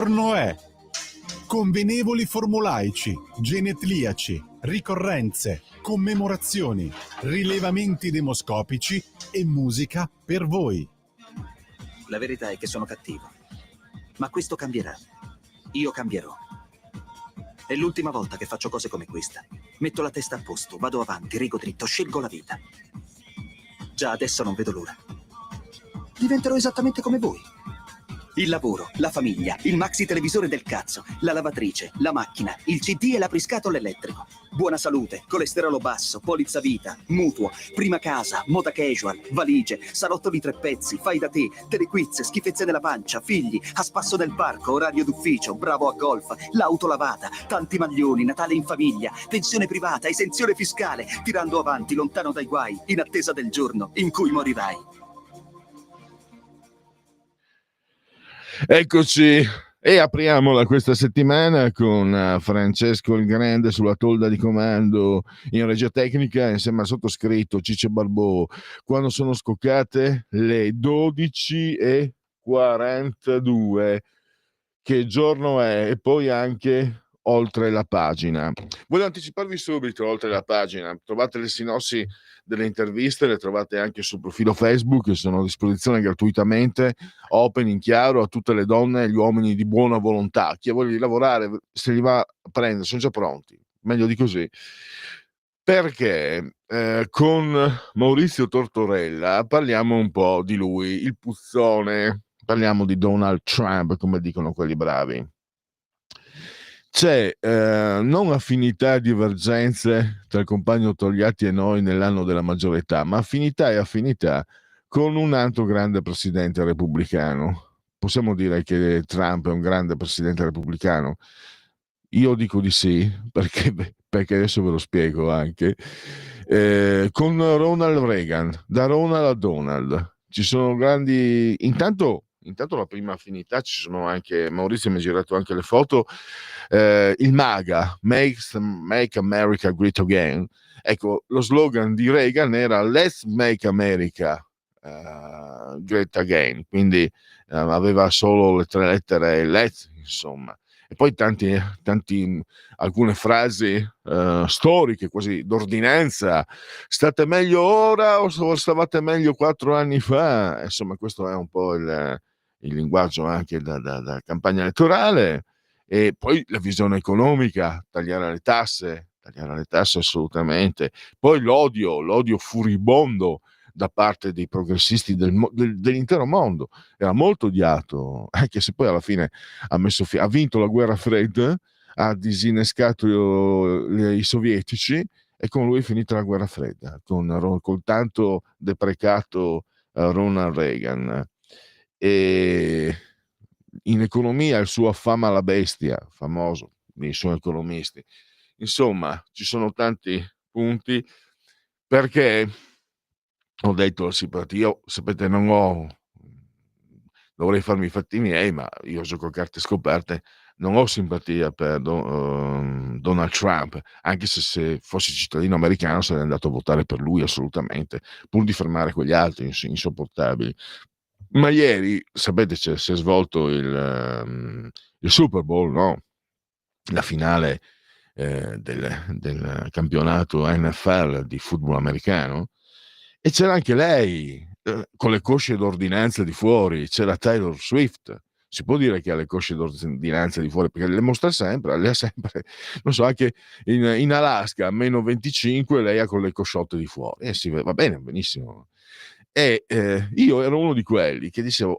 giorno è? Convenevoli formulaici, genetliaci, ricorrenze, commemorazioni, rilevamenti demoscopici e musica per voi. La verità è che sono cattivo, ma questo cambierà. Io cambierò. È l'ultima volta che faccio cose come questa. Metto la testa a posto, vado avanti, rigo dritto, scelgo la vita. Già adesso non vedo l'ora. Diventerò esattamente come voi. Il lavoro, la famiglia, il maxi televisore del cazzo, la lavatrice, la macchina, il CD e l'apriscatole elettrico. Buona salute, colesterolo basso, polizza vita, mutuo, prima casa, moda casual, valigie, salotto di 3 pezzi, fai da te, telequiz, schifezze nella pancia, figli, a spasso nel parco, orario d'ufficio, bravo a golf, l'auto lavata, tanti maglioni, Natale in famiglia, pensione privata, esenzione fiscale, tirando avanti, lontano dai guai, in attesa del giorno in cui morirai. Eccoci e apriamola questa settimana con Francesco il Grande sulla tolda di comando in regia tecnica insieme al sottoscritto Ciccio Barbò. Quando sono scoccate le 12:42, che giorno è? E poi anche oltre la pagina. Voglio anticiparvi subito oltre la pagina. Trovate le sinossi delle interviste, le trovate anche sul profilo Facebook, che sono a disposizione gratuitamente, open, in chiaro, a tutte le donne e gli uomini di buona volontà. Chi ha voglia di lavorare, se li va a prendere, sono già pronti, meglio di così. Perché con Maurizio Tortorella parliamo un po' di lui, il puzzone, parliamo di Donald Trump, come dicono quelli bravi. C'è non affinità e divergenze tra il compagno Togliatti e noi nell'anno della maggiore età, ma affinità e affinità con un altro grande presidente repubblicano. Possiamo dire che Trump è un grande presidente repubblicano? Io dico di sì, perché adesso ve lo spiego anche. Con Ronald Reagan, da Ronald a Donald, ci sono grandi... Intanto la prima affinità, ci sono anche, Maurizio mi ha girato anche le foto, il MAGA, Make America Great Again. Ecco, lo slogan di Reagan era Let's Make America Great Again, quindi aveva solo le 3 lettere Let's, insomma. E poi alcune frasi storiche, quasi d'ordinanza. State meglio ora o stavate meglio 4 anni fa? Insomma, questo è un po' il linguaggio anche da campagna elettorale. E poi la visione economica, tagliare le tasse assolutamente. Poi l'odio furibondo da parte dei progressisti dell'intero mondo. Era molto odiato, anche se poi alla fine ha vinto la guerra fredda, ha disinnescato i sovietici, e con lui è finita la guerra fredda, col tanto deprecato Ronald Reagan. E in economia il suo affama alla bestia, famoso dei suoi economisti. Insomma, ci sono tanti punti, perché ho detto la simpatia. Io, sapete, dovrei farmi i fatti miei, ma io gioco a carte scoperte. Non ho simpatia per Donald Trump, anche se fossi cittadino americano sarei andato a votare per lui assolutamente, pur di fermare quegli altri insopportabili. Ma ieri, sapete, si è svolto il Super Bowl, no? La finale del campionato NFL di football americano, e c'era anche lei con le cosce d'ordinanza di fuori, c'era Taylor Swift. Si può dire che ha le cosce d'ordinanza di fuori, perché le mostra sempre, le ha sempre, non so, anche in Alaska a meno 25 lei ha con le cosciotte di fuori, e si va bene, benissimo. E io ero uno di quelli che dicevo,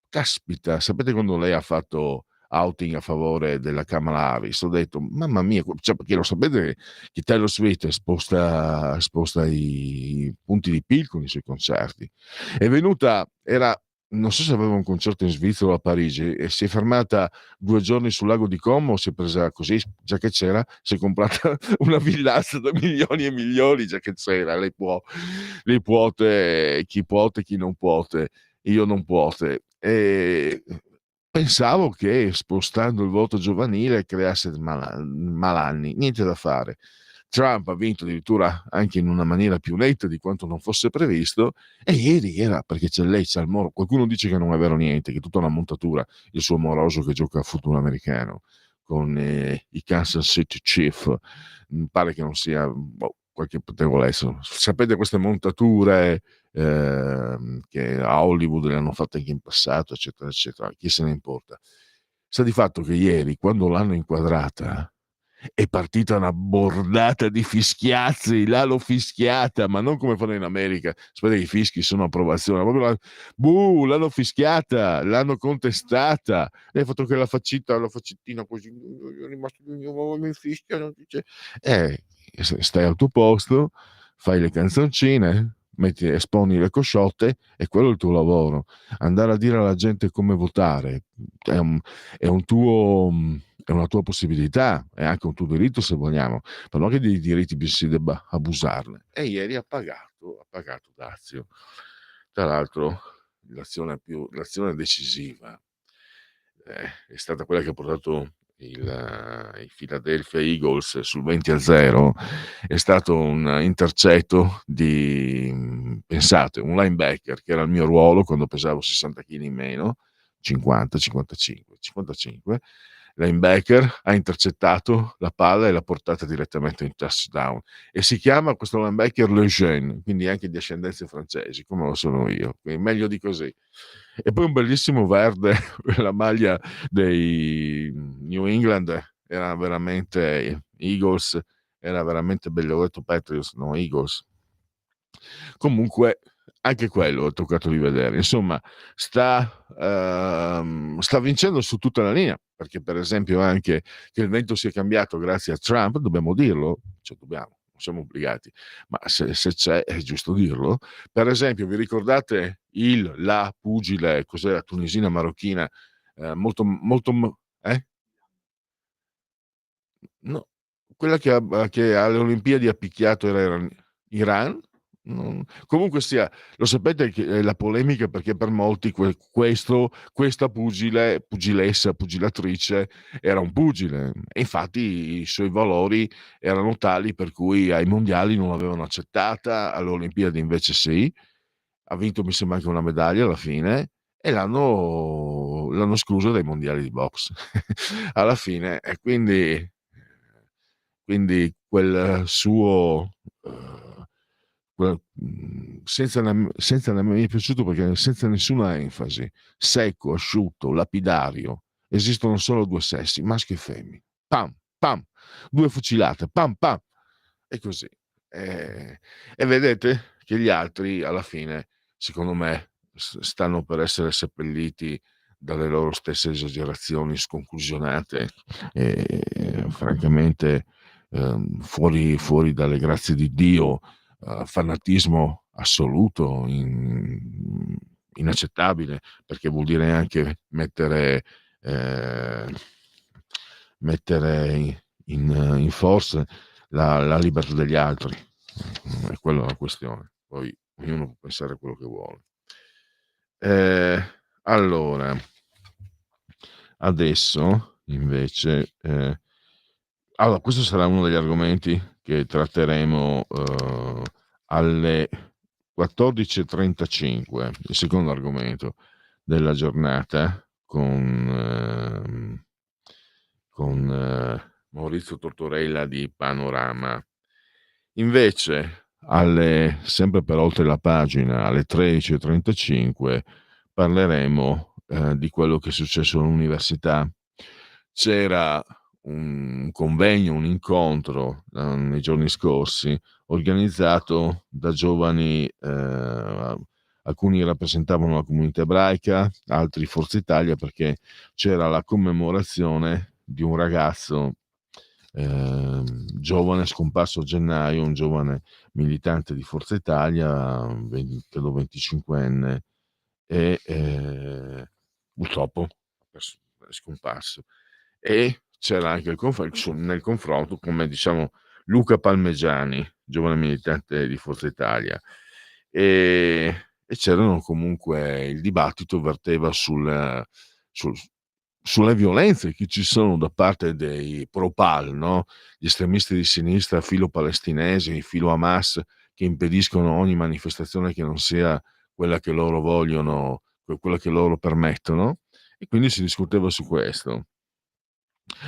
caspita, sapete quando lei ha fatto outing a favore della Kamala Harris, ho detto, mamma mia, cioè, perché lo sapete che Taylor Swift sposta i punti di PIL con i suoi concerti. È venuta, non so se aveva un concerto in Svizzera o a Parigi, e si è fermata 2 giorni sul lago di Como, si è presa così, già che c'era, si è comprata una villazza da milioni e milioni, già che c'era, lei può, chi può, chi non può, io non può. E pensavo che spostando il voto giovanile creasse malanni, niente da fare. Trump ha vinto addirittura anche in una maniera più netta di quanto non fosse previsto, e ieri era perché c'è il Moro. Qualcuno dice che non è vero niente, che è tutta una montatura, il suo moroso che gioca a football americano con i Kansas City Chiefs. Pare che non sia qualche pettegolezzo. Sapete, queste montature che a Hollywood le hanno fatte anche in passato, eccetera, eccetera, chi se ne importa. Sta di fatto che ieri, quando l'hanno inquadrata, è partita una bordata di fischiazzi, l'hanno fischiata, ma non come fanno in America. Aspetta, i fischi sono approvazione, proprio l'hanno fischiata, l'hanno contestata, e ha fatto che la faccettina così, è rimasto mi fischia, non dice. Stai al tuo posto, fai le canzoncine, esponi le cosciotte, e quello è il tuo lavoro. Andare a dire alla gente come votare è una tua possibilità, è anche un tuo diritto se vogliamo, però non che dei diritti si debba abusarne. E ieri ha pagato Dazio. Tra l'altro l'azione decisiva è stata quella che ha portato i Philadelphia Eagles sul 20-0. È stato un intercetto pensate, un linebacker, che era il mio ruolo quando pesavo 60 kg in meno, 55 linebacker, ha intercettato la palla e l'ha portata direttamente in touchdown, e si chiama questo linebacker Lejeune, quindi anche di ascendenze francesi come lo sono io, quindi meglio di così. E poi un bellissimo verde, la maglia dei New England era veramente Eagles, era veramente bello. Ho detto Patriots, no, Eagles. Comunque anche quello ho toccato di vedere, insomma sta vincendo su tutta la linea, perché per esempio anche che il vento si è cambiato grazie a Trump, dobbiamo dirlo, non siamo obbligati, ma se c'è è giusto dirlo. Per esempio, vi ricordate la pugile, cos'era, tunisina marocchina, molto molto no, quella che alle Olimpiadi ha picchiato era Iran? Comunque sia, lo sapete che la polemica, perché per molti questa pugilatrice era un pugile, e infatti i suoi valori erano tali per cui ai mondiali non l'avevano accettata, alle Olimpiadi invece sì, ha vinto mi sembra anche una medaglia alla fine, e l'hanno escluso dai mondiali di box alla fine, e quindi quel suo senza nemmeno, mi è piaciuto perché senza nessuna enfasi, secco, asciutto, lapidario. Esistono solo due sessi, maschio e femmina. Pam, pam, due fucilate, pam, pam, e così. E vedete che gli altri alla fine, secondo me, stanno per essere seppelliti dalle loro stesse esagerazioni sconclusionate, e francamente fuori dalle grazie di Dio, fanatismo assoluto, inaccettabile, perché vuol dire anche eh, mettere in forza la libertà degli altri. È quella la questione. Poi ognuno può pensare quello che vuole. Allora, adesso invece, allora, questo sarà uno degli argomenti che tratteremo alle 14:35, il secondo argomento della giornata, con Maurizio Tortorella di Panorama. Invece, sempre per oltre la pagina, alle 13:35, parleremo di quello che è successo all'università. C'era un convegno, un incontro nei giorni scorsi, organizzato da giovani, alcuni rappresentavano la comunità ebraica, altri Forza Italia, perché c'era la commemorazione di un ragazzo giovane scomparso a gennaio, un giovane militante di Forza Italia, credo 25enne, e purtroppo è scomparso. E c'era anche nel confronto, come diciamo, Luca Palmegiani, giovane militante di Forza Italia, e c'erano comunque, il dibattito verteva sul sulle violenze che ci sono da parte dei pro-Pal, no? Gli estremisti di sinistra filo-palestinesi, filo-Hamas, che impediscono ogni manifestazione che non sia quella che loro vogliono, quella che loro permettono, e quindi si discuteva su questo.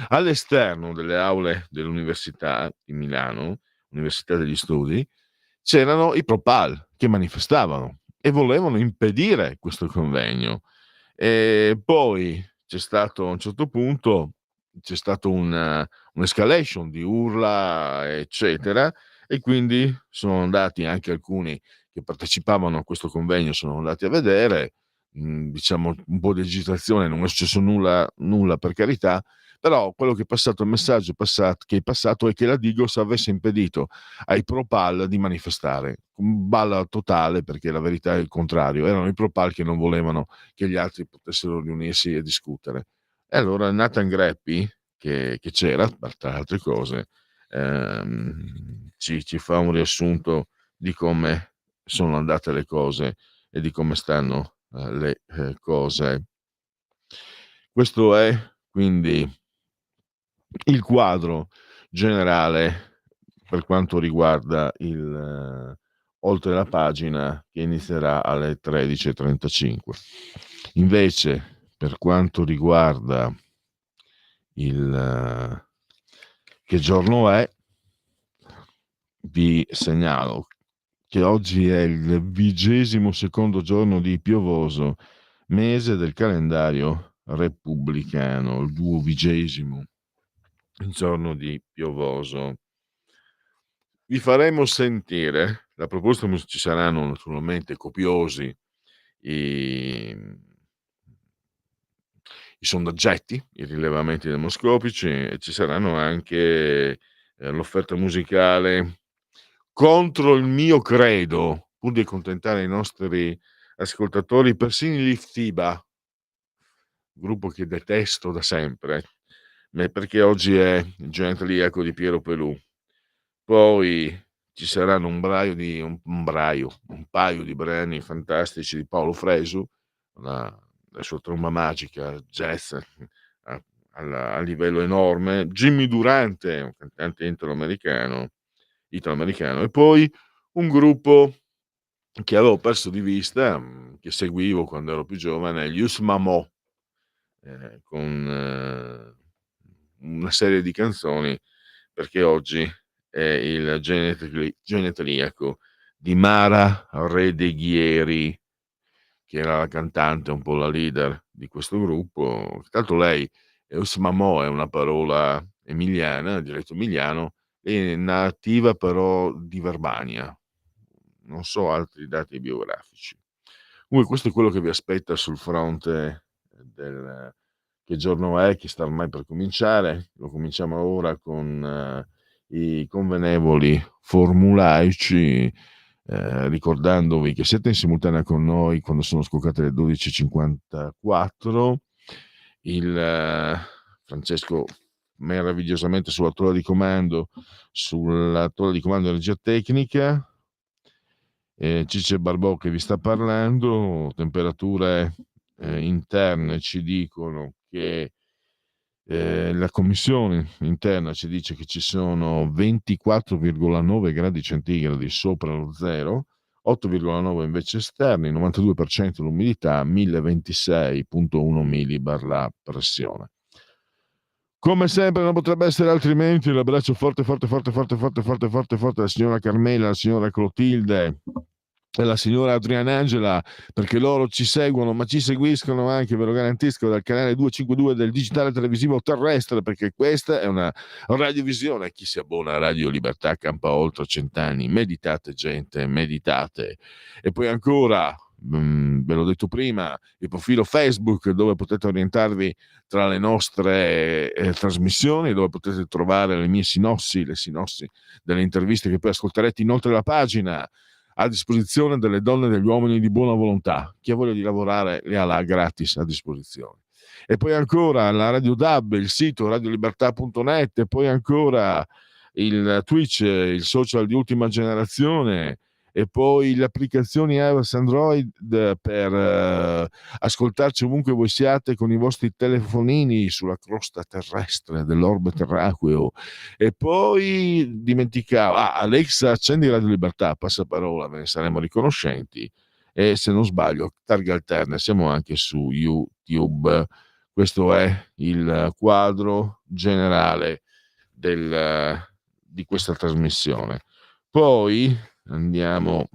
All'esterno delle aule dell'Università di Milano, Università degli Studi, c'erano i pro-Pal che manifestavano e volevano impedire questo convegno. E poi c'è stato, a un certo punto, c'è stato un'escalation di urla, eccetera, e quindi sono andati anche alcuni che partecipavano a questo convegno, sono andati a vedere, diciamo un po' di agitazione, non è successo nulla per carità, però quello che è passato, il messaggio che è passato è che la Digos avesse impedito ai pro-Pal di manifestare, balla totale, perché la verità è il contrario, erano i pro-Pal che non volevano che gli altri potessero riunirsi e discutere. E allora Nathan Greppi, che c'era, tra le altre cose, ci fa un riassunto di come sono andate le cose e di come stanno le cose. Questo è quindi il quadro generale per quanto riguarda oltre la pagina, che inizierà alle 13:35. Invece, per quanto riguarda che giorno è, vi segnalo che oggi è il 22° giorno di piovoso mese del calendario repubblicano, il 22° giorno di piovoso. Vi faremo sentire la proposta, ci saranno naturalmente copiosi i sondaggetti, i rilevamenti demoscopici, e ci saranno anche l'offerta musicale contro il mio credo, pur di accontentare i nostri ascoltatori, persino gli Iftiba, gruppo che detesto da sempre, perché oggi è il Genetliaco di Piero Pelù. Poi ci saranno un paio di brani fantastici di Paolo Fresu, la sua tromba magica, jazz a livello enorme, Jimmy Durante, un cantante italoamericano, e poi un gruppo che avevo perso di vista, che seguivo quando ero più giovane, gli Us Mamò, con una serie di canzoni, perché oggi è il genetriaco di Mara Redeghieri, che era la cantante, un po' la leader di questo gruppo. Tanto lei, Us Mamò è una parola emiliana, dialetto emiliano, è nativa però di Verbania. Non so altri dati biografici. Comunque questo è quello che vi aspetta sul fronte del che giorno è, che sta ormai per cominciare. Lo cominciamo ora con i convenevoli formulaici, ricordandovi che siete in simultanea con noi quando sono scoccate le 12:54. Francesco meravigliosamente sulla torre di comando energia tecnica, Cicce Barbò che vi sta parlando. Temperature interne ci dicono che la commissione interna ci dice che ci sono 24,9 gradi centigradi sopra lo zero, 8,9 invece esterni, 92% l'umidità, 1026,1 millibar la pressione. Come sempre non potrebbe essere altrimenti. L'abbraccio forte alla signora Carmela, alla signora Clotilde e alla signora Adrianangela, perché loro ci seguono, ma ci seguiscono anche, ve lo garantisco, dal canale 252 del digitale televisivo terrestre, perché questa è una radiovisione. Chi si abbona a Radio Libertà campa oltre 100 anni. Meditate, gente, meditate. E poi ancora, ve l'ho detto prima, il profilo Facebook, dove potete orientarvi tra le nostre trasmissioni, dove potete trovare le mie sinossi, le sinossi delle interviste che poi ascolterete. Inoltre la pagina a disposizione delle donne e degli uomini di buona volontà. Chi ha voglia di lavorare le ha là gratis a disposizione. E poi ancora la Radio DAB, il sito radiolibertà.net, e poi ancora il Twitch, il social di ultima generazione, e poi le applicazioni iOS Android per ascoltarci ovunque voi siate con i vostri telefonini sulla crosta terrestre dell'orbe terracqueo. E poi dimenticavo, Alexa, accendi Radio Libertà, passaparola, ve ne saremo riconoscenti. E se non sbaglio, targhe alterne, siamo anche su YouTube. Questo è il quadro generale di questa trasmissione. Poi andiamo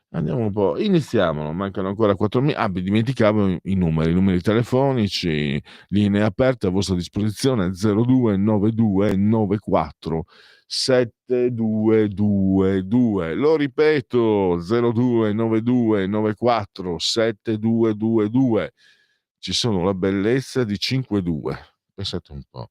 un po', iniziamo, mancano ancora 4 minuti. Mi dimenticavo i numeri telefonici, linee aperte a vostra disposizione 0292 94 7222. Lo ripeto, 0292 94 7222. Ci sono la bellezza di 52, pensate un po',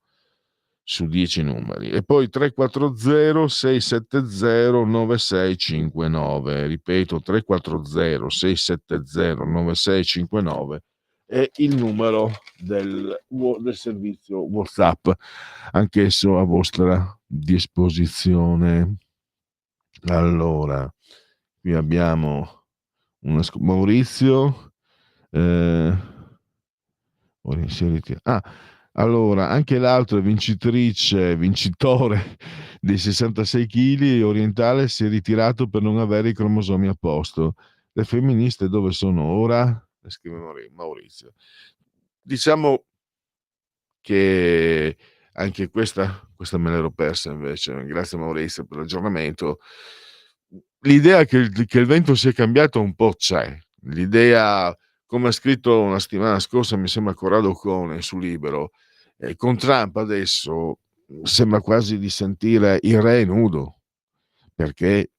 su 10 numeri. E poi 340 670 9659, ripeto 340 670 9659 è il numero del servizio WhatsApp, anch'esso a vostra disposizione. Allora, qui abbiamo Maurizio allora, anche l'altro vincitore dei 66 kg orientale si è ritirato per non avere i cromosomi a posto. Le femministe dove sono ora? Scrive Maurizio. Diciamo che anche questa me l'ero persa invece. Grazie Maurizio per l'aggiornamento. L'idea che il vento sia cambiato un po' c'è. L'idea, come ha scritto una settimana scorsa, mi sembra Corrado Cone su Libero, con Trump adesso sembra quasi di sentire il re nudo, perché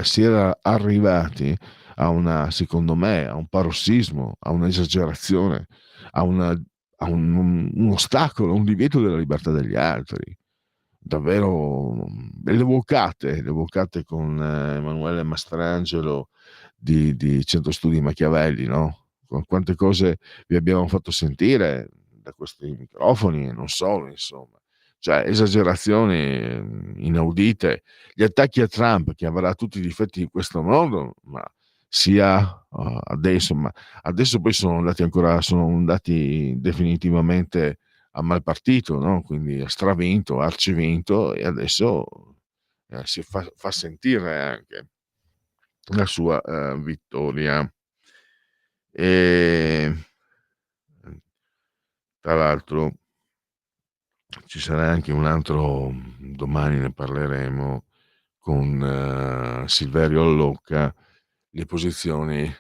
si era arrivati secondo me, a un parossismo, a un'esagerazione, a un ostacolo, a un divieto della libertà degli altri. Davvero le evocate con Emanuele Mastrangelo di Centro Studi Machiavelli, no? Quante cose vi abbiamo fatto sentire da questi microfoni e non solo, insomma, cioè esagerazioni inaudite, gli attacchi a Trump che avrà tutti i difetti di questo mondo, ma sia adesso poi sono andati definitivamente a mal partito, no? Quindi ha stravinto, ha arcivinto e adesso si fa sentire anche la sua vittoria. E tra l'altro ci sarà anche un altro, domani ne parleremo con Silverio Allocca, le posizioni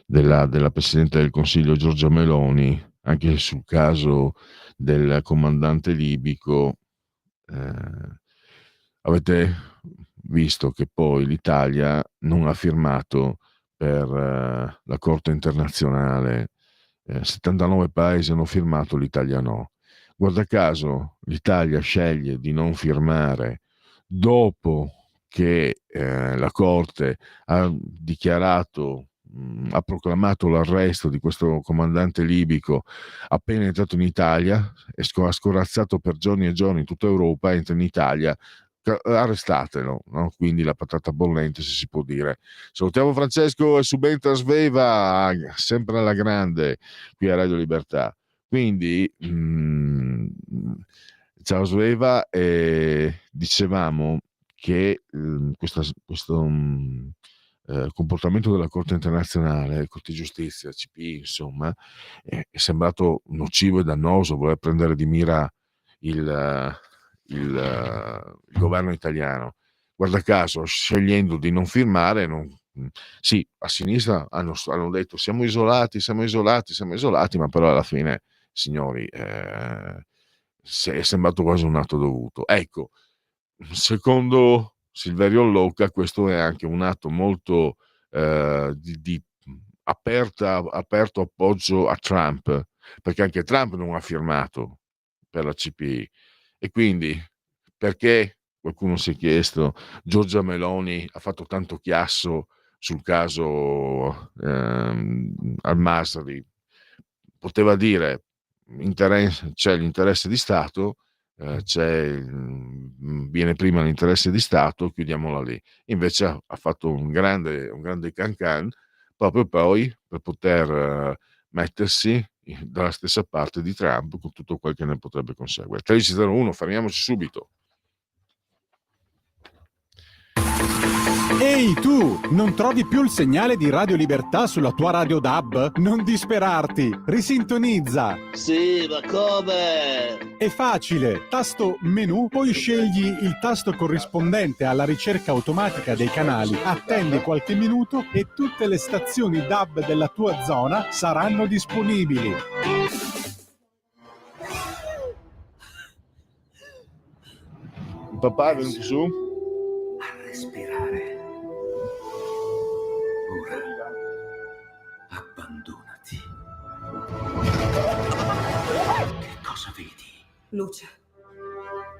della Presidente del Consiglio Giorgia Meloni anche sul caso del comandante libico. Avete visto che poi l'Italia non ha firmato per la Corte internazionale, 79 paesi hanno firmato, l'Italia no. Guarda caso l'Italia sceglie di non firmare dopo che la Corte ha ha proclamato l'arresto di questo comandante libico appena entrato in Italia, e ha scorazzato per giorni e giorni in tutta Europa, entra in Italia, arrestatelo, no? Quindi la patata bollente, se si può dire. Salutiamo Francesco e subentra Sveva, sempre alla grande qui a Radio Libertà. Quindi ciao Sveva, dicevamo che questo comportamento della Corte internazionale, Corte di Giustizia, CP, insomma, è sembrato nocivo e dannoso, voler prendere di mira il governo italiano. Guarda caso, scegliendo di non firmare, sì, a sinistra hanno detto siamo isolati, ma però alla fine, signori, è sembrato quasi un atto dovuto. Ecco, secondo Silverio Allocca questo è anche un atto molto di aperto appoggio a Trump, perché anche Trump non ha firmato per la CPI, e quindi perché, qualcuno si è chiesto, Giorgia Meloni ha fatto tanto chiasso sul caso al-Masri. Poteva dire c'è l'interesse di Stato, viene prima l'interesse di Stato, chiudiamola lì. Invece ha fatto un grande can proprio poi per poter mettersi dalla stessa parte di Trump con tutto quel che ne potrebbe conseguire. 13:01, fermiamoci subito. Ehi tu, non trovi più il segnale di Radio Libertà sulla tua radio DAB? Non disperarti, risintonizza. Sì, ma come? È facile, tasto menu, poi scegli il tasto corrispondente alla ricerca automatica dei canali, attendi qualche minuto e tutte le stazioni DAB della tua zona saranno disponibili. Il papà è venuto su? A respirare. Ora abbandonati. Che cosa vedi? Luce,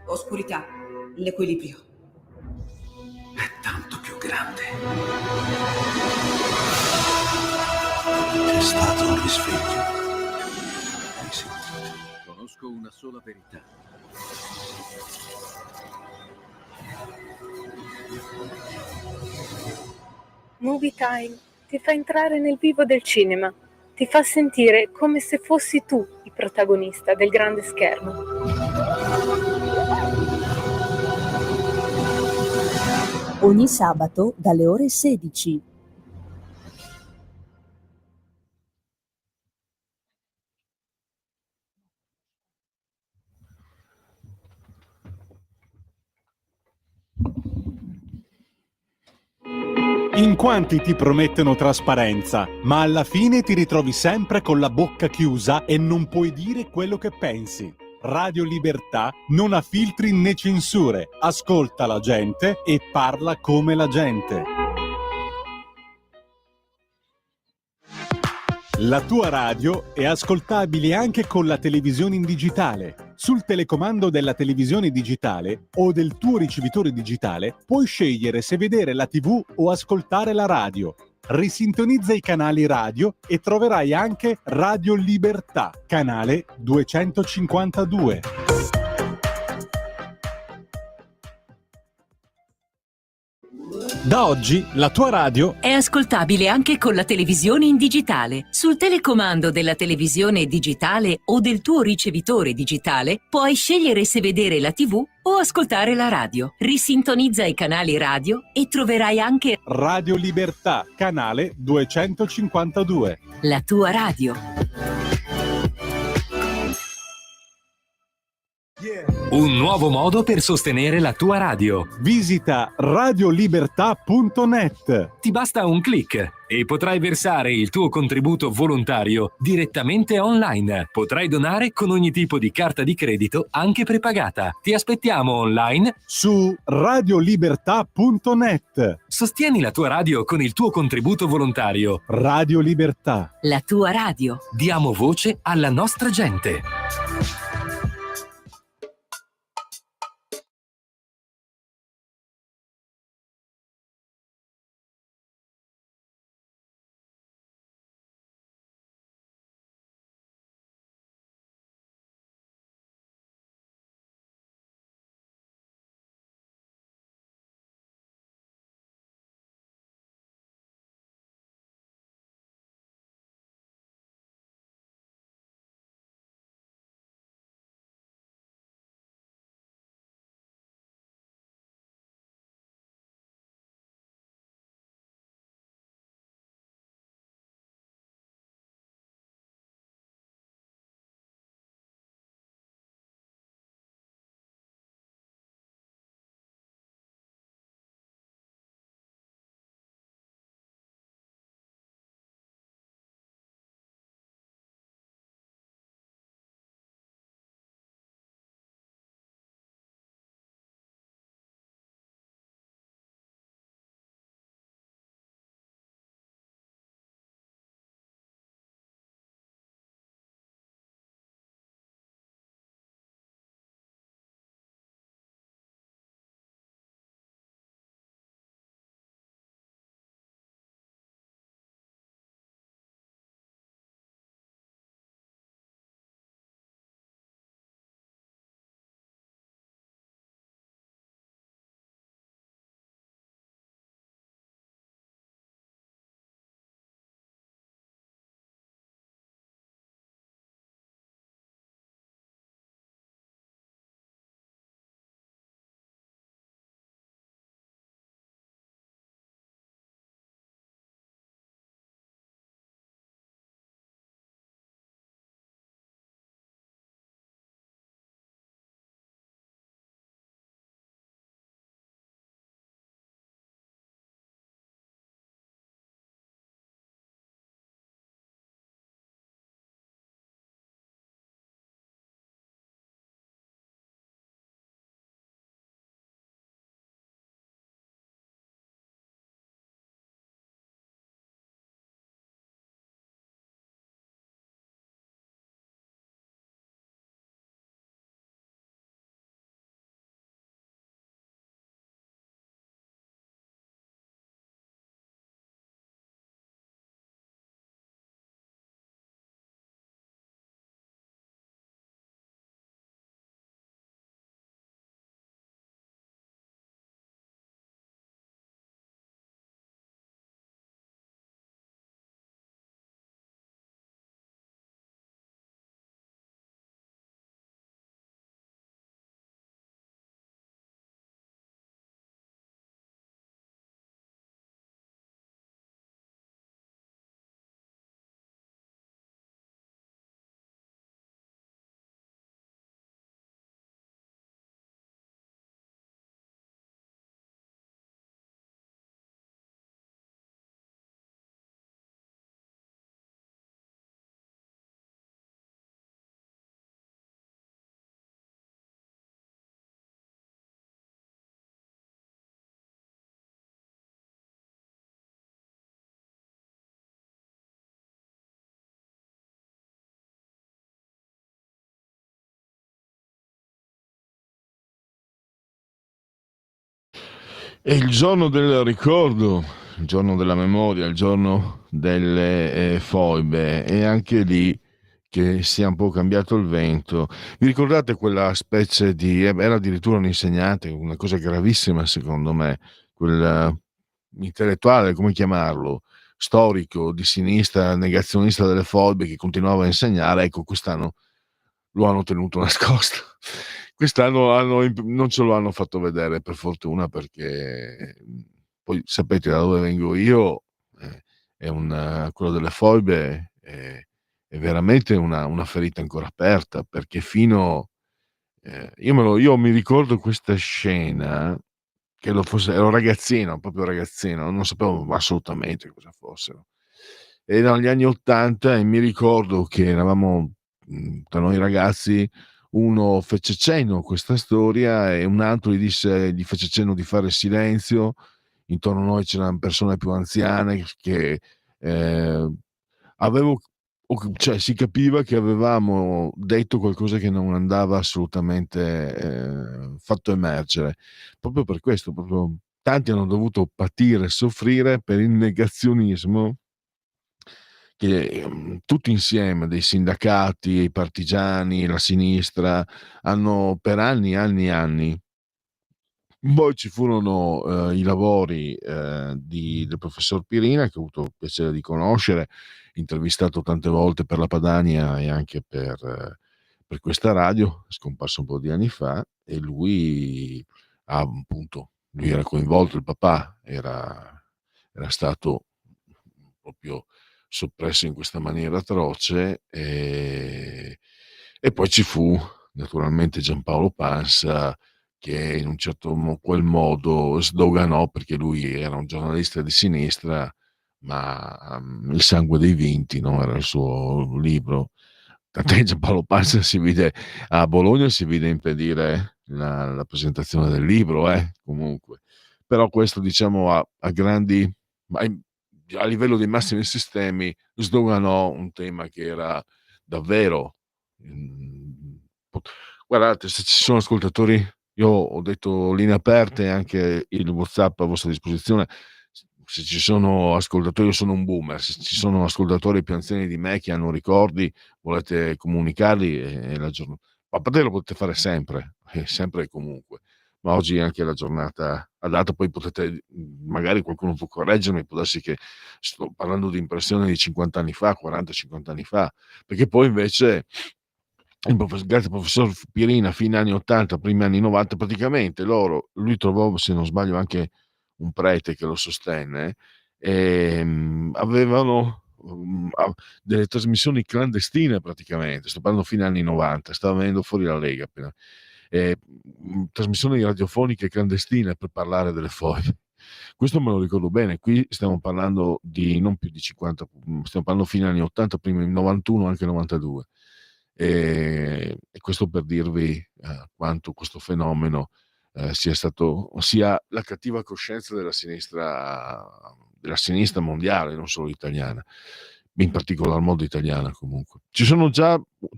oscurità, l'equilibrio. È tanto più grande. È stato un risveglio. Hai sentito? Conosco una sola verità. Movie Time ti fa entrare nel vivo del cinema, ti fa sentire come se fossi tu il protagonista del grande schermo. Ogni sabato dalle ore 16. In quanti ti promettono trasparenza, ma alla fine ti ritrovi sempre con la bocca chiusa e non puoi dire quello che pensi. Radio Libertà non ha filtri né censure, ascolta la gente e parla come la gente. La tua radio è ascoltabile anche con la televisione in digitale. Sul telecomando della televisione digitale o del tuo ricevitore digitale puoi scegliere se vedere la TV o ascoltare la radio. Risintonizza i canali radio e troverai anche Radio Libertà, canale 252. Da oggi la tua radio è ascoltabile anche con la televisione in digitale. Sul telecomando della televisione digitale o del tuo ricevitore digitale puoi scegliere se vedere la TV o ascoltare la radio. Risintonizza i canali radio e troverai anche Radio Libertà, canale 252. La tua radio. Un nuovo modo per sostenere la tua radio. Visita radiolibertà.net. Ti basta un click e potrai versare il tuo contributo volontario direttamente online. Potrai donare con ogni tipo di carta di credito, anche prepagata. Ti aspettiamo online su radiolibertà.net. Sostieni la tua radio con il tuo contributo volontario. Radio Libertà. La tua radio. Diamo voce alla nostra gente. È il giorno del ricordo, il giorno della memoria, il giorno delle foibe, e anche lì che si è un po' cambiato il vento. Vi ricordate quella specie di... era addirittura un insegnante, una cosa gravissima secondo me, quel intellettuale, come chiamarlo, storico di sinistra, negazionista delle foibe, che continuava a insegnare. Ecco, quest'anno lo hanno tenuto nascosto. Quest'anno non ce lo hanno fatto vedere, per fortuna, perché poi sapete da dove vengo io, quello delle foibe è veramente una ferita ancora aperta, perché fino... io mi ricordo questa scena, che ero ragazzino, proprio ragazzino, non sapevo assolutamente cosa fossero. Erano gli anni '80 e mi ricordo che eravamo, tra noi ragazzi, uno fece cenno a questa storia e un altro gli fece cenno di fare silenzio. Intorno a noi c'erano persone più anziane che, avevo cioè si capiva che avevamo detto qualcosa che non andava assolutamente, fatto emergere. Proprio per questo, proprio tanti hanno dovuto patire e soffrire per il negazionismo che, tutti insieme, dei sindacati, i partigiani, la sinistra, hanno per anni, anni, anni. Poi ci furono, i lavori, del professor Pirina, che ho avuto il piacere di conoscere, intervistato tante volte per la Padania e anche per questa radio, scomparso un po' di anni fa, e lui era coinvolto, il papà era stato proprio soppresso in questa maniera atroce, e poi ci fu naturalmente Giampaolo Pansa, che in un certo quel modo sdoganò, perché lui era un giornalista di sinistra, ma Il sangue dei vinti, no, era il suo libro. Tant'è Giampaolo Pansa a Bologna si vide impedire la presentazione del libro, comunque. Però questo, diciamo, a grandi, ma a livello dei massimi sistemi, sdoganò un tema che era davvero, guardate, se ci sono ascoltatori, io ho detto linee aperte e anche il WhatsApp a vostra disposizione. Se ci sono ascoltatori, io sono un boomer, se ci sono ascoltatori più anziani di me che hanno ricordi, volete comunicarli, a parte lo potete fare sempre, sempre e comunque, ma oggi è anche la giornata adatta. Poi potete, magari qualcuno può correggermi, può darsi che sto parlando di impressioni di 50 anni fa, 40-50 anni fa, perché poi invece grazie al professor Pirina, fine anni '80, primi anni '90, praticamente lui trovò, se non sbaglio, anche un prete che lo sostenne, avevano, delle trasmissioni clandestine praticamente, sto parlando fine anni '90, stava venendo fuori la Lega appena, trasmissioni radiofoniche clandestine per parlare delle foibe. Questo me lo ricordo bene. Qui stiamo parlando di non più di 50, stiamo parlando fine anni '80, primi 91, anche '92. E questo per dirvi, quanto questo fenomeno, sia la cattiva coscienza della sinistra mondiale, non solo italiana, in particolar modo italiana comunque. C'è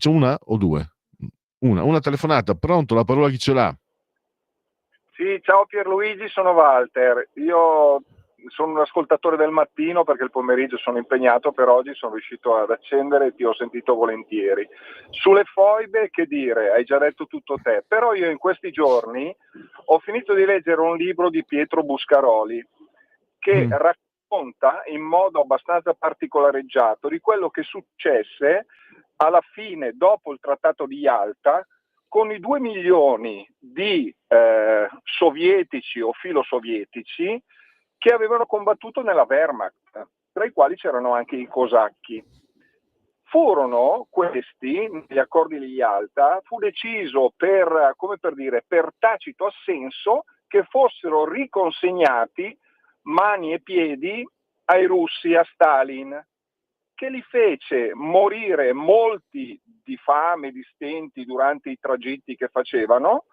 una o due? Una telefonata, pronto, la parola chi ce l'ha? Sì, ciao Pierluigi, sono Walter. Io sono un ascoltatore del mattino perché il pomeriggio sono impegnato, per oggi sono riuscito ad accendere e ti ho sentito volentieri. Sulle foibe, che dire, hai già detto tutto te, però io in questi giorni ho finito di leggere un libro di Pietro Buscaroli che racconta in modo abbastanza particolareggiato di quello che successe alla fine, dopo il Trattato di Yalta, con i 2 milioni di sovietici o filosovietici che avevano combattuto nella Wehrmacht, tra i quali c'erano anche i cosacchi. Furono questi, negli accordi di Yalta, fu deciso per tacito assenso che fossero riconsegnati mani e piedi ai russi, a Stalin, che li fece morire molti di fame, di stenti durante i tragitti che facevano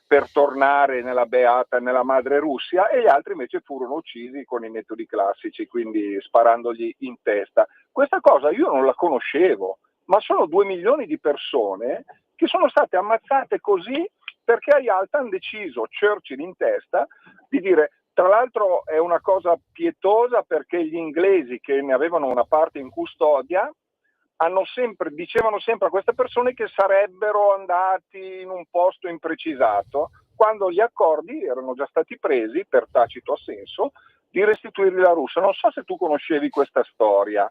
per tornare nella beata, nella madre Russia, e gli altri invece furono uccisi con i metodi classici, quindi sparandogli in testa. Questa cosa io non la conoscevo, ma sono 2 milioni di persone che sono state ammazzate così perché a Yalta hanno deciso, Churchill in testa, di dire Tra l'altro è una cosa pietosa, perché gli inglesi, che ne avevano una parte in custodia, dicevano sempre a queste persone che sarebbero andati in un posto imprecisato, quando gli accordi erano già stati presi, per tacito assenso, di restituirli alla Russia. Non so se tu conoscevi questa storia.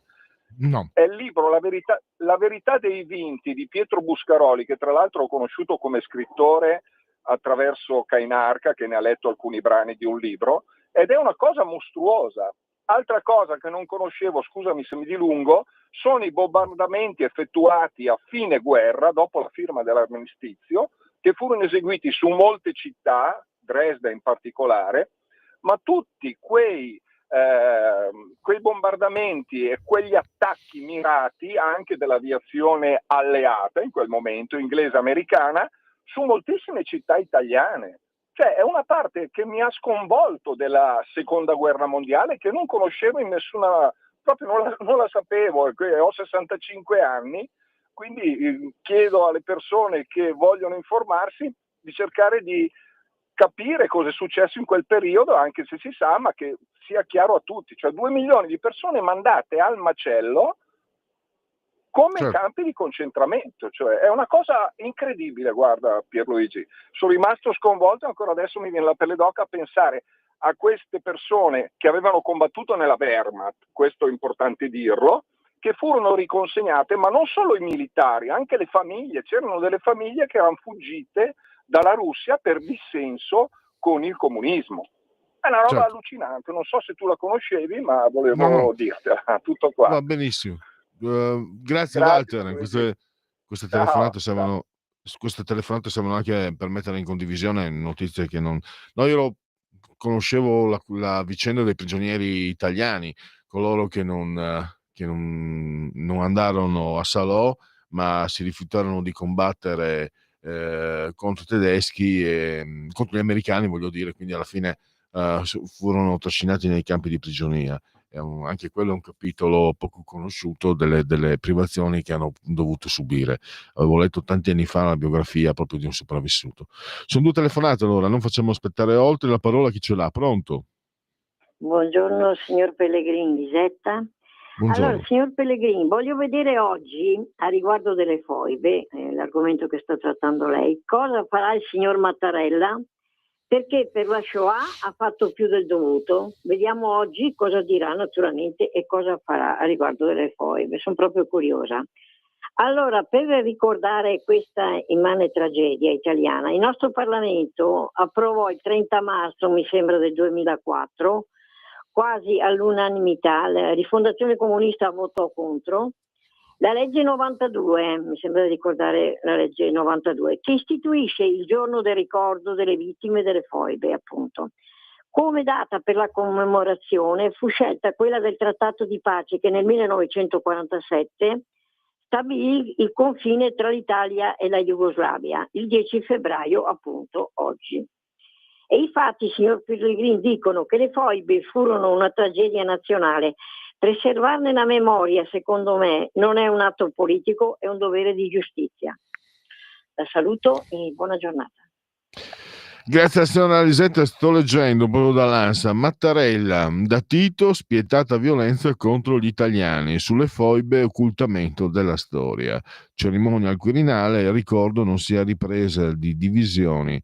No. È il libro La verità dei vinti di Pietro Buscaroli, che tra l'altro ho conosciuto come scrittore attraverso Cainarca, che ne ha letto alcuni brani di un libro, ed è una cosa mostruosa. Altra cosa che non conoscevo, scusami se mi dilungo, sono i bombardamenti effettuati a fine guerra, dopo la firma dell'armistizio, che furono eseguiti su molte città, Dresda in particolare, ma tutti quei bombardamenti e quegli attacchi mirati anche dell'aviazione alleata, in quel momento inglese-americana, su moltissime città italiane. Cioè è una parte che mi ha sconvolto della seconda guerra mondiale, che non conoscevo in nessuna, proprio non la sapevo, ho 65 anni, quindi chiedo alle persone che vogliono informarsi di cercare di capire cosa è successo in quel periodo, anche se si sa, ma che sia chiaro a tutti, cioè 2 milioni di persone mandate al macello come Certo. campi di concentramento, cioè è una cosa incredibile. Guarda Pierluigi, sono rimasto sconvolto e ancora adesso mi viene la pelle d'oca a pensare a queste persone che avevano combattuto nella Wehrmacht, questo è importante dirlo, che furono riconsegnate, ma non solo i militari, anche le famiglie. C'erano delle famiglie che erano fuggite dalla Russia per dissenso con il comunismo. È una roba allucinante, non so se tu la conoscevi, ma volevo dirtela, tutto qua. Va benissimo. Grazie Walter, queste telefonate servono anche per mettere in condivisione notizie che non... No, io conoscevo la vicenda dei prigionieri italiani, coloro che non andarono a Salò, ma si rifiutarono di combattere contro i tedeschi e contro gli americani, voglio dire, quindi alla fine furono trascinati nei campi di prigionia. Anche quello è un capitolo poco conosciuto delle privazioni che hanno dovuto subire. Avevo letto tanti anni fa la biografia proprio di un sopravvissuto. Sono 2 telefonate, allora non facciamo aspettare oltre. La parola chi ce l'ha? Pronto? Buongiorno signor Pellegrini, Lisetta. Buongiorno. Allora, signor Pellegrini, voglio vedere oggi, a riguardo delle foibe, l'argomento che sta trattando lei, cosa farà il signor Mattarella, perché per la Shoah ha fatto più del dovuto. Vediamo oggi cosa dirà naturalmente e cosa farà a riguardo delle foibe. Sono proprio curiosa. Allora, per ricordare questa immane tragedia italiana, il nostro Parlamento approvò il 30 marzo, mi sembra, del 2004, quasi all'unanimità, la Rifondazione Comunista votò contro, la legge 92, mi sembra di ricordare la legge 92, che istituisce il giorno del ricordo delle vittime delle foibe, appunto. Come data per la commemorazione fu scelta quella del Trattato di pace che nel 1947 stabilì il confine tra l'Italia e la Jugoslavia, il 10 febbraio appunto oggi. E i fatti, signor Pellegrini, dicono che le foibe furono una tragedia nazionale. Preservarne la memoria, secondo me, non è un atto politico, è un dovere di giustizia. La saluto e buona giornata. Grazie alla signora Lisetta, sto leggendo proprio dall'ANSA. Mattarella, da Tito, spietata violenza contro gli italiani, sulle foibe occultamento della storia. Cerimonia al Quirinale, ricordo non sia ripresa di divisioni.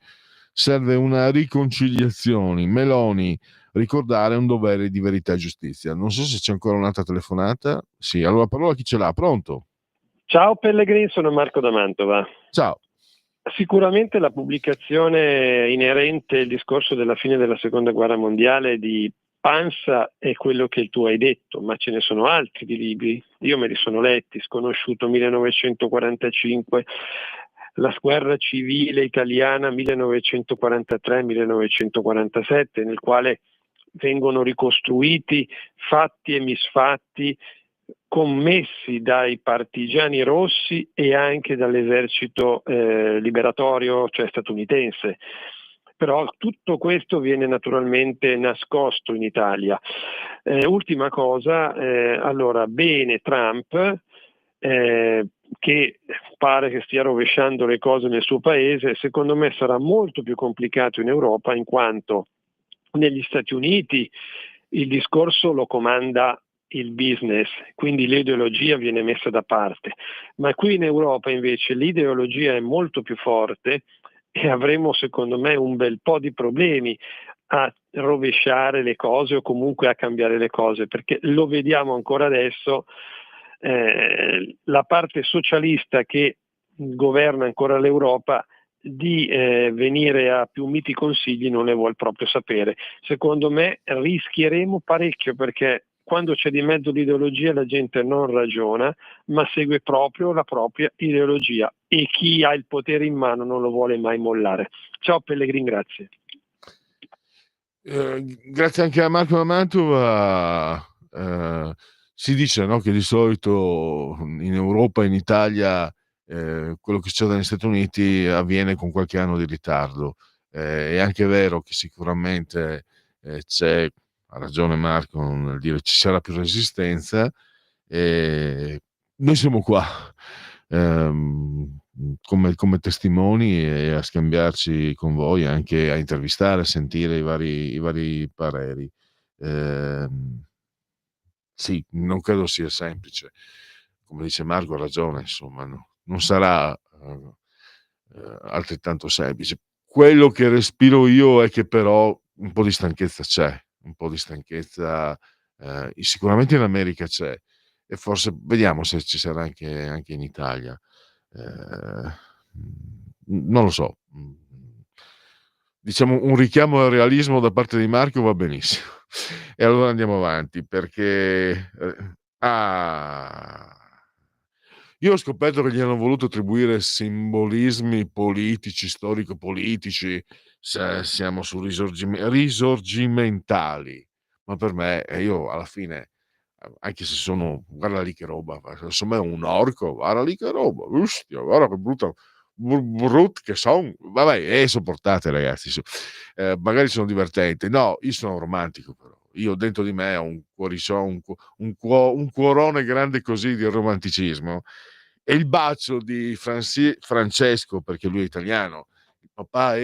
Serve una riconciliazione. Meloni, ricordare è un dovere di verità e giustizia. Non so se c'è ancora un'altra telefonata. Sì, allora parola chi ce l'ha? Pronto? Ciao Pellegrini, sono Marco da Mantova. Ciao. Sicuramente la pubblicazione inerente al discorso della fine della seconda guerra mondiale di Pansa è quello che tu hai detto, ma ce ne sono altri di libri. Io me li sono letti, Sconosciuto 1945, La guerra civile italiana 1943-1947, nel quale vengono ricostruiti fatti e misfatti commessi dai partigiani rossi e anche dall'esercito liberatorio, cioè statunitense. Però tutto questo viene naturalmente nascosto in Italia. Ultima cosa, allora bene Trump, che pare che stia rovesciando le cose nel suo paese, secondo me sarà molto più complicato in Europa, in quanto negli Stati Uniti il discorso lo comanda il business, quindi l'ideologia viene messa da parte, ma qui in Europa invece l'ideologia è molto più forte e avremo secondo me un bel po' di problemi a rovesciare le cose o comunque a cambiare le cose, perché lo vediamo ancora adesso, la parte socialista che governa ancora l'Europa di venire a più miti consigli non ne vuol proprio sapere. Secondo me rischieremo parecchio, perché quando c'è di mezzo l'ideologia la gente non ragiona, ma segue proprio la propria ideologia, e chi ha il potere in mano non lo vuole mai mollare. Ciao Pellegrin, grazie. Grazie anche a Marco da Mantova. Si dice, no, che di solito in Europa e in Italia quello che succede negli Stati Uniti avviene con qualche anno di ritardo. È anche vero che sicuramente c'è, ha ragione Marco nel dire ci sarà più resistenza. Noi siamo qua come testimoni e a scambiarci con voi, anche a intervistare, a sentire i vari pareri. Sì, non credo sia semplice, come dice Marco ha ragione, insomma, no, non sarà altrettanto semplice. Quello che respiro io è che però un po' di stanchezza c'è, un po' di stanchezza sicuramente in America c'è, e forse vediamo se ci sarà anche in Italia. Non lo so, diciamo un richiamo al realismo da parte di Marco va benissimo. E allora andiamo avanti, perché io ho scoperto che gli hanno voluto attribuire simbolismi politici, storico-politici, se siamo su risorgimentali, ma per me, io alla fine, anche se sono, guarda lì che roba, insomma è un orco, guarda lì che roba, ustia, guarda che brutto che sono, vabbè, sopportate ragazzi, magari sono divertente, no, io sono romantico, però io dentro di me ho un cuorone grande così di romanticismo, e il bacio di Francesco, perché lui è italiano, il papà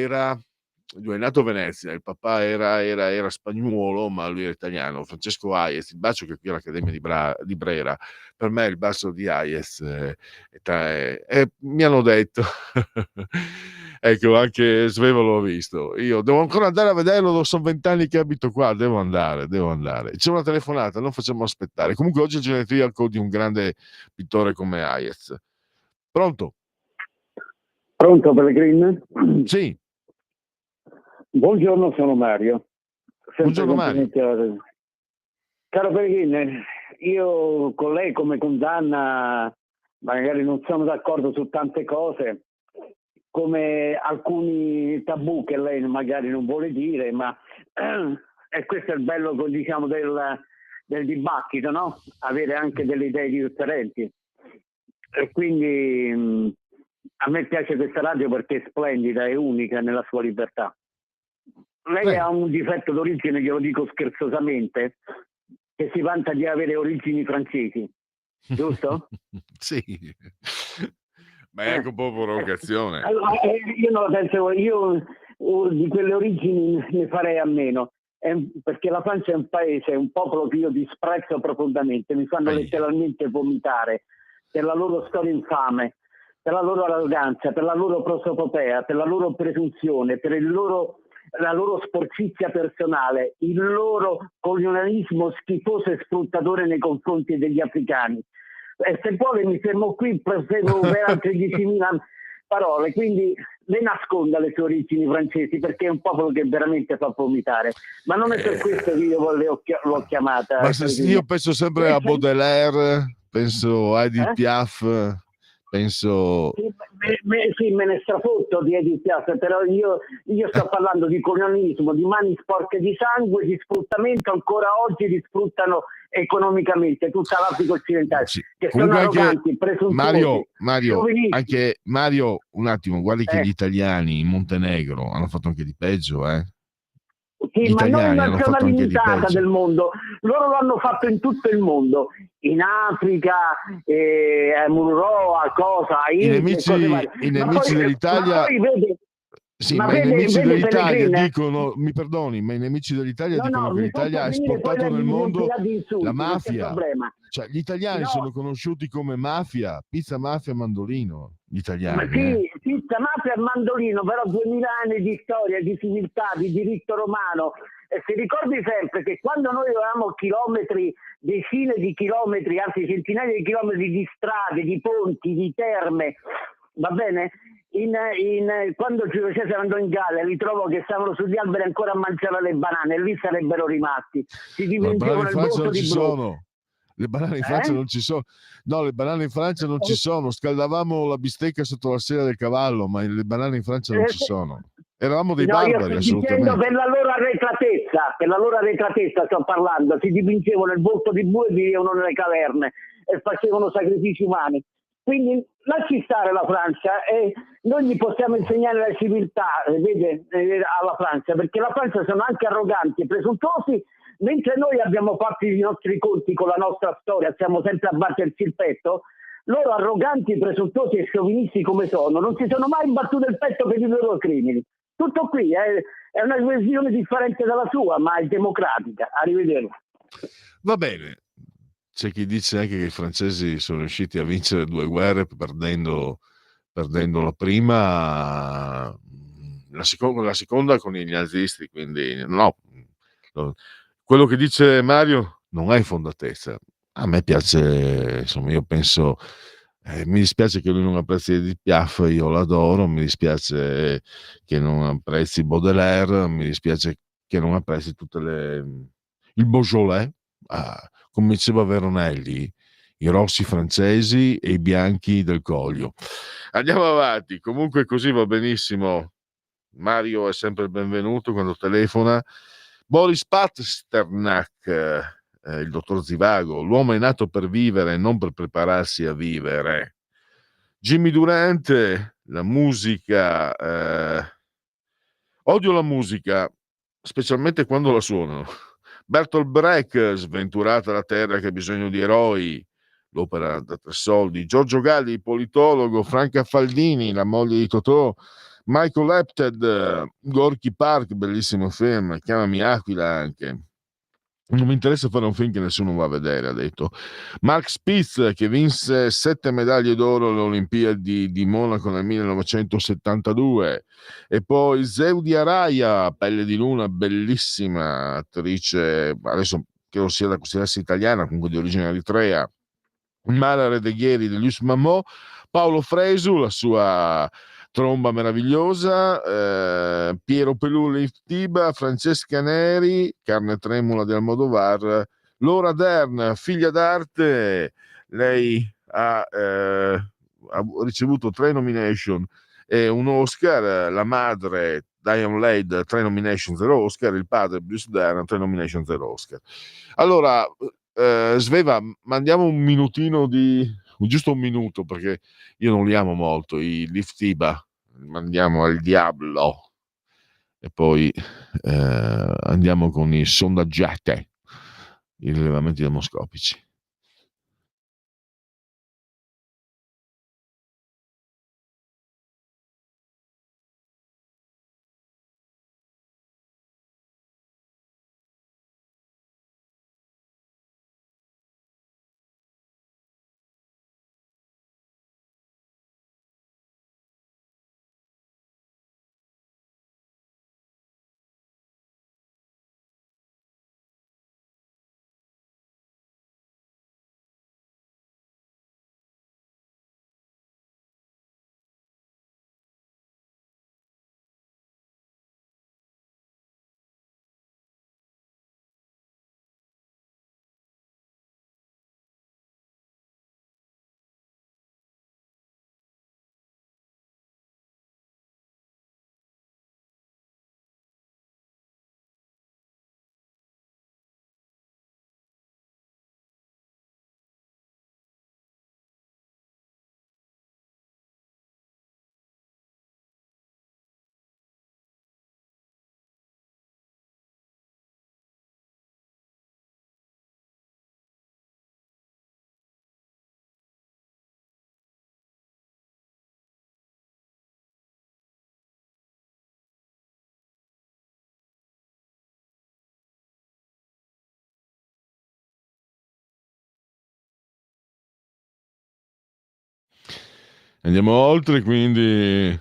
lui è nato a Venezia, il papà era spagnuolo, ma lui era italiano, Francesco Hayez, il bacio che qui all'Accademia di Brera, per me il bacio di Hayez mi hanno detto ecco, anche Svevo l'ho visto, io devo ancora andare a vederlo, sono 20 anni che abito qua, devo andare, c'è una telefonata, non facciamo aspettare. Comunque oggi è il genetriaco di un grande pittore come Hayez. Pronto Pellegrin? Sì. Buongiorno, sono Mario. Buongiorno Mario. Caro Pellegrin, io con lei come condanna, magari non sono d'accordo su tante cose, come alcuni tabù che lei magari non vuole dire, ma e questo è il bello, diciamo, del dibattito, no? Avere anche delle idee differenti. E quindi a me piace questa radio perché è splendida e unica nella sua libertà. Lei ha un difetto d'origine, glielo dico scherzosamente, che si vanta di avere origini francesi, giusto? Sì, ma è anche un po' provocazione. Allora, io non la penso, io di quelle origini ne farei a meno, perché la Francia è un paese, un popolo che io disprezzo profondamente, mi fanno letteralmente vomitare per la loro storia infame, per la loro arroganza, per la loro prosopopea, per la loro presunzione, per la loro sporcizia personale, il loro colonialismo schifoso e sfruttatore nei confronti degli africani. E se vuole mi fermo qui, proseguo per altre 10.000 parole, quindi le nasconda le sue origini francesi, perché è un popolo che veramente fa vomitare, ma non è per questo che io l'ho chiamata. Ma io penso sempre a Baudelaire, penso a Edith Piaf, penso... Sì, me ne strafotto di Edith Piaf, però io sto parlando di colonialismo, di mani sporche di sangue, di sfruttamento, ancora oggi li sfruttano economicamente tutta l'Africa occidentale, che sono arroganti, presuntuosi. Mario, un attimo, guardi che gli italiani in Montenegro hanno fatto anche di peggio, Sì, ma non è una zona limitata del mondo, loro l'hanno fatto in tutto il mondo, in Africa, a Mururoa, i nemici dell'Italia. Sì, Ma ma i nemici vede dell'Italia Pellegrin? dicono, mi perdoni, ma i nemici dell'Italia No, dicono no, che mi l'Italia ha faccia finire, poi esportato lei nel mi mondo riempirà di la insulti, non c'è mafia. problema. Cioè, gli italiani No, sono conosciuti come mafia, pizza, mafia, mandolino. Gli ma italiani, sì, pizza, mafia e mandolino, però 2000 anni di storia, di civiltà, di diritto romano. E si ricordi sempre che quando noi avevamo chilometri, decine di chilometri, anzi centinaia di chilometri di strade, di ponti, di terme, va bene? Quando Giulio Cesare andò in Gallia, ritrovo che stavano sugli alberi ancora a mangiare le banane, e lì sarebbero rimasti. Si No, le banane dipingevano in il Francia volto non di ci blu. sono. Le banane in Francia non ci sono. No, le banane in Francia non ci sono. Scaldavamo la bistecca sotto la sella del cavallo, ma le banane in Francia non ci sono. Eravamo dei No, io barbari, sto dicendo assolutamente. per la loro arretratezza sto parlando, si dipingevano il volto di bue e vivevano nelle caverne e facevano sacrifici umani. Quindi lasci stare la Francia e noi gli possiamo insegnare la civiltà, vede, alla Francia, perché la Francia sono anche arroganti e presuntuosi, mentre noi abbiamo fatto i nostri conti con la nostra storia, siamo sempre a batterci il petto. Loro arroganti, presuntuosi e sciovinisti come sono, non si sono mai battuti il petto per i loro crimini. Tutto qui è una visione differente dalla sua, ma è democratica. Arrivederci. Va bene. C'è chi dice anche che i francesi sono riusciti a vincere 2 guerre perdendo la prima, la seconda con i nazisti, quindi no. Quello che dice Mario non ha infondatezza. A me piace, insomma, io penso, mi dispiace che lui non apprezzi Edith Piaf, io l'adoro, mi dispiace che non apprezzi Baudelaire, mi dispiace che non apprezzi il Beaujolais, come diceva Veronelli, i rossi francesi e i bianchi del Coglio. Andiamo avanti, comunque così va benissimo. Mario è sempre il benvenuto quando telefona. Boris Pasternak, il dottor Zivago, l'uomo è nato per vivere, non per prepararsi a vivere. Jimmy Durante, la musica, odio la musica, specialmente quando la suonano. Bertolt Brecht, Sventurata la terra che ha bisogno di eroi, l'opera da 3 soldi. Giorgio Galli, politologo. Franca Faldini, la moglie di Totò. Michael Apted, Gorky Park, bellissimo film. Chiamami Aquila anche. Non mi interessa fare un film che nessuno va a vedere, ha detto. Mark Spitz, che vinse 7 medaglie d'oro alle Olimpiadi di Monaco nel 1972. E poi Zeudia Raya, Pelle di Luna, bellissima attrice, adesso credo sia da considerarsi italiana, comunque di origine eritrea. Mara Redeghieri degli Mamò. Paolo Fresu, la sua tromba meravigliosa, Piero Pelù Tiba, Francesca Neri, Carne Tremula di Almodovar, Laura Dern, figlia d'arte, lei ha ricevuto 3 nomination e un Oscar, la madre Diane Laid 3 nomination 0 Oscar, il padre Bruce Dern 3 nomination 0 Oscar. Allora Sveva, mandiamo un minutino giusto un minuto, perché io non li amo molto i Liftiba, mandiamo al diavolo e poi andiamo con i sondaggiate, i rilevamenti demoscopici. Andiamo oltre, quindi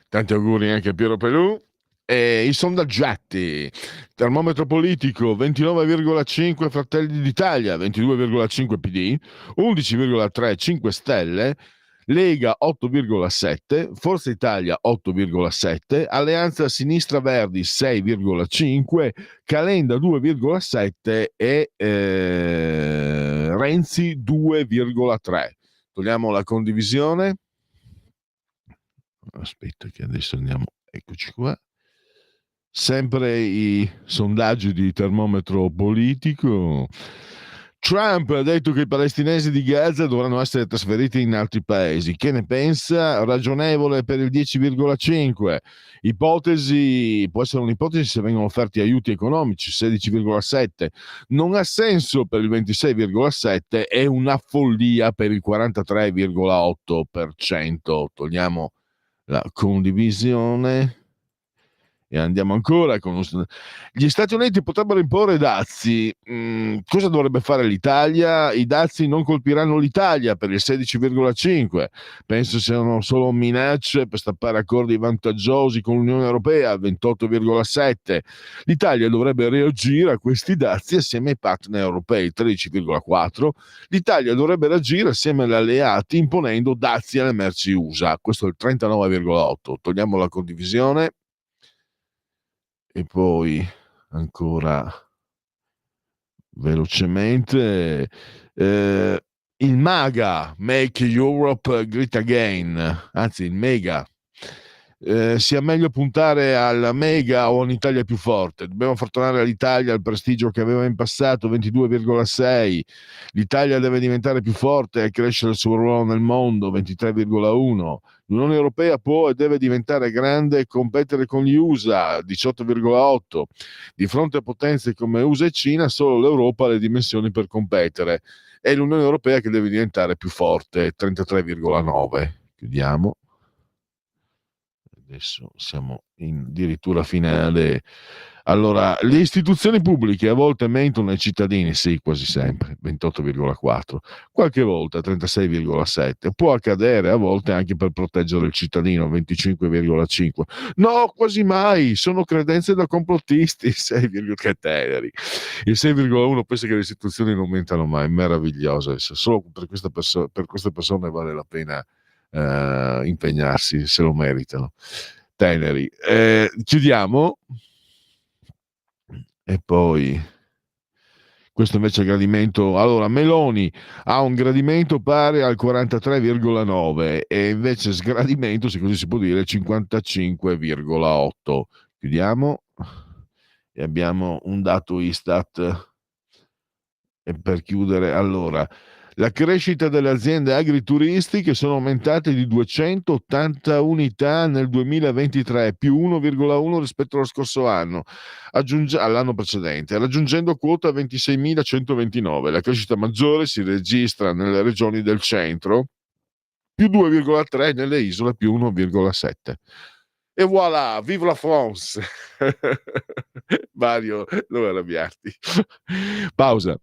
tanti auguri anche a Piero Pelù. E i sondaggiati: termometro politico 29,5 Fratelli d'Italia, 22,5 PD, 11,3 5 Stelle, Lega 8,7, Forza Italia 8,7, Alleanza Sinistra Verdi 6,5, Calenda 2,7 e Renzi 2,3. Togliamo la condivisione. Aspetta che adesso andiamo, eccoci qua. Sempre i sondaggi di termometro politico. Trump ha detto che i palestinesi di Gaza dovranno essere trasferiti in altri paesi. Che ne pensa? Ragionevole per il 10,5. Ipotesi, può essere un'ipotesi se vengono offerti aiuti economici, 16,7. Non ha senso per il 26,7. È una follia per il 43,8%. Togliamo la condivisione e andiamo ancora con gli Stati Uniti potrebbero imporre dazi. Cosa dovrebbe fare l'Italia? I dazi non colpiranno l'Italia per il 16,5. Penso siano solo minacce per stappare accordi vantaggiosi con l'Unione Europea, 28,7. L'Italia dovrebbe reagire a questi dazi assieme ai partner europei, 13,4. L'Italia dovrebbe reagire assieme agli alleati imponendo dazi alle merci USA, questo è il 39,8. Togliamo la condivisione. E poi ancora velocemente il MAGA, Make Europe Great Again, anzi il MEGA, sia meglio puntare al mega o un'Italia più forte. Dobbiamo far tornare all'Italia il prestigio che aveva in passato, 22,6. L'Italia deve diventare più forte e crescere il suo ruolo nel mondo, 23,1. L'Unione Europea può e deve diventare grande e competere con gli USA, 18,8. Di fronte a potenze come USA e Cina, solo l'Europa ha le dimensioni per competere. È l'Unione Europea che deve diventare più forte, 33,9. Chiudiamo. Adesso siamo in addirittura finale. Allora, le istituzioni pubbliche a volte mentono ai cittadini, sì, quasi sempre, 28,4, qualche volta 36,7, può accadere a volte anche per proteggere il cittadino, 25,5, no, quasi mai, sono credenze da complottisti, 6,3 teneri. Il 6,1 pensa che le istituzioni non mentano mai, meraviglioso, solo per queste persone vale la pena impegnarsi, se lo meritano. Teneri. Chiudiamo. E poi questo invece è il gradimento. Allora, Meloni ha un gradimento pari al 43,9 e invece sgradimento, se così si può dire, 55,8. Chiudiamo e abbiamo un dato Istat. E per chiudere, allora, la crescita delle aziende agrituristiche sono aumentate di 280 unità nel 2023, più 1,1 rispetto allo scorso anno, all'anno precedente, raggiungendo quota 26.129. La crescita maggiore si registra nelle regioni del centro, più 2,3, nelle isole più 1,7. E voilà, vive la France! Mario, dove arrabbiarti? Pausa.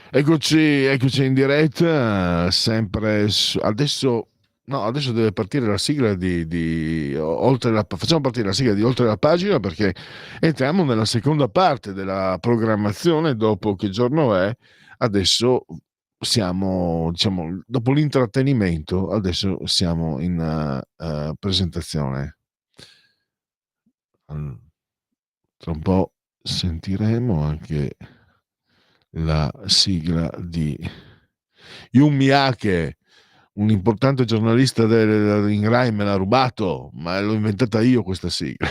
Eccoci in diretta, sempre adesso. No, adesso deve partire la sigla facciamo partire la sigla di Oltre la pagina, perché entriamo nella seconda parte della programmazione. Dopo che giorno è? Adesso siamo, diciamo, dopo l'intrattenimento, adesso siamo in presentazione. Tra un po' sentiremo anche la sigla di Yun Miyake, un importante giornalista in Rai. Me l'ha rubato, ma l'ho inventata io questa sigla.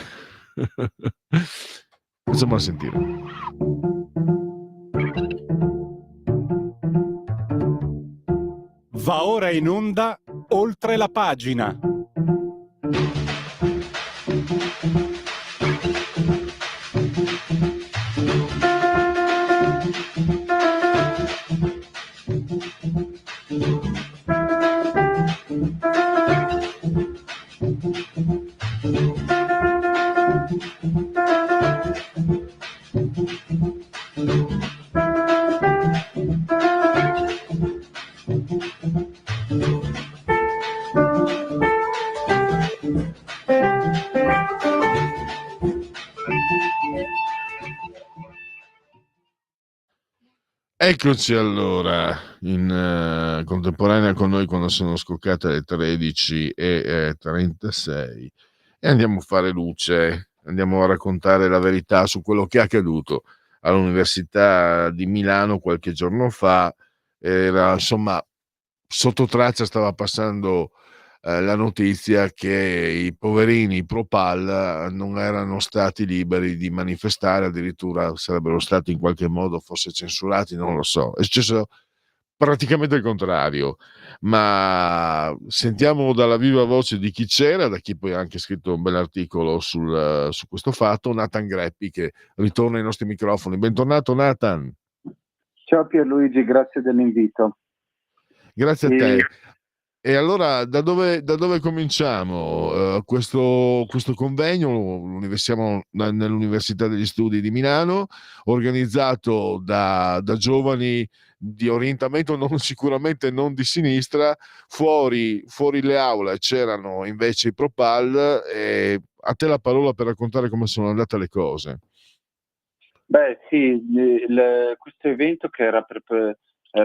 Facciamola sentire. Va ora in onda Oltre la pagina. Eccoci allora in contemporanea con noi quando sono scoccate le 13:36 e andiamo a fare luce, andiamo a raccontare la verità su quello che è accaduto all'Università di Milano qualche giorno fa. Era, insomma, sotto traccia stava passando la notizia che i poverini pro-PAL non erano stati liberi di manifestare, addirittura sarebbero stati in qualche modo forse censurati, non lo so. È successo praticamente il contrario, ma sentiamo dalla viva voce di chi c'era, da chi poi ha anche scritto un bell'articolo su questo fatto, Nathan Greppi, che ritorna ai nostri microfoni. Bentornato Nathan. Ciao Pierluigi, grazie dell'invito. Grazie a te. E allora da dove cominciamo? Questo convegno siamo nell'Università degli Studi di Milano, organizzato da giovani di orientamento sicuramente non di sinistra. Fuori le aule c'erano invece i pro-PAL, e a te la parola per raccontare come sono andate le cose. Beh sì, questo evento che era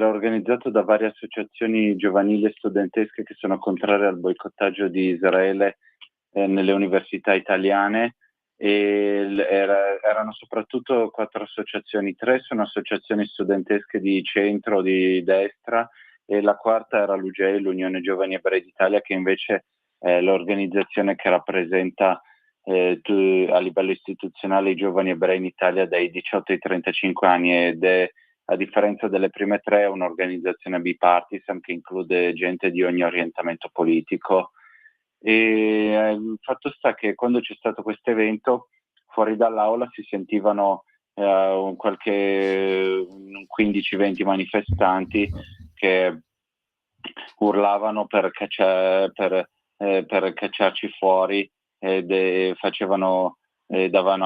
organizzato da varie associazioni giovanili e studentesche che sono contrarie al boicottaggio di Israele nelle università italiane, e erano soprattutto 4 associazioni. 3 sono associazioni studentesche di centro, di destra, e la quarta era l'UGEI, l'Unione Giovani Ebrei d'Italia, che invece è l'organizzazione che rappresenta a livello istituzionale i giovani ebrei in Italia dai 18 ai 35 anni, ed è, a differenza delle prime 3, un'organizzazione bipartisan che include gente di ogni orientamento politico. E il fatto sta che quando c'è stato questo evento, fuori dall'aula si sentivano 15-20 manifestanti che urlavano per cacciarci fuori, davano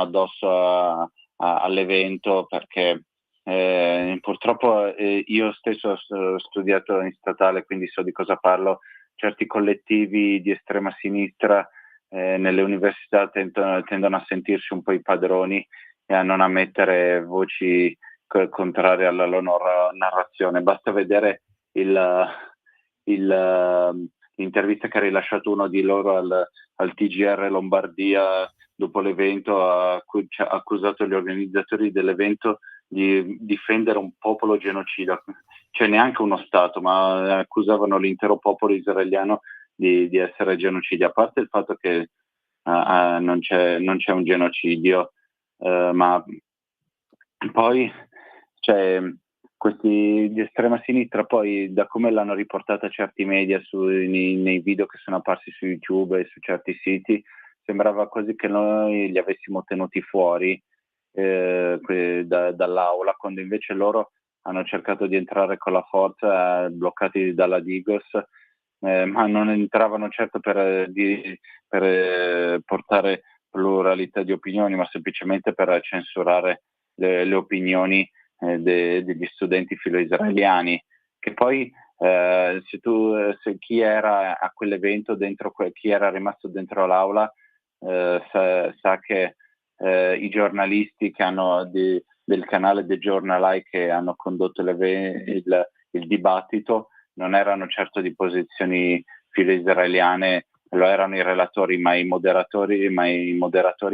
addosso all'evento, perché purtroppo io stesso ho studiato in statale, quindi so di cosa parlo. Certi collettivi di estrema sinistra nelle università tendono a sentirsi un po' i padroni e a non ammettere voci contrarie alla loro narrazione. Basta vedere l'intervista che ha rilasciato uno di loro al TGR Lombardia dopo l'evento. Ha accusato gli organizzatori dell'evento di difendere un popolo genocida, cioè neanche uno Stato, ma accusavano l'intero popolo israeliano di essere genocidi, a parte il fatto che non c'è un genocidio, ma poi questi di estrema sinistra, poi da come l'hanno riportata certi media nei video che sono apparsi su YouTube e su certi siti, sembrava quasi che noi li avessimo tenuti fuori dall'aula, quando invece loro hanno cercato di entrare con la forza, bloccati dalla Digos, ma non entravano certo per portare pluralità di opinioni, ma semplicemente per censurare le opinioni degli studenti filo-israeliani, che poi se chi era a quell'evento, chi era rimasto dentro l'aula, sa che i giornalisti che hanno del canale The Journal Eye che hanno condotto il dibattito non erano certo di posizioni filo-israeliane, lo erano i relatori, ma i moderatori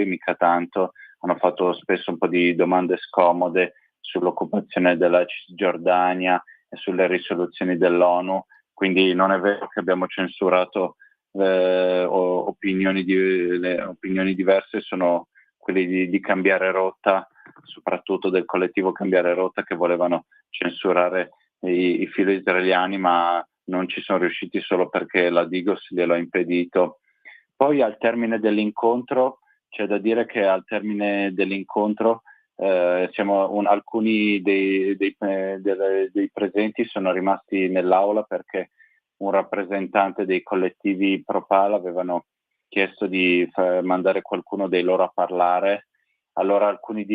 mica tanto, hanno fatto spesso un po' di domande scomode sull'occupazione della Cisgiordania e sulle risoluzioni dell'ONU, quindi non è vero che abbiamo censurato opinioni diverse, sono quelli di Cambiare Rotta, soprattutto del collettivo Cambiare Rotta, che volevano censurare i filo israeliani, ma non ci sono riusciti solo perché la Digos glielo ha impedito. Poi al termine dell'incontro, c'è da dire che al termine dell'incontro alcuni dei presenti sono rimasti nell'aula perché un rappresentante dei collettivi pro-Pal avevano chiesto di mandare qualcuno dei loro a parlare. Allora alcuni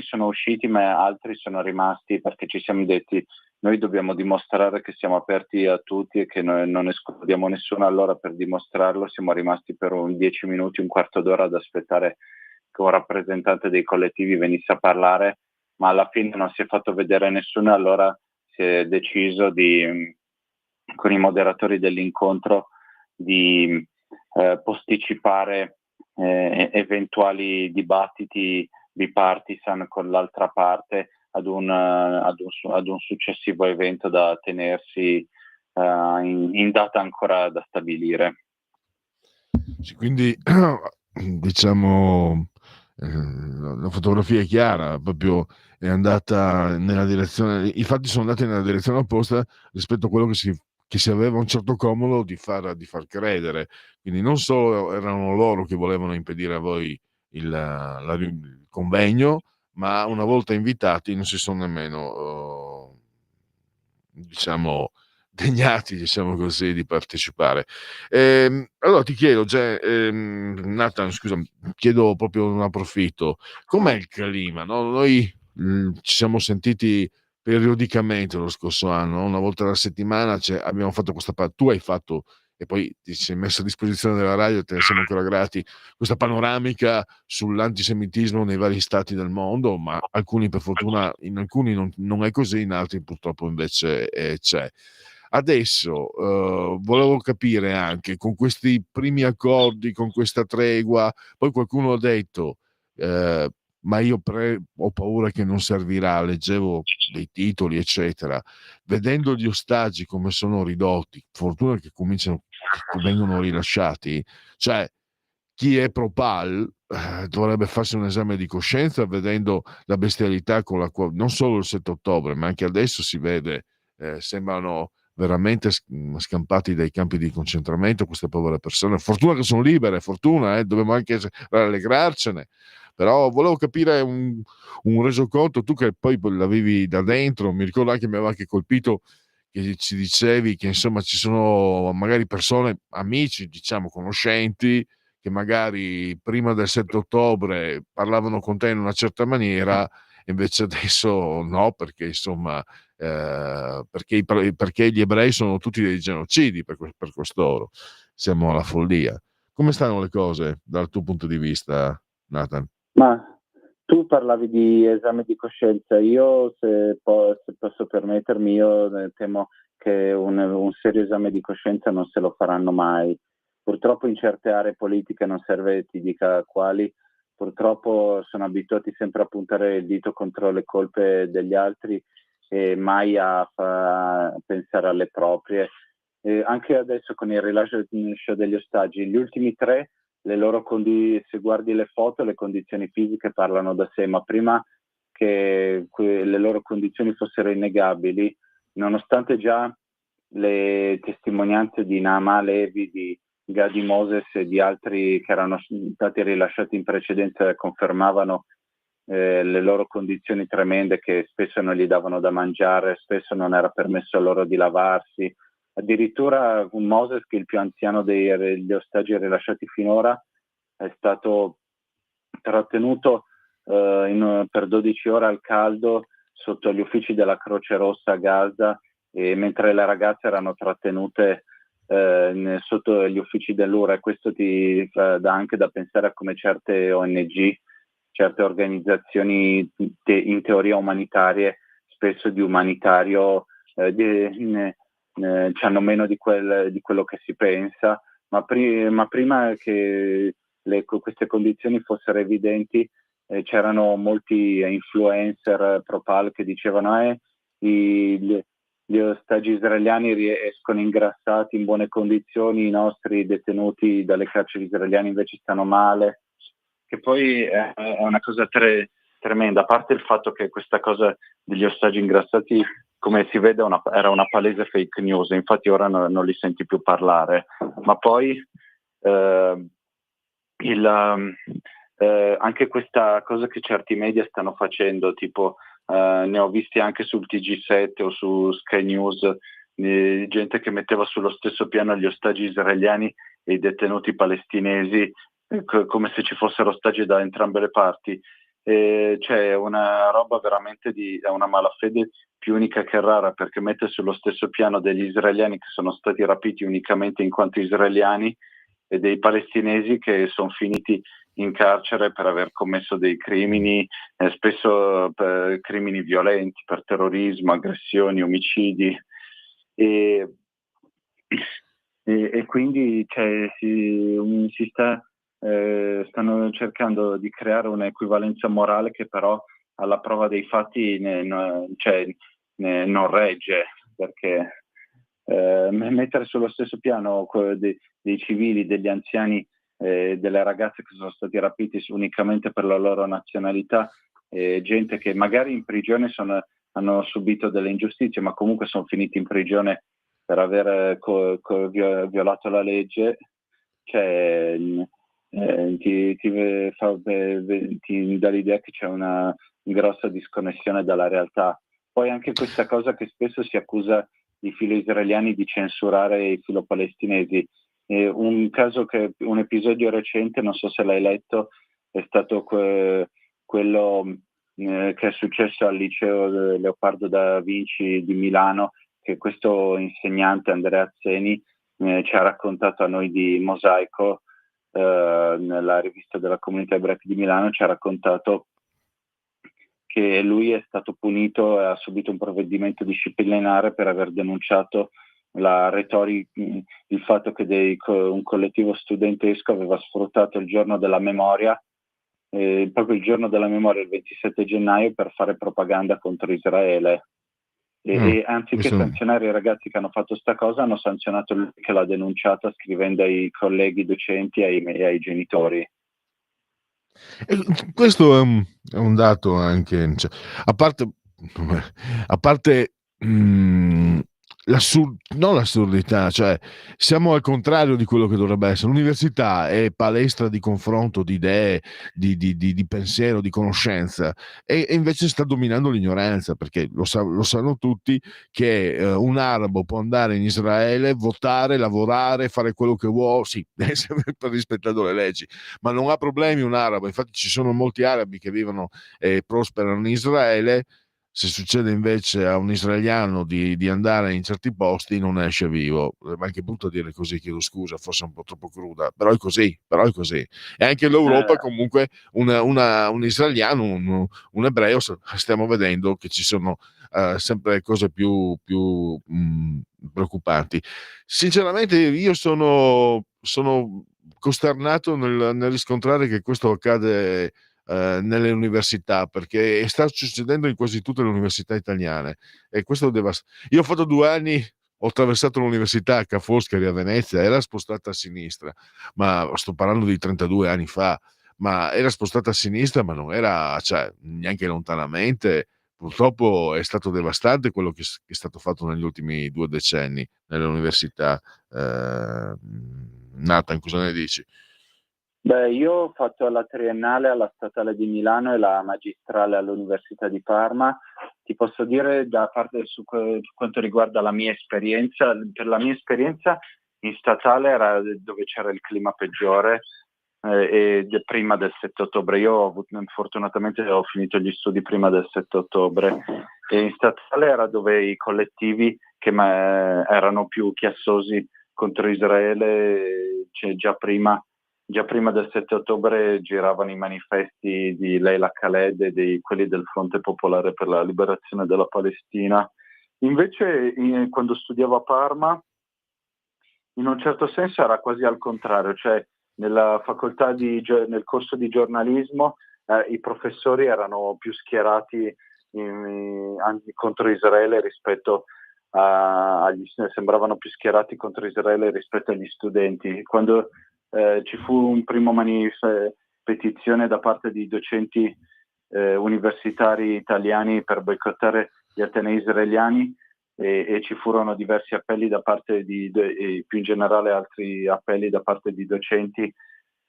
sono usciti, ma altri sono rimasti perché ci siamo detti: noi dobbiamo dimostrare che siamo aperti a tutti e che noi non escludiamo nessuno. Allora, per dimostrarlo, siamo rimasti per 10 minuti, un quarto d'ora ad aspettare che un rappresentante dei collettivi venisse a parlare, ma alla fine non si è fatto vedere nessuno. Allora si è deciso con i moderatori dell'incontro di posticipare eventuali dibattiti bipartisan con l'altra parte ad un successivo evento da tenersi in data ancora da stabilire. Quindi diciamo la fotografia è chiara, proprio è andata nella direzione, i fatti sono andati nella direzione opposta rispetto a quello che si aveva un certo comodo di far credere. Quindi non solo erano loro che volevano impedire a voi il convegno, ma una volta invitati non si sono nemmeno diciamo degnati, diciamo così, di partecipare. Allora ti chiedo, Nathan, scusa, chiedo proprio un approfitto, com'è il clima? No? Noi ci siamo sentiti periodicamente lo scorso anno, una volta alla settimana abbiamo fatto tu hai fatto, e poi ti sei messo a disposizione della radio, te ne siamo ancora grati, questa panoramica sull'antisemitismo nei vari stati del mondo, ma alcuni, per fortuna, in alcuni non è così, in altri purtroppo invece c'è. Adesso volevo capire anche, con questi primi accordi, con questa tregua, poi qualcuno ha detto ma io ho paura che non servirà, leggevo dei titoli eccetera, vedendo gli ostaggi come sono ridotti, fortuna che vengono rilasciati, cioè chi è pro-Pal dovrebbe farsi un esame di coscienza vedendo la bestialità con la quale non solo il 7 ottobre ma anche adesso si vede, sembrano veramente scampati dai campi di concentramento queste povere persone. Fortuna che sono libere, fortuna, dobbiamo anche rallegrarcene, però volevo capire un resoconto, tu che poi la vivi da dentro. Mi ricordo anche, mi aveva anche colpito che ci dicevi che insomma ci sono magari persone, amici, diciamo conoscenti, che magari prima del 7 ottobre parlavano con te in una certa maniera, invece adesso no, perché insomma perché gli ebrei sono tutti dei genocidi per costoro. Siamo alla follia. Come stanno le cose dal tuo punto di vista, Nathan? Ma tu parlavi di esame di coscienza, io se posso permettermi, io temo che un serio esame di coscienza non se lo faranno mai. Purtroppo in certe aree politiche, non serve ti dica quali, purtroppo sono abituati sempre a puntare il dito contro le colpe degli altri e mai a pensare alle proprie. Anche adesso con il rilascio degli ostaggi, gli ultimi 3, se guardi le foto, le condizioni fisiche parlano da sé, ma prima che le loro condizioni fossero innegabili, nonostante già le testimonianze di Naama Levi, di Gadi Moses e di altri che erano stati rilasciati in precedenza confermavano le loro condizioni tremende, che spesso non gli davano da mangiare, spesso non era permesso a loro di lavarsi. Addirittura un Moses, che è il più anziano degli ostaggi rilasciati finora, è stato trattenuto per 12 ore al caldo sotto gli uffici della Croce Rossa a Gaza, e mentre le ragazze erano trattenute sotto gli uffici dell'UNRWA, e questo ti dà anche da pensare a come certe ONG, certe organizzazioni in teoria umanitarie, spesso di umanitario c'hanno meno di quello che si pensa, ma prima che queste condizioni fossero evidenti, c'erano molti influencer pro-pal che dicevano gli ostaggi israeliani escono ingrassati in buone condizioni, i nostri detenuti dalle carceri israeliane invece stanno male, che poi è una cosa tremenda, a parte il fatto che questa cosa degli ostaggi ingrassati, come si vede, era una palese fake news, infatti ora non li senti più parlare, ma poi anche questa cosa che certi media stanno facendo, tipo ne ho visti anche sul TG7 o su Sky News, gente che metteva sullo stesso piano gli ostaggi israeliani e i detenuti palestinesi, come se ci fossero ostaggi da entrambe le parti. C'è una roba veramente è una malafede più unica che rara, perché mette sullo stesso piano degli israeliani che sono stati rapiti unicamente in quanto israeliani e dei palestinesi che sono finiti in carcere per aver commesso dei crimini, spesso crimini violenti, per terrorismo, aggressioni, omicidi, e quindi stanno cercando di creare un'equivalenza morale che però alla prova dei fatti non regge, perché mettere sullo stesso piano dei civili, degli anziani, delle ragazze che sono stati rapiti unicamente per la loro nazionalità, gente che magari in prigione hanno subito delle ingiustizie, ma comunque sono finiti in prigione per aver violato la legge, ti dà l'idea che c'è una grossa disconnessione dalla realtà. Poi anche questa cosa che spesso si accusa i filo-israeliani di censurare i filo-palestinesi. Un episodio recente, non so se l'hai letto, è stato quello che è successo al liceo Leopardo da Vinci di Milano, che questo insegnante Andrea Zeni ci ha raccontato a noi di Mosaico, nella rivista della comunità ebraica di Milano, ci ha raccontato che lui è stato punito e ha subito un provvedimento disciplinare per aver denunciato il fatto che un collettivo studentesco aveva sfruttato il giorno della memoria, proprio il giorno della memoria, il 27 gennaio, per fare propaganda contro Israele. E anziché sanzionare i ragazzi che hanno fatto sta cosa, hanno sanzionato lui che l'ha denunciata, scrivendo ai colleghi docenti e ai genitori. Questo è un dato anche, cioè, a parte non l'assurdità, cioè siamo al contrario di quello che dovrebbe essere. L'università è palestra di confronto, di idee, di pensiero, di conoscenza, e invece sta dominando l'ignoranza, perché lo sanno tutti che un arabo può andare in Israele, votare, lavorare, fare quello che vuole, sì, sempre rispettando le leggi, ma non ha problemi un arabo. Infatti ci sono molti arabi che vivono e prosperano in Israele. Se succede invece a un israeliano di andare in certi posti, non esce vivo. Ma anche brutto a dire così, chiedo scusa, forse un po' troppo cruda, però è così. E anche l'Europa, comunque, un israeliano, un ebreo, stiamo vedendo che ci sono sempre cose più preoccupanti. Sinceramente io sono costernato nel riscontrare che questo accade nelle università, perché sta succedendo in quasi tutte le università italiane, e questo io ho fatto 2 anni, ho attraversato l'università a Ca' Foscari a Venezia, era spostata a sinistra, ma sto parlando di 32 anni fa, ma era spostata a sinistra, ma non era, cioè, neanche lontanamente. Purtroppo è stato devastante quello che è stato fatto negli ultimi 2 decenni nelle università. Nathan, cosa ne dici? Beh, io ho fatto la triennale alla Statale di Milano e la magistrale all'Università di Parma. Ti posso dire, da parte su quanto riguarda la mia esperienza, per la mia esperienza in statale era dove c'era il clima peggiore, prima del 7 ottobre. Io fortunatamente ho finito gli studi prima del 7 ottobre, e in statale era dove i collettivi che erano più chiassosi contro Israele, cioè già prima del 7 ottobre giravano i manifesti di Leila Khaled e di quelli del Fronte Popolare per la Liberazione della Palestina. Invece quando studiavo a Parma, in un certo senso era quasi al contrario, cioè nella facoltà nel corso di giornalismo i professori erano più schierati contro Israele rispetto sembravano più schierati contro Israele rispetto agli studenti. Quando ci fu un primo petizione da parte di docenti universitari italiani per boicottare gli atenei israeliani, e ci furono diversi appelli da parte e più in generale altri appelli da parte di docenti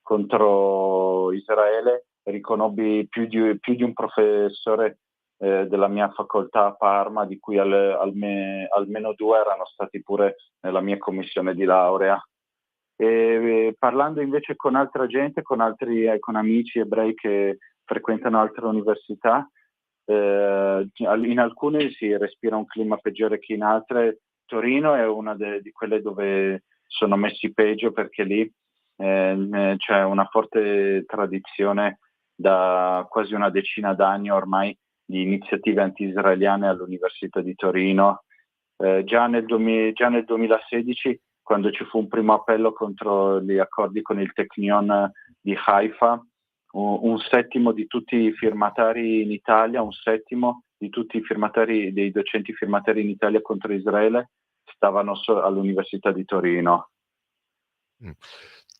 contro Israele, riconobbi più di un professore della mia facoltà a Parma, di cui almeno 2 erano stati pure nella mia commissione di laurea. E parlando invece con altra gente, con amici ebrei che frequentano altre università, in alcune si respira un clima peggiore che in altre. Torino è una di quelle dove sono messi peggio, perché lì c'è una forte tradizione da quasi una decina d'anni ormai di iniziative anti-israeliane all'Università di Torino. Già nel 2016, quando ci fu un primo appello contro gli accordi con il Technion di Haifa, un settimo di tutti i firmatari in Italia, dei docenti firmatari in Italia contro Israele stavano all'Università di Torino.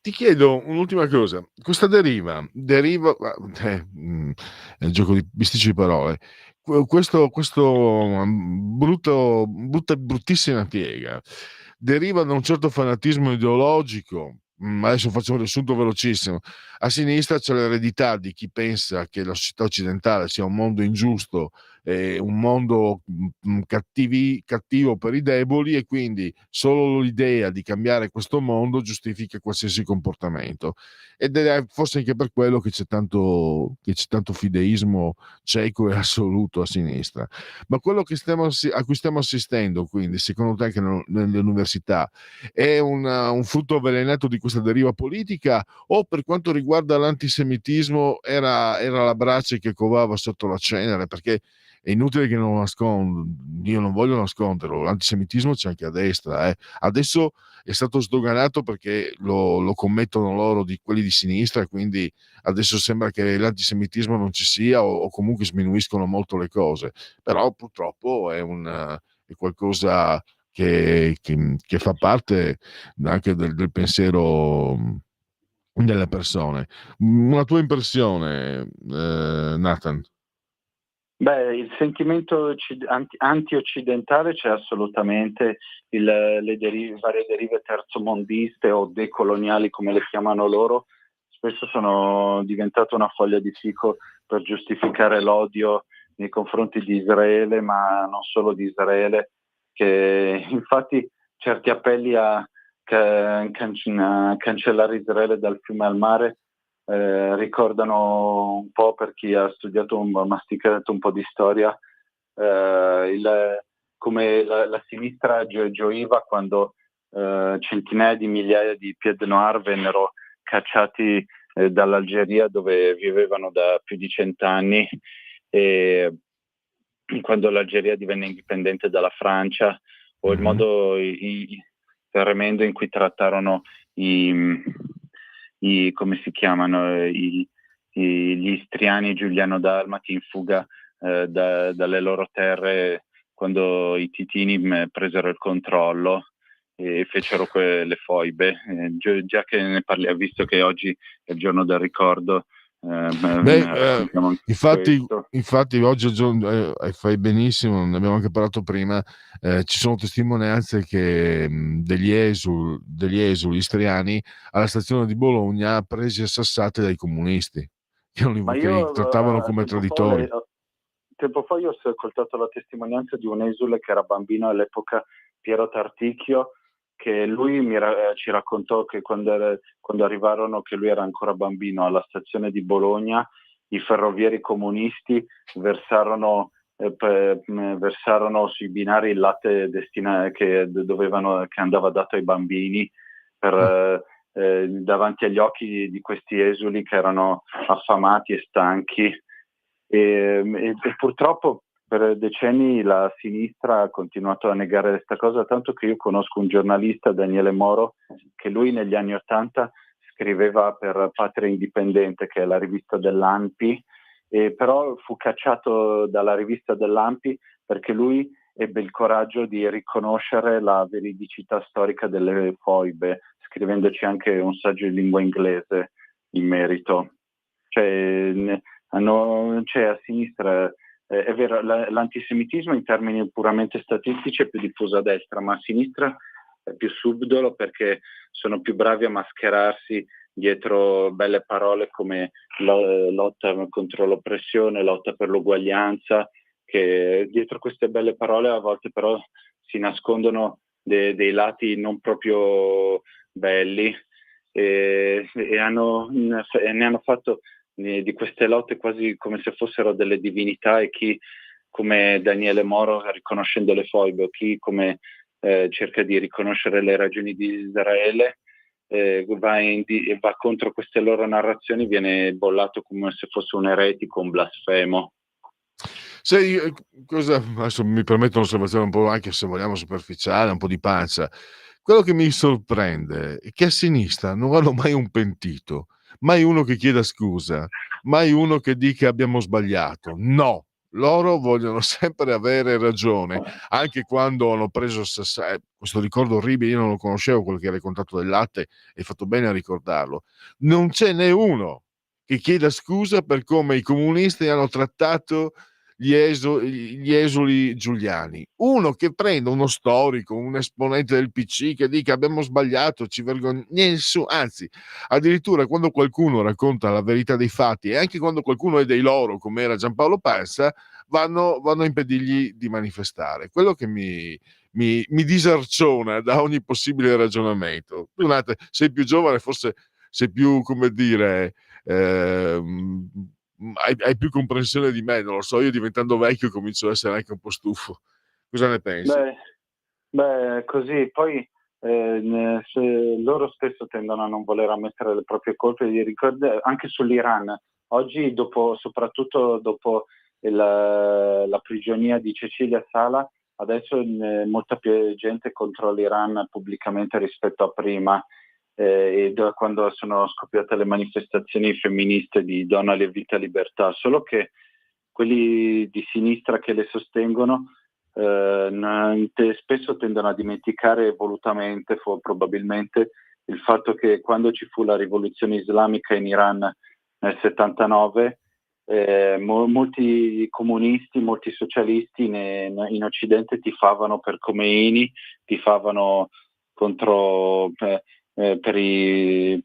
Ti chiedo un'ultima cosa, questa deriva è un gioco di bisticci di parole, questo bruttissima piega deriva da un certo fanatismo ideologico. Adesso faccio un riassunto velocissimo. A sinistra c'è l'eredità di chi pensa che la società occidentale sia un mondo ingiusto, un mondo cattivo per i deboli, e quindi solo l'idea di cambiare questo mondo giustifica qualsiasi comportamento, ed è forse anche per quello che c'è tanto fideismo cieco e assoluto a sinistra. Ma quello a cui stiamo assistendo, quindi, secondo te, anche nelle università, è un frutto avvelenato di questa deriva politica, o per quanto riguarda l'antisemitismo era la brace che covava sotto la cenere? Perché è inutile che non io non voglio nasconderlo, l'antisemitismo c'è anche a destra. Adesso è stato sdoganato perché lo commettono quelli di sinistra, e quindi adesso sembra che l'antisemitismo non ci sia, o comunque sminuiscono molto le cose, però purtroppo è qualcosa che fa parte anche del pensiero delle persone. Una tua impressione, Nathan? Beh, il sentimento anti-occidentale c'è assolutamente, varie derive terzomondiste o decoloniali, come le chiamano loro, spesso sono diventate una foglia di fico per giustificare l'odio nei confronti di Israele, ma non solo di Israele, che infatti certi appelli a cancellare Israele dal fiume al mare ricordano un po', per chi ha masticato un po' di storia, come la sinistra gioiva quando centinaia di migliaia di Pied Noir vennero cacciati dall'Algeria, dove vivevano da più di 100 anni, e quando l'Algeria divenne indipendente dalla Francia, o il modo tremendo in cui trattarono come si chiamano, gli istriani Giuliano Dalmati in fuga dalle loro terre, quando i titini presero il controllo e fecero quelle foibe. Già che ne parliamo, visto che oggi è il giorno del ricordo, infatti oggi fai benissimo, ne abbiamo anche parlato prima. Ci sono testimonianze degli esuli istriani alla stazione di Bologna, presi a sassate dai comunisti che li trattavano come traditori. Tempo fa io ho ascoltato la testimonianza di un esule che era bambino all'epoca, Piero Tarticchio, che lui ci raccontò che quando arrivarono, che lui era ancora bambino, alla stazione di Bologna, i ferrovieri comunisti versarono versarono sui binari il latte che andava dato ai bambini davanti agli occhi di questi esuli che erano affamati e stanchi. E purtroppo per decenni la sinistra ha continuato a negare questa cosa, tanto che io conosco un giornalista, Daniele Moro, che lui negli anni '80 scriveva per Patria Indipendente, che è la rivista dell'ANPI, e però fu cacciato dalla rivista dell'ANPI perché lui ebbe il coraggio di riconoscere la veridicità storica delle foibe, scrivendoci anche un saggio in lingua inglese in merito. Cioè a sinistra, è vero, l'antisemitismo in termini puramente statistici è più diffuso a destra, ma a sinistra è più subdolo perché sono più bravi a mascherarsi dietro belle parole come lotta contro l'oppressione, lotta per l'uguaglianza, che dietro queste belle parole a volte però si nascondono dei lati non proprio belli e ne hanno fatto di queste lotte quasi come se fossero delle divinità, e chi come Daniele Moro riconoscendo le foibe, o chi come cerca di riconoscere le ragioni di Israele va contro queste loro narrazioni, viene bollato come se fosse un eretico, un blasfemo. Adesso mi permetto un'osservazione un po', anche se vogliamo superficiale, un po' di pancia. Quello che mi sorprende è che a sinistra non hanno mai un pentito, mai uno che chieda scusa, mai uno che dica abbiamo sbagliato. No, loro vogliono sempre avere ragione, anche quando hanno preso questo ricordo orribile. Io non lo conoscevo, quello che hai raccontato del latte, hai fatto bene a ricordarlo. Non c'è né uno che chieda scusa per come i comunisti hanno trattato gli esuli giuliani. Uno che prenda uno storico, un esponente del PC, che dica abbiamo sbagliato, ci vergogniamo, anzi, addirittura quando qualcuno racconta la verità dei fatti, e anche quando qualcuno è dei loro, come era Giampaolo Pansa, vanno a impedirgli di manifestare. Quello che mi disarciona da ogni possibile ragionamento. Scusate, sei più giovane, forse sei più, come dire, hai più comprensione di me, non lo so. Io diventando vecchio comincio ad essere anche un po' stufo. Cosa ne pensi? Beh, così poi loro spesso tendono a non voler ammettere le proprie colpe. Anche sull'Iran oggi, soprattutto dopo la prigionia di Cecilia Sala, adesso molta più gente contro l'Iran pubblicamente rispetto a prima, e da quando sono scoppiate le manifestazioni femministe di Donna e Vita Libertà, solo che quelli di sinistra che le sostengono spesso tendono a dimenticare volutamente, probabilmente, il fatto che quando ci fu la rivoluzione islamica in Iran nel 79, molti comunisti, molti socialisti in Occidente tifavano per Khomeini, tifavano contro per i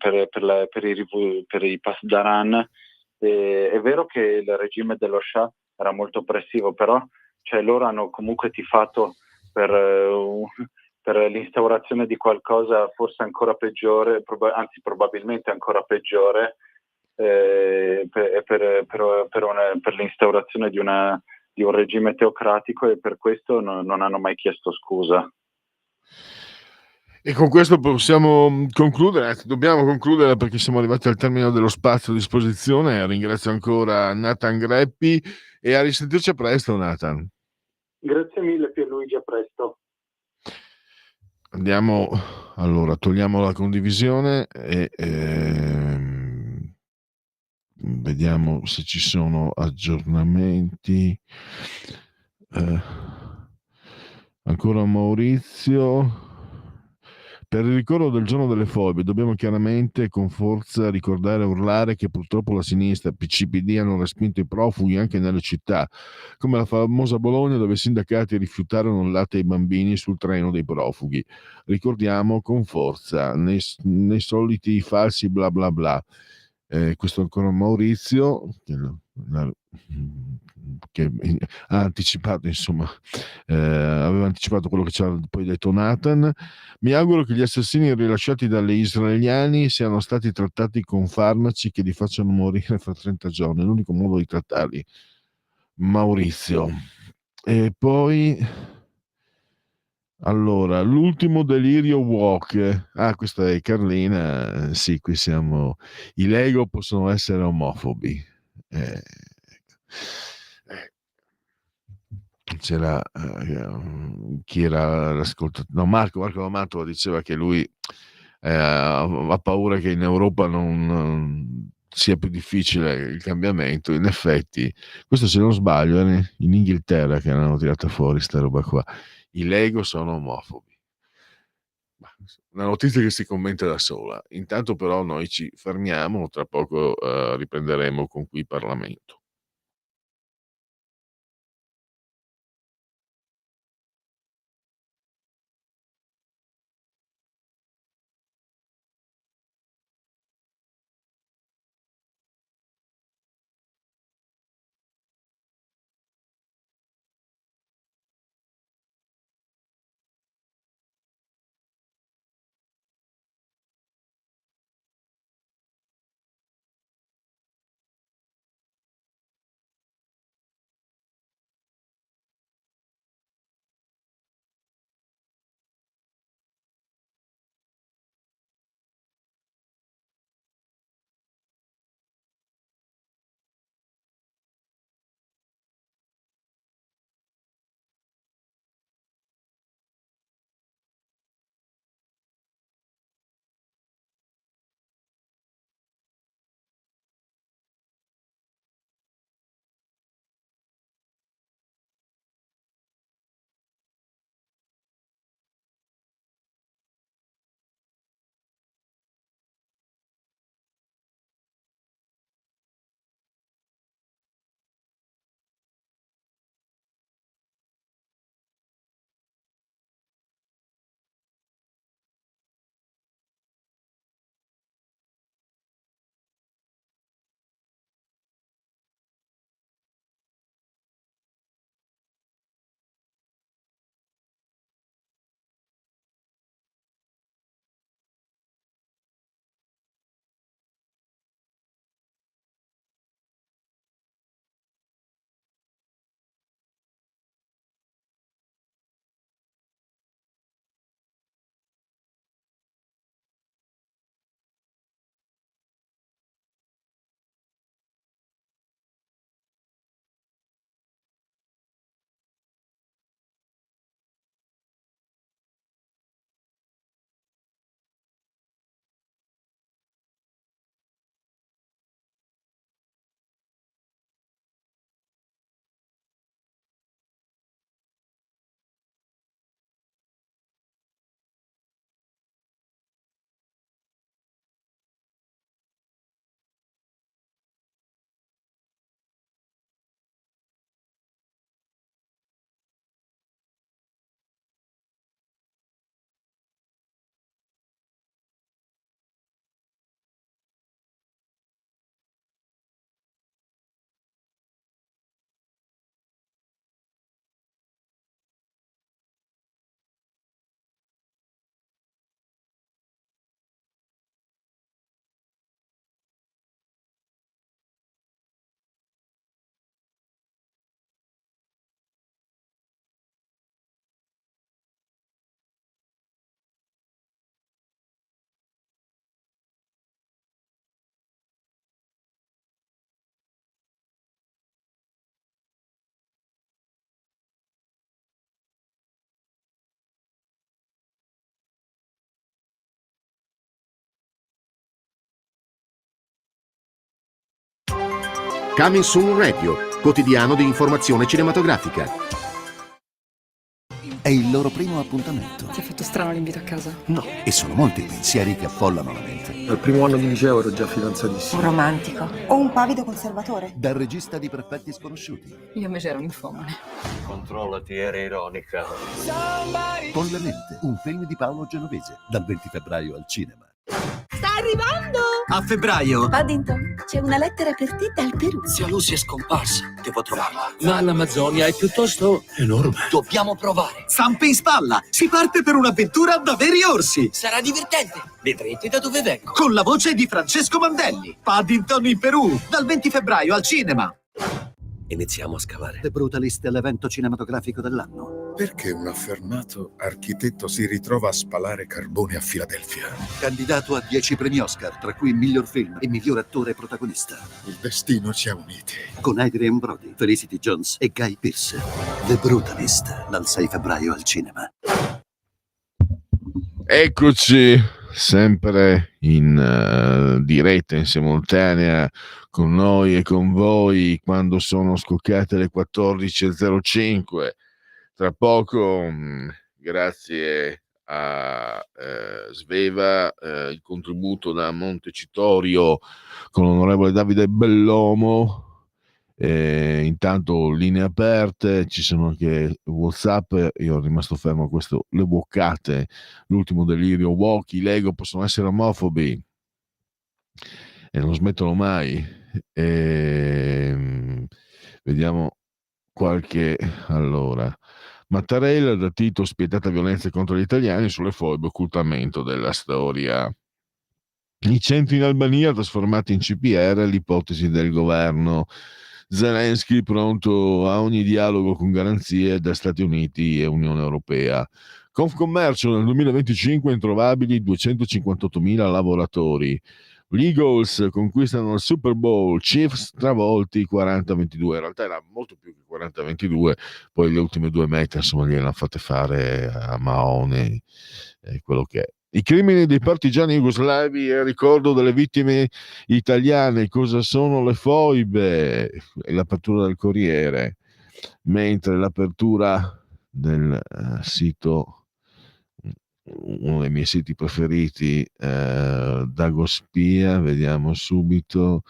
Pasdaran. È vero che il regime dello Shah era molto oppressivo, però loro hanno comunque tifato per l'instaurazione di qualcosa forse ancora peggiore, anzi probabilmente ancora peggiore, per l'instaurazione di un regime teocratico, e per questo non hanno mai chiesto scusa. E con questo possiamo concludere, dobbiamo concludere perché siamo arrivati al termine dello spazio a disposizione. Ringrazio ancora Nathan Greppi e a risentirci a presto, Nathan. Grazie mille Pierluigi, a presto. Andiamo, allora, togliamo la condivisione e vediamo se ci sono aggiornamenti. Ancora Maurizio. Per il ricordo del giorno delle foibe dobbiamo chiaramente con forza ricordare e urlare che purtroppo la sinistra, PCPD, hanno respinto i profughi anche nelle città, come la famosa Bologna, dove i sindacati rifiutarono il latte ai bambini sul treno dei profughi. Ricordiamo con forza, nei soliti falsi bla bla bla. Questo ancora Maurizio che ha anticipato, insomma, aveva anticipato quello che ci ha poi detto Nathan. Mi auguro che gli assassini rilasciati dagli israeliani siano stati trattati con farmaci che li facciano morire fra 30 giorni. È l'unico modo di trattarli. Maurizio, E poi, allora, l'ultimo delirio walk. Questa è Carlina. Sì, qui siamo. I Lego possono essere omofobi. C'era chi era l'ascoltatore? No, Marco Amato diceva che lui ha paura che in Europa non sia più difficile il cambiamento. In effetti, questo, se non sbaglio, è in Inghilterra che hanno tirato fuori sta roba qua. I Lego sono omofobi. Una notizia che si commenta da sola. Intanto però noi ci fermiamo, tra poco riprenderemo con qui Parlamento. Coming Soon Radio, quotidiano di informazione cinematografica. È il loro primo appuntamento. Ti ha fatto strano l'invito a casa? No, e sono molti i pensieri che affollano la mente. Al primo anno di liceo ero già fidanzatissimo. Un romantico. O un pavido conservatore. Dal regista di Perfetti Sconosciuti. Io invece ero infomane. Controllati, era ironica. Con la mente, un film di Paolo Genovese, dal 20 febbraio al cinema. Sta arrivando! A febbraio! Paddington, c'è una lettera per te dal Perù. Zia Lucy è scomparsa. Devo trovarla. Ma l'Amazzonia è piuttosto enorme. Dobbiamo provare. Zampe in spalla! Si parte per un'avventura da veri orsi! Sarà divertente. Vedrete da dove vengo. Con la voce di Francesco Mandelli. Paddington in Perù, dal 20 febbraio al cinema. Iniziamo a scavare. The Brutalist è l'evento cinematografico dell'anno. Perché un affermato architetto si ritrova a spalare carbone a Filadelfia? Candidato a 10 premi Oscar, tra cui miglior film e miglior attore protagonista. Il destino ci ha uniti. Con Adrian Brody, Felicity Jones e Guy Pearce. The Brutalist, dal 6 febbraio al cinema. Eccoci sempre in diretta in simultanea con noi e con voi quando sono scoccate le 14.05. Tra poco, grazie a Sveva, il contributo da Montecitorio con l'onorevole Davide Bellomo. Intanto linee aperte, ci sono anche WhatsApp. Io ho rimasto fermo a questo, le boccate, l'ultimo delirio woke, i Lego possono essere omofobi e non smettono mai. Vediamo qualche, allora, Mattarella da Tito, spietata violenza contro gli italiani, sulle foibe, occultamento della storia. I centri in Albania trasformati in CPR, l'ipotesi del governo. Zelensky pronto a ogni dialogo con garanzie da Stati Uniti e Unione Europea. Confcommercio nel 2025 introvabili 258.000 lavoratori. Gli Eagles conquistano il Super Bowl, Chiefs travolti 40-22. In realtà era molto più che 40-22, poi le ultime 2 mete insomma gliel'hanno fatte fare a Mahone, quello che è. I crimini dei partigiani jugoslavi e il ricordo delle vittime italiane, cosa sono le foibe? E l'apertura del Corriere, mentre l'apertura del sito, uno dei miei siti preferiti, Dagospia, vediamo subito.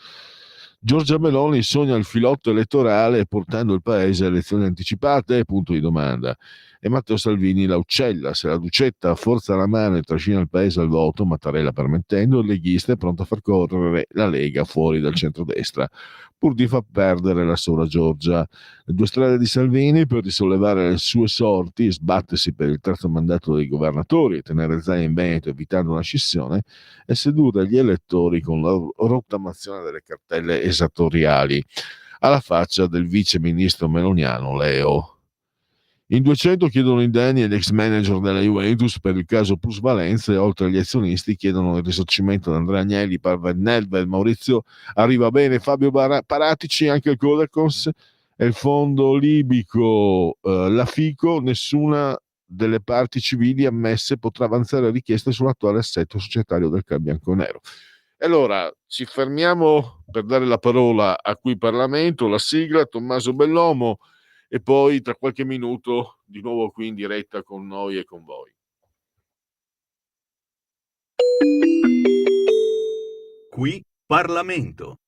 Giorgia Meloni sogna il filotto elettorale portando il paese a elezioni anticipate, punto di domanda. E Matteo Salvini la uccella, se la Ducetta forza la mano e trascina il paese al voto, Mattarella permettendo, il leghista è pronto a far correre la Lega fuori dal centrodestra, pur di far perdere la sola Giorgia. Le 2 strade di Salvini per risollevare le sue sorti, sbattersi per il 3° mandato dei governatori e tenere Zaia in Veneto evitando una scissione, e sedurre gli elettori con la rottamazione delle cartelle esattoriali, alla faccia del vice ministro meloniano Leo. In 200 chiedono indennni agli ex manager della Juventus per il caso plusvalenza e oltre agli azionisti chiedono il risarcimento da Andrea Agnelli, Pavel Nedved, Maurizio Arriva Bene, Fabio Paratici, anche il Codacons e il fondo libico, la FICO. Nessuna delle parti civili ammesse potrà avanzare richieste sull'attuale assetto societario del Club bianconero. E allora ci fermiamo per dare la parola a qui Parlamento, la sigla, Tommaso Bellomo, e poi tra qualche minuto di nuovo qui in diretta con noi e con voi. Qui Parlamento.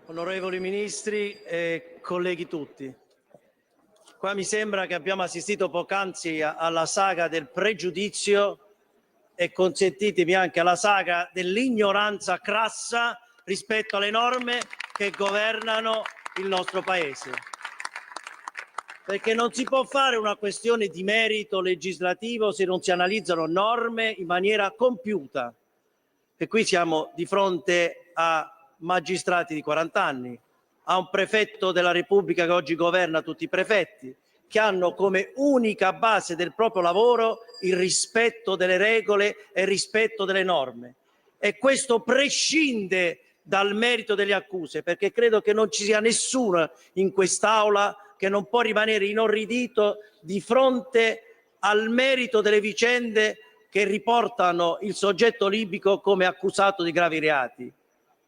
Onorevoli ministri e colleghi tutti, qua mi sembra che abbiamo assistito poc'anzi alla saga del pregiudizio e, consentitemi, anche alla saga dell'ignoranza crassa rispetto alle norme che governano il nostro paese, perché non si può fare una questione di merito legislativo se non si analizzano norme in maniera compiuta. E qui siamo di fronte a magistrati di 40 anni, a un prefetto della Repubblica che oggi governa tutti i prefetti, che hanno come unica base del proprio lavoro il rispetto delle regole e il rispetto delle norme. E questo prescinde dal merito delle accuse, perché credo che non ci sia nessuno in quest'Aula che non può rimanere inorridito di fronte al merito delle vicende che riportano il soggetto libico come accusato di gravi reati.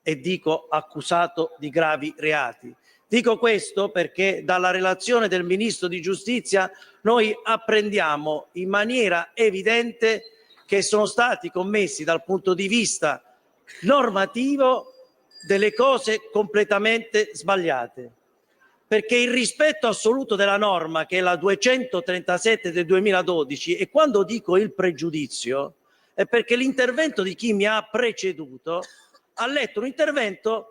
E dico accusato di gravi reati. Dico questo perché dalla relazione del Ministro di Giustizia noi apprendiamo in maniera evidente che sono stati commessi dal punto di vista normativo delle cose completamente sbagliate, perché il rispetto assoluto della norma, che è la 237 del 2012, e quando dico il pregiudizio è perché l'intervento di chi mi ha preceduto ha letto un intervento,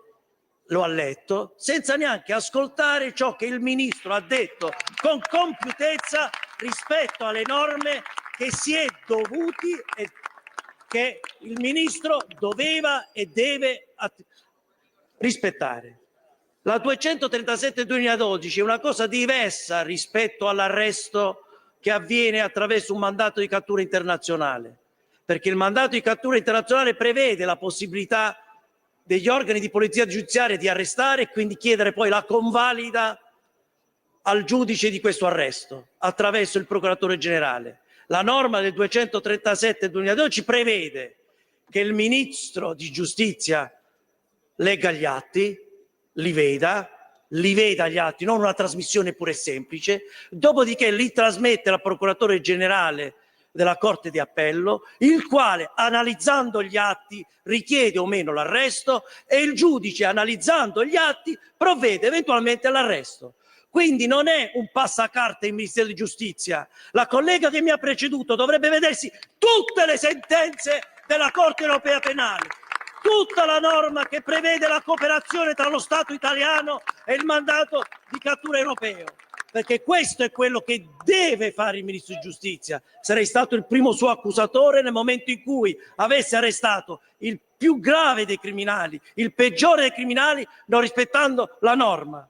lo ha letto senza neanche ascoltare ciò che il ministro ha detto con compiutezza rispetto alle norme che si è dovuti e che il ministro doveva e deve rispettare. La 237/2012 è una cosa diversa rispetto all'arresto che avviene attraverso un mandato di cattura internazionale, perché il mandato di cattura internazionale prevede la possibilità degli organi di polizia giudiziaria di arrestare e quindi chiedere poi la convalida al giudice di questo arresto attraverso il procuratore generale. La norma del 237/2012 prevede che il ministro di giustizia legga gli atti, li veda gli atti, non una trasmissione pura e semplice, dopodiché li trasmette al procuratore generale della Corte di Appello, il quale, analizzando gli atti, richiede o meno l'arresto e il giudice, analizzando gli atti, provvede eventualmente all'arresto. Quindi non è un passacarte il Ministero di Giustizia. La collega che mi ha preceduto dovrebbe vedersi tutte le sentenze della Corte Europea Penale, tutta la norma che prevede la cooperazione tra lo Stato italiano e il mandato di cattura europeo, perché questo è quello che deve fare il Ministro di Giustizia. Sarei stato il primo suo accusatore nel momento in cui avesse arrestato il più grave dei criminali, il peggiore dei criminali, non rispettando la norma.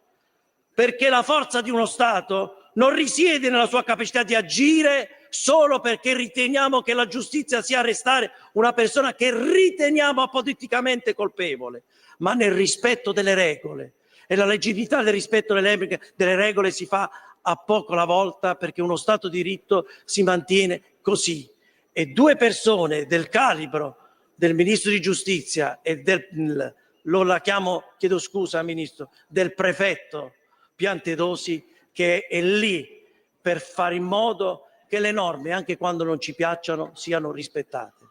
Perché la forza di uno Stato non risiede nella sua capacità di agire solo perché riteniamo che la giustizia sia arrestare una persona che riteniamo apoteticamente colpevole, ma nel rispetto delle regole. E la legittimità del rispetto delle regole si fa a poco alla volta, perché uno Stato di diritto si mantiene così. E due persone del calibro del Ministro di Giustizia e del prefetto Piantedosi, che è lì per fare in modo che le norme, anche quando non ci piacciono, siano rispettate.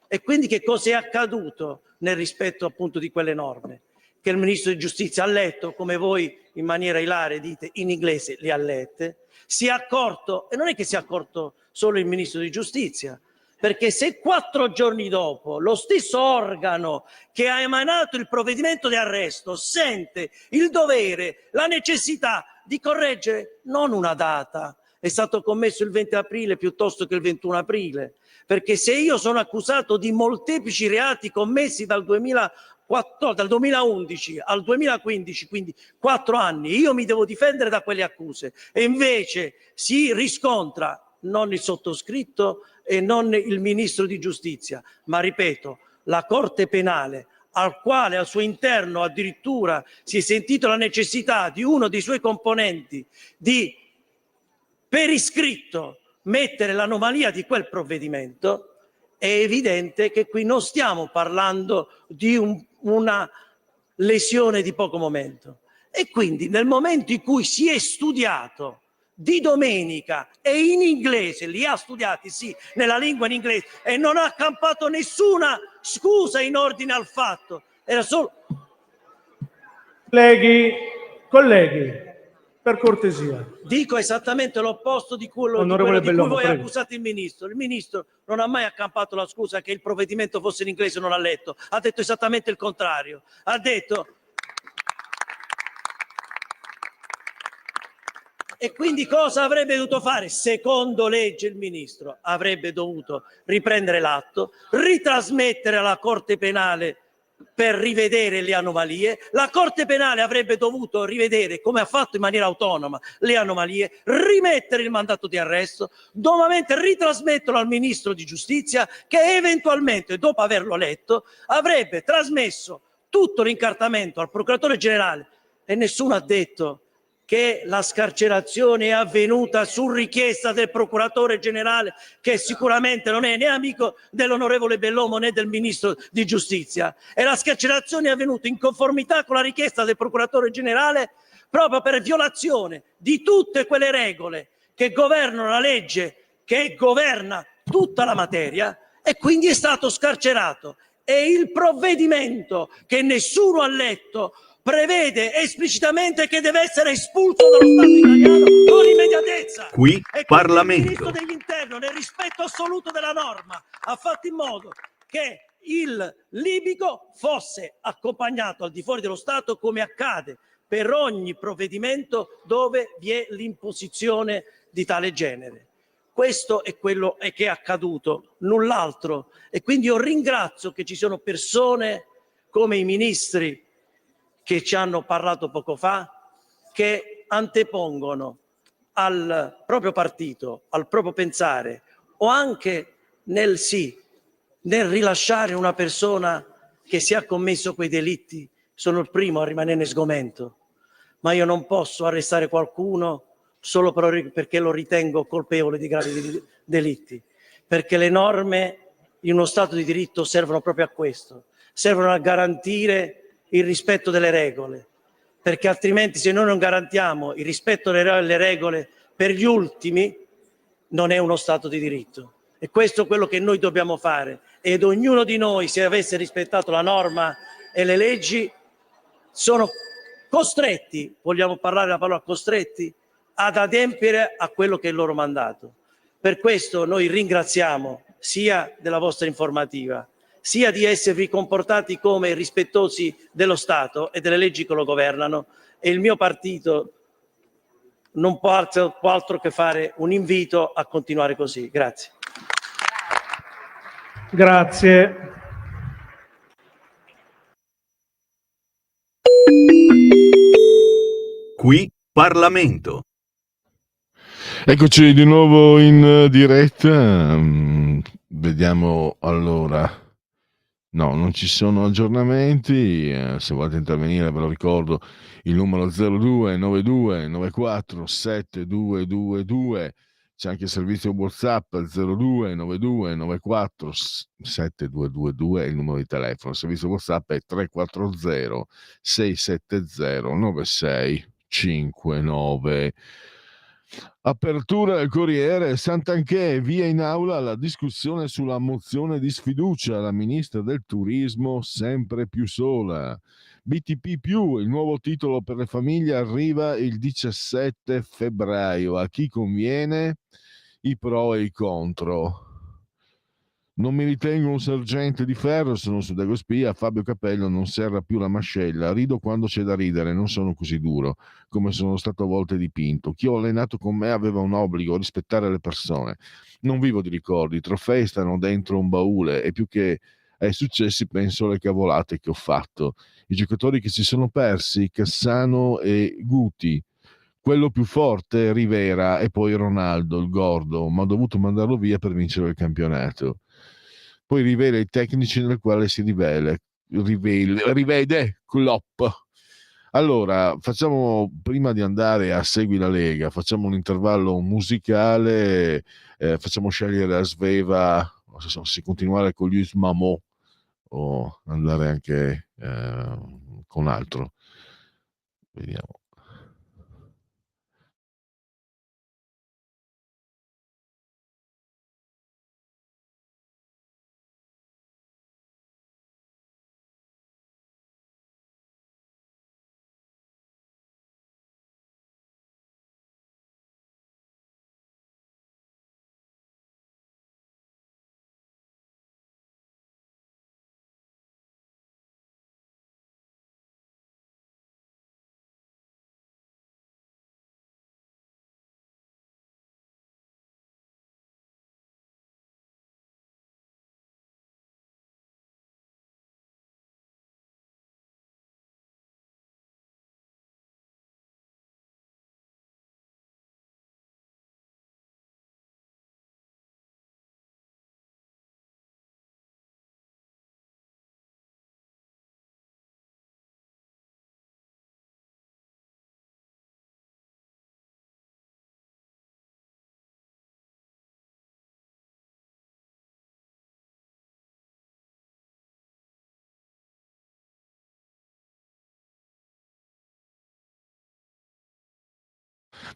E quindi che cosa è accaduto nel rispetto appunto di quelle norme? Che il Ministro di Giustizia ha letto, come voi in maniera ilaria dite, in inglese le ha lette, si è accorto, e non è che si è accorto solo il Ministro di Giustizia, perché se 4 giorni dopo lo stesso organo che ha emanato il provvedimento di arresto sente il dovere, la necessità di correggere non una data, è stato commesso il 20 aprile piuttosto che il 21 aprile, perché se io sono accusato di molteplici reati commessi dal 2011 al 2015, quindi 4 anni, io mi devo difendere da quelle accuse, e invece si riscontra non il sottoscritto e non il Ministro di Giustizia, ma ripeto, la Corte Penale, al quale al suo interno addirittura si è sentito la necessità di uno dei suoi componenti di per iscritto mettere l'anomalia di quel provvedimento, è evidente che qui non stiamo parlando di una lesione di poco momento. E quindi nel momento in cui si è studiato di domenica e in inglese, li ha studiati sì, nella lingua in inglese, e non ha accampato nessuna scusa in ordine al fatto, era solo... Colleghi, per cortesia. Dico esattamente l'opposto di quello di cui voi accusate il Ministro. Il Ministro non ha mai accampato la scusa che il provvedimento fosse in inglese e non ha letto, ha detto esattamente il contrario, ha detto... E quindi cosa avrebbe dovuto fare? Secondo legge il Ministro avrebbe dovuto riprendere l'atto, ritrasmettere alla Corte Penale per rivedere le anomalie, la Corte Penale avrebbe dovuto rivedere, come ha fatto in maniera autonoma, le anomalie, rimettere il mandato di arresto, nuovamente ritrasmetterlo al Ministro di Giustizia, che eventualmente, dopo averlo letto, avrebbe trasmesso tutto l'incartamento al Procuratore Generale, e nessuno ha detto che la scarcerazione è avvenuta su richiesta del Procuratore Generale, che sicuramente non è né amico dell'onorevole Bellomo né del Ministro di Giustizia, e la scarcerazione è avvenuta in conformità con la richiesta del Procuratore Generale proprio per violazione di tutte quelle regole che governano la legge, che governa tutta la materia, e quindi è stato scarcerato. E il provvedimento, che nessuno ha letto, prevede esplicitamente che deve essere espulso dallo Stato italiano con immediatezza. Qui e Parlamento. Il Ministro dell'Interno, nel rispetto assoluto della norma, ha fatto in modo che il libico fosse accompagnato al di fuori dello Stato, come accade per ogni provvedimento dove vi è l'imposizione di tale genere. Questo è quello che è accaduto, null'altro. E quindi io ringrazio che ci siano persone come i ministri che ci hanno parlato poco fa, che antepongono al proprio partito, al proprio pensare o anche nel rilasciare una persona che si è commesso quei delitti, sono il primo a rimanere sgomento, ma io non posso arrestare qualcuno solo perché lo ritengo colpevole di gravi delitti, perché le norme in uno Stato di diritto servono proprio a questo, servono a garantire il rispetto delle regole, perché altrimenti se noi non garantiamo il rispetto delle regole per gli ultimi, non è uno Stato di diritto. E questo è quello che noi dobbiamo fare. Ed ognuno di noi, se avesse rispettato la norma e le leggi, sono costretti, vogliamo parlare la parola costretti, ad adempiere a quello che è il loro mandato. Per questo noi ringraziamo sia della vostra informativa, sia di esservi comportati come rispettosi dello Stato e delle leggi che lo governano, e il mio partito non può altro che fare un invito a continuare così. Grazie. Grazie. Qui Parlamento. Eccoci di nuovo in diretta. Vediamo allora. No, non ci sono aggiornamenti. Se volete intervenire, ve lo ricordo, il numero 0292 94 7222. C'è anche il servizio WhatsApp 0292 94 7222, il numero di telefono. Il servizio WhatsApp è 340 670 9659. Apertura del Corriere. Santanchè, via in aula la discussione sulla mozione di sfiducia. La ministra del turismo sempre più sola. BTP+, il nuovo titolo per le famiglie, arriva il 17 febbraio. A chi conviene? I pro e i contro. Non mi ritengo un sergente di ferro, sono su Dago Spia. Fabio Capello non serra più la mascella. Rido quando c'è da ridere, non sono così duro come sono stato a volte dipinto. Chi ho allenato con me aveva un obbligo: rispettare le persone. Non vivo di ricordi, i trofei stanno dentro un baule e più che ai successi penso alle cavolate che ho fatto. I giocatori che si sono persi, Cassano e Guti. Quello più forte, Rivera, e poi Ronaldo, il gordo, ma ho dovuto mandarlo via per vincere il campionato. Poi rivela i tecnici nel quale si rivede Klopp. Allora, facciamo, prima di andare a Segui la Lega, facciamo un intervallo musicale, facciamo scegliere a Sveva se continuare con gli Usmamo o andare anche con altro. Vediamo.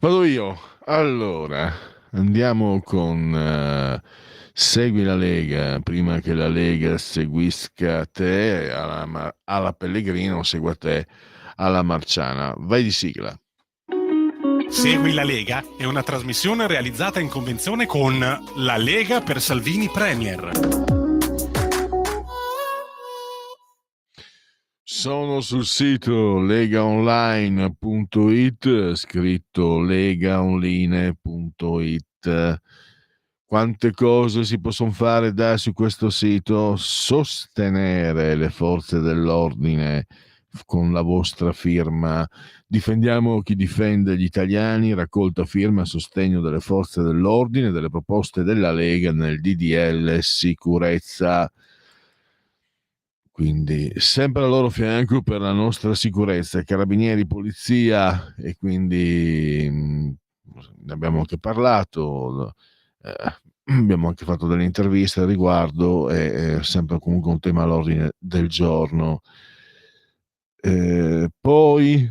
Vado io. Allora, andiamo con Segui la Lega, prima che la Lega seguisca te alla Pellegrino, segua te alla Marciana. Vai di sigla. Segui la Lega è una trasmissione realizzata in convenzione con La Lega per Salvini Premier. Sono sul sito legaonline.it, scritto legaonline.it. Quante cose si possono fare su questo sito? Sostenere le forze dell'ordine con la vostra firma. Difendiamo chi difende gli italiani, raccolta firme a sostegno delle forze dell'ordine, delle proposte della Lega nel DDL sicurezza. Quindi sempre al loro fianco per la nostra sicurezza, carabinieri, polizia, e quindi ne abbiamo anche parlato, abbiamo anche fatto delle interviste al riguardo, e sempre comunque un tema all'ordine del giorno. Poi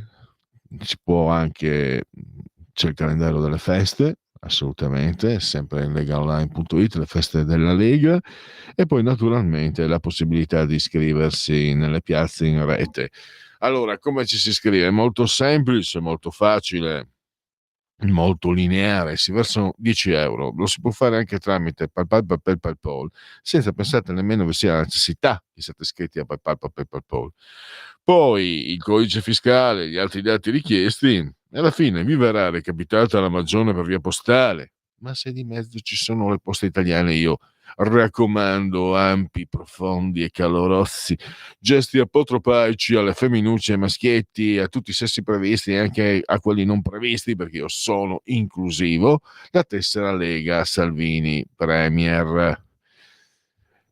c'è il calendario delle feste, assolutamente, sempre in legaonline.it, le feste della Lega, e poi naturalmente la possibilità di iscriversi nelle piazze in rete. Allora, come ci si iscrive? È molto semplice, molto facile, molto lineare. Si versano 10 euro, lo si può fare anche tramite PayPal, senza pensare nemmeno che sia la necessità che siate iscritti a PayPal. Poi il codice fiscale, gli altri dati richiesti, e alla fine vi verrà recapitata la magione per via postale. Ma se di mezzo ci sono le poste italiane, io raccomando ampi, profondi e calorosi gesti apotropaici alle femminucce, ai maschietti, a tutti i sessi previsti e anche a quelli non previsti, perché io sono inclusivo, la tessera Lega Salvini Premier.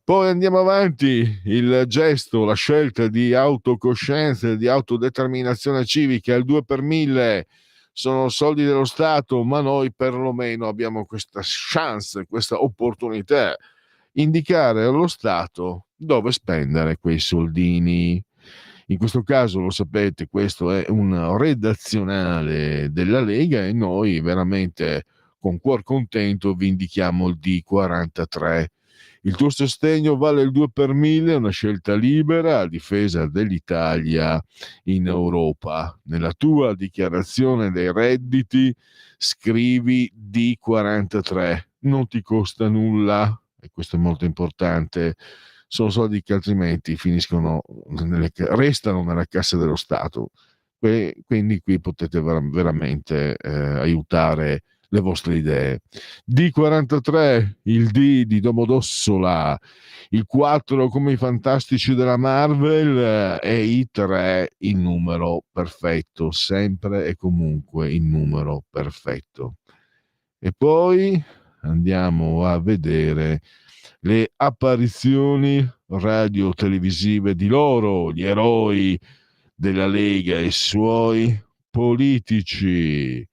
Poi andiamo avanti, il gesto, la scelta di autocoscienza e di autodeterminazione civica, il 2 per 1000 sono soldi dello Stato, ma noi perlomeno abbiamo questa chance, questa opportunità, indicare allo Stato dove spendere quei soldini. In questo caso, lo sapete, questo è un redazionale della Lega, e noi veramente con cuor contento vi indichiamo il D43. Il tuo sostegno vale il 2 per 1000, una scelta libera a difesa dell'Italia in Europa. Nella tua dichiarazione dei redditi scrivi D43, non ti costa nulla, e questo è molto importante. Sono soldi che altrimenti restano nella cassa dello Stato. Quindi qui potete veramente aiutare le vostre idee. D43, il D di Domodossola, il 4 come i fantastici della Marvel, e i 3 il numero perfetto, sempre e comunque il numero perfetto. E poi andiamo a vedere le apparizioni radio-televisive di loro, gli eroi della Lega e i suoi politici.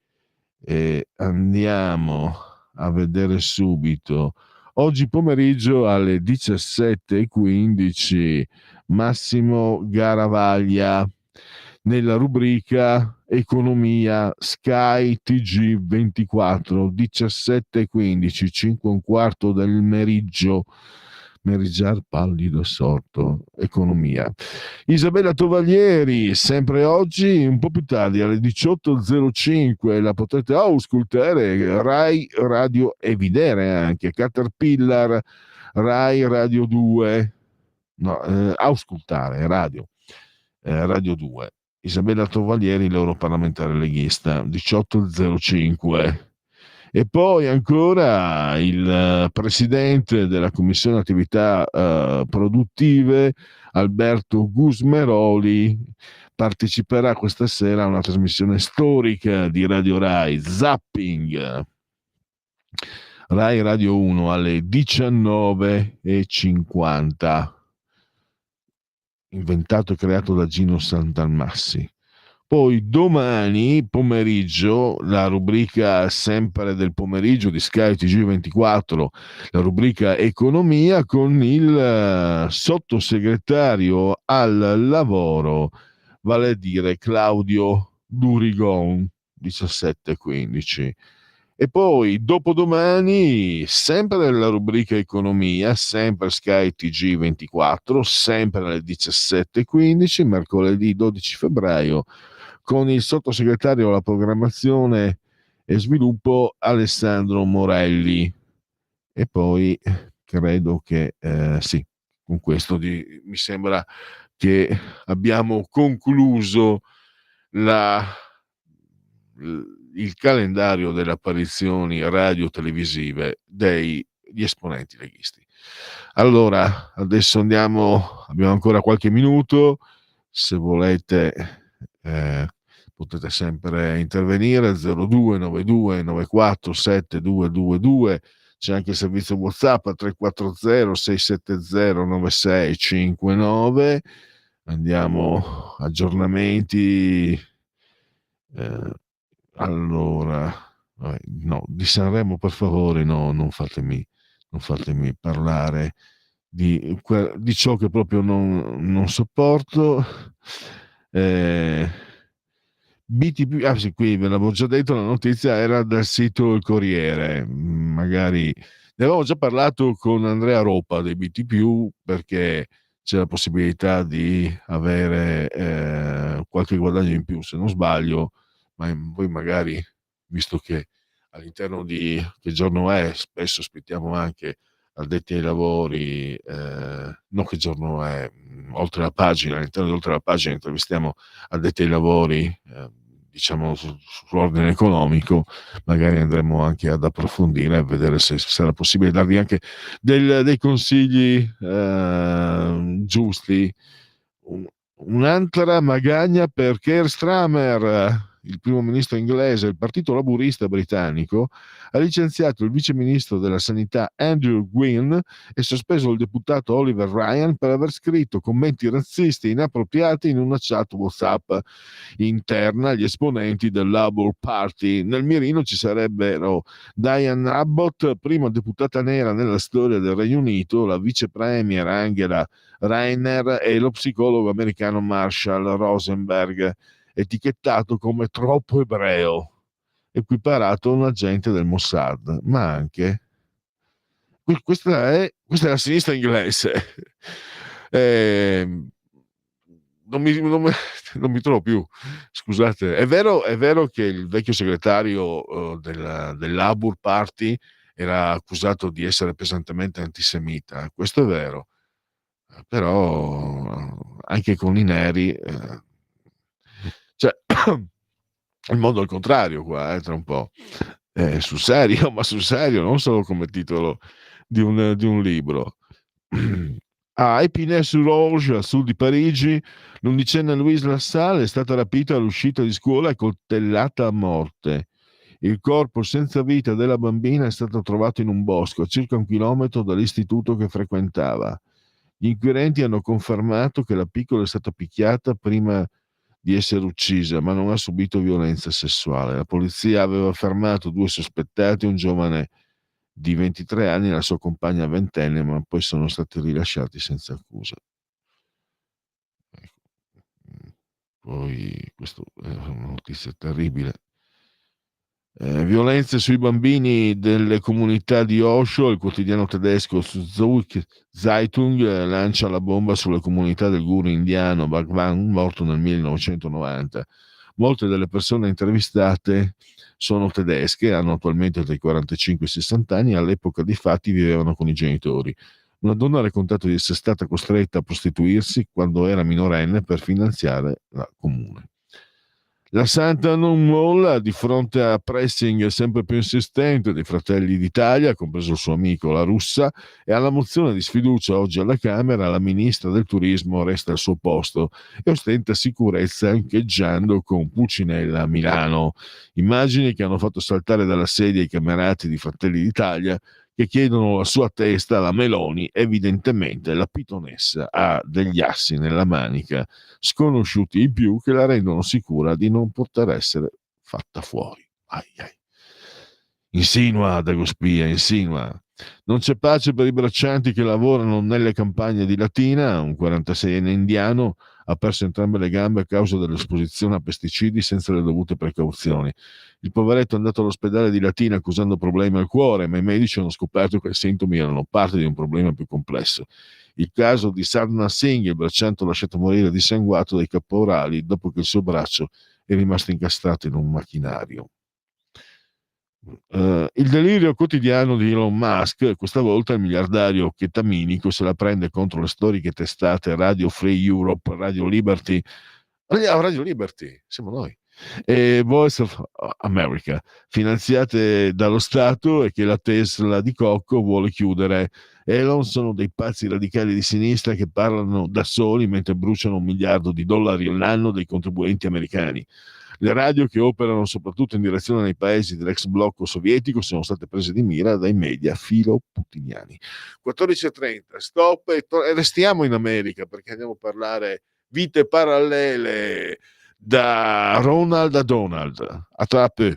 E andiamo a vedere subito. Oggi pomeriggio alle 17:15 Massimo Garavaglia nella rubrica Economia Sky TG24, 17:15, 5:15 del meriggio. Meriggiar pallido sorto, economia. Isabella Tovaglieri, sempre oggi, un po' più tardi, alle 18:05, la potete ascoltare, Rai Radio e vedere anche, Caterpillar, Rai Radio 2, no, ascoltare, Radio 2. Isabella Tovaglieri, l'europarlamentare leghista, 18:05. E poi ancora il presidente della Commissione Attività Produttive, Alberto Gusmeroli, parteciperà questa sera a una trasmissione storica di Radio Rai, Zapping, Rai Radio 1 alle 19:50, inventato e creato da Gino Santalmassi. Poi domani pomeriggio la rubrica sempre del pomeriggio di Sky TG24, la rubrica Economia, con il sottosegretario al lavoro, vale a dire Claudio Durigon, 17:15. E poi dopodomani, sempre nella rubrica Economia, sempre Sky TG24, sempre alle 17:15, mercoledì 12 febbraio, con il sottosegretario alla programmazione e sviluppo Alessandro Morelli. E poi credo che sì, con questo mi sembra che abbiamo concluso il calendario delle apparizioni radio-televisive degli esponenti leghisti. Allora, adesso abbiamo ancora qualche minuto. se volete potete sempre intervenire. 0292 94 7222. C'è anche il servizio WhatsApp a 340 670 9659. Andiamo aggiornamenti. Allora, no, di Sanremo per favore, no, non fatemi parlare di ciò che proprio non sopporto. BTP, sì, qui ve l'avevo già detto, la notizia era dal sito Il Corriere, magari ne avevamo già parlato con Andrea Ropa dei BTP, perché c'è la possibilità di avere qualche guadagno in più, se non sbaglio, ma poi magari, visto che all'interno di Che giorno è, spesso ospitiamo anche addetti ai lavori, no, Che giorno è, oltre la pagina, all'interno di Oltre la pagina intervistiamo addetti ai lavori, diciamo sull'ordine economico, magari andremo anche ad approfondire e vedere se sarà possibile darvi anche dei consigli giusti. Un'altra magagna per Keir Starmer, il primo ministro inglese. Il partito laburista britannico ha licenziato il vice ministro della sanità Andrew Gwynn e sospeso il deputato Oliver Ryan per aver scritto commenti razzisti inappropriati in una chat WhatsApp interna agli esponenti del Labour Party. Nel mirino ci sarebbero Diane Abbott, prima deputata nera nella storia del Regno Unito, la vice premier Angela Rayner e lo psicologo americano Marshall Rosenberg, etichettato come troppo ebreo, equiparato a un agente del Mossad. Ma anche questa è la sinistra inglese. Non mi trovo più, scusate. È vero che il vecchio segretario del Labour Party era accusato di essere pesantemente antisemita, questo è vero, però anche con i neri cioè il mondo al contrario qua, tra un po', sul serio, ma sul serio, non solo come titolo di un libro. A Épinay-sur-Orge, a sud di Parigi, l'11enne Louise Lassalle è stata rapita all'uscita di scuola e coltellata a morte. Il corpo senza vita della bambina è stato trovato in un bosco a circa 1 chilometro dall'istituto che frequentava. Gli inquirenti hanno confermato che la piccola è stata picchiata prima di essere uccisa, ma non ha subito violenza sessuale. La polizia aveva fermato 2 sospettati, un giovane di 23 anni e la sua compagna ventenne, ma poi sono stati rilasciati senza accusa. Poi questa è una notizia terribile. Violenze sui bambini delle comunità di Osho. Il quotidiano tedesco Süddeutsche Zeitung lancia la bomba sulle comunità del guru indiano Bhagwan, morto nel 1990. Molte delle persone intervistate sono tedesche, hanno attualmente tra i 45 e i 60 anni, all'epoca dei fatti vivevano con i genitori. Una donna ha raccontato di essere stata costretta a prostituirsi quando era minorenne per finanziare la comune. La Santa non molla di fronte a pressing sempre più insistente dei Fratelli d'Italia, compreso il suo amico La Russa, e alla mozione di sfiducia oggi alla Camera. La ministra del Turismo resta al suo posto e ostenta sicurezza ancheggiando con Pucinella a Milano. Immagini che hanno fatto saltare dalla sedia i camerati di Fratelli d'Italia, che chiedono la sua testa alla Meloni. Evidentemente la pitonessa ha degli assi nella manica, sconosciuti i più, che la rendono sicura di non poter essere fatta fuori. Insinua Dagospia, insinua. Non c'è pace per i braccianti che lavorano nelle campagne di Latina. Un 46enne indiano ha perso entrambe le gambe a causa dell'esposizione a pesticidi senza le dovute precauzioni. Il poveretto è andato all'ospedale di Latina accusando problemi al cuore, ma i medici hanno scoperto che i sintomi erano parte di un problema più complesso. Il caso di Sarna Singh, il braccianto lasciato morire dissanguato dai caporali dopo che il suo braccio è rimasto incastrato in un macchinario. Il delirio quotidiano di Elon Musk. Questa volta il miliardario chetaminico se la prende contro le storiche testate Radio Free Europe, Radio Liberty, siamo noi, e Voice of America, finanziate dallo Stato e che la Tesla di Cocco vuole chiudere. Elon sono dei pazzi radicali di sinistra che parlano da soli mentre bruciano $1 miliardo all'anno dei contribuenti americani. Le radio che operano soprattutto in direzione dei paesi dell'ex blocco sovietico sono state prese di mira dai media filo-putiniani. 14:30, stop e restiamo in America perché andiamo a parlare vite parallele da Ronald a Donald. A tra peu.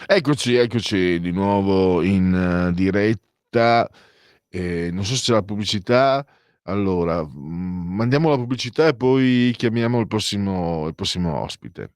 Eccoci di nuovo in diretta. Non so se c'è la pubblicità. Allora, mandiamo la pubblicità e poi chiamiamo il prossimo ospite.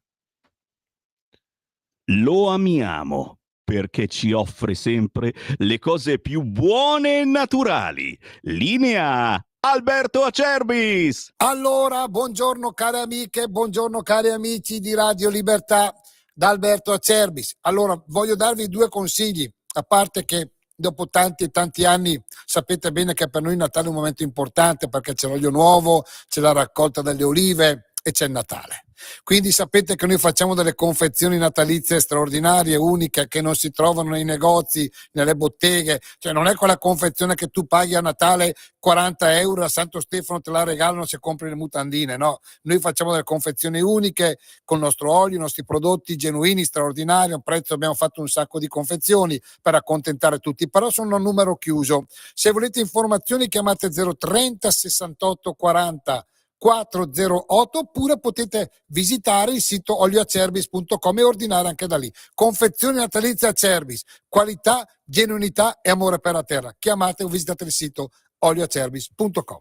Lo amiamo perché ci offre sempre le cose più buone e naturali. Linea Alberto Acerbis. Allora, buongiorno care amiche, buongiorno cari amici di Radio Libertà, da Alberto Acerbis. Allora, voglio darvi 2 consigli, a parte che dopo tanti e tanti anni sapete bene che per noi Natale è un momento importante perché c'è l'olio nuovo, c'è la raccolta delle olive e c'è il Natale. Quindi sapete che noi facciamo delle confezioni natalizie straordinarie, uniche, che non si trovano nei negozi, nelle botteghe, cioè non è quella confezione che tu paghi a Natale 40 euro, a Santo Stefano te la regalano se compri le mutandine, no, noi facciamo delle confezioni uniche con il nostro olio, i nostri prodotti genuini, straordinari, a un prezzo, abbiamo fatto un sacco di confezioni per accontentare tutti, però sono a numero chiuso. Se volete informazioni chiamate 030 68 40 408 oppure potete visitare il sito olioacerbis.com e ordinare anche da lì. Confezioni natalizie Acerbis, qualità, genuinità e amore per la terra. Chiamate o visitate il sito olioacerbis.com.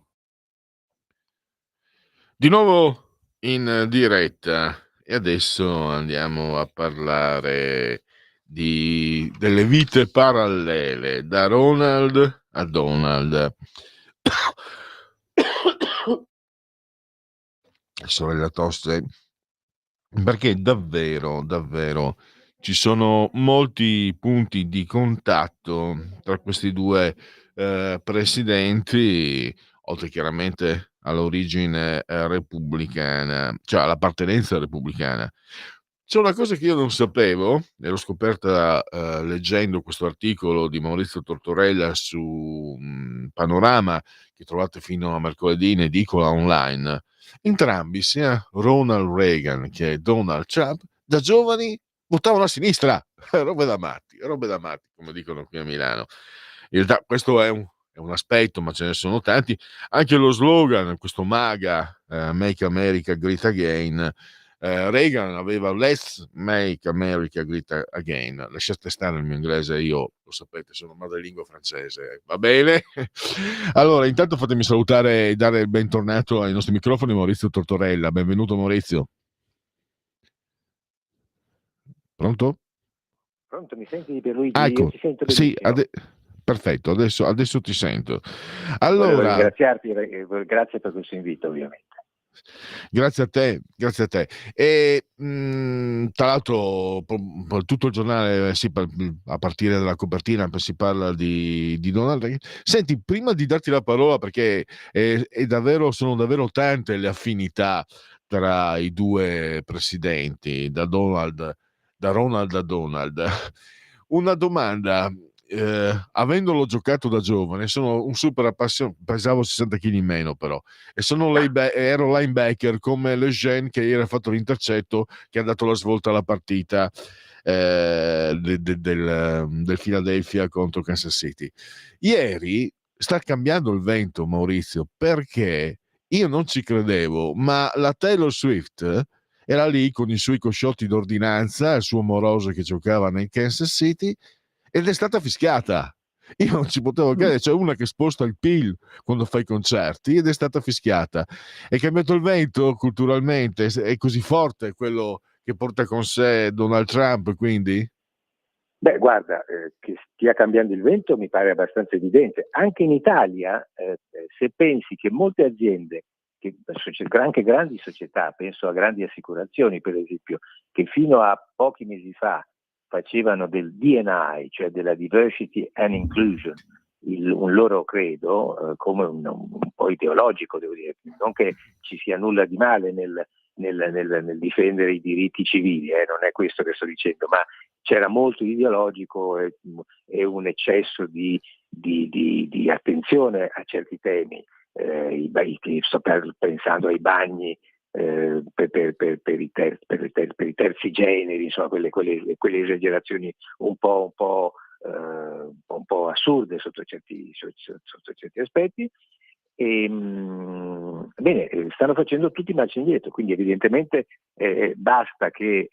Di nuovo in diretta e adesso andiamo a parlare delle vite parallele da Ronald a Donald. Sorella tosse, perché davvero ci sono molti punti di contatto tra questi 2 presidenti, oltre chiaramente all'origine repubblicana, cioè all'appartenenza repubblicana. C'è una cosa che io non sapevo, e l'ho scoperta leggendo questo articolo di Maurizio Tortorella su Panorama, che trovate fino a mercoledì in edicola online. Entrambi, sia Ronald Reagan che Donald Trump, da giovani votavano a sinistra. Robe da matti, come dicono qui a Milano. In realtà questo è un aspetto, ma ce ne sono tanti. Anche lo slogan, questo MAGA, Make America Great Again, Reagan aveva Let's Make America Great Again. Lasciate stare il mio inglese, io lo sapete, sono madrelingua francese, va bene? Allora, intanto fatemi salutare e dare il bentornato ai nostri microfoni Maurizio Tortorella. Benvenuto Maurizio. Pronto? Pronto, mi senti Pierluigi? Ecco, Io ti sento sì, benissimo. perfetto, adesso ti sento. Volevo Allora, ringraziarti, grazie per questo invito ovviamente. grazie a te. E tra l'altro tutto il giornale, a partire dalla copertina, si parla di Donald Reagan. Senti, prima di darti la parola, perché sono davvero tante le affinità tra i 2 presidenti, da Ronald a Donald. Una domanda. Avendolo giocato da giovane, sono un super appassionato, pesavo 60 kg in meno però, e ero linebacker come Lejeune, che ieri ha fatto l'intercetto che ha dato la svolta alla partita del Philadelphia contro Kansas City. Ieri sta cambiando il vento, Maurizio, perché io non ci credevo, ma la Taylor Swift era lì con i suoi cosciotti d'ordinanza, il suo moroso che giocava nel Kansas City, ed è stata fischiata. Io non ci potevo credere, c'è una che sposta il PIL quando fa i concerti ed è stata fischiata. È cambiato il vento culturalmente, è così forte quello che porta con sé Donald Trump, quindi? Beh, guarda, che stia cambiando il vento mi pare abbastanza evidente. Anche in Italia, se pensi che molte aziende, anche grandi società, penso a grandi assicurazioni per esempio, che fino a pochi mesi fa facevano del D&I, cioè della Diversity and Inclusion, un loro credo, come un po' ideologico, devo dire, non che ci sia nulla di male nel difendere i diritti civili, non è questo che sto dicendo, ma c'era molto ideologico e un eccesso di attenzione a certi temi. Sto pensando ai bagni per i terzi generi, insomma quelle esagerazioni un po' assurde sotto certi aspetti. Bene, stanno facendo tutti marcia indietro, quindi evidentemente basta che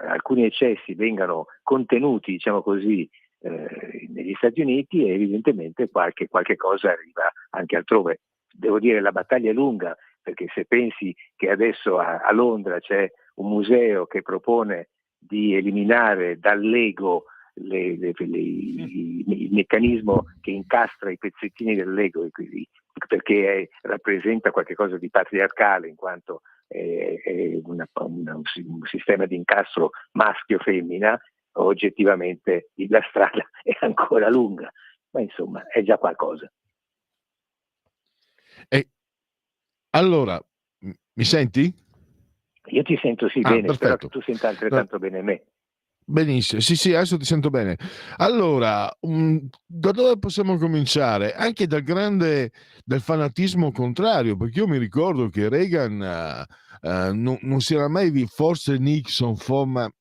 alcuni eccessi vengano contenuti, diciamo così, negli Stati Uniti, e evidentemente qualche cosa arriva anche altrove. Devo dire, la battaglia è lunga, perché se pensi che adesso a Londra c'è un museo che propone di eliminare dal Lego il meccanismo che incastra i pezzettini del Lego, perché rappresenta qualcosa di patriarcale, in quanto è un sistema di incastro maschio-femmina, oggettivamente la strada è ancora lunga, ma insomma è già qualcosa. Allora, mi senti? Io ti sento bene, perfetto. spero che tu senta altrettanto bene me. Benissimo, sì, adesso ti sento bene. Allora, da dove possiamo cominciare? Anche del fanatismo contrario, perché io mi ricordo che Reagan non si era mai visto, forse Nixon, ma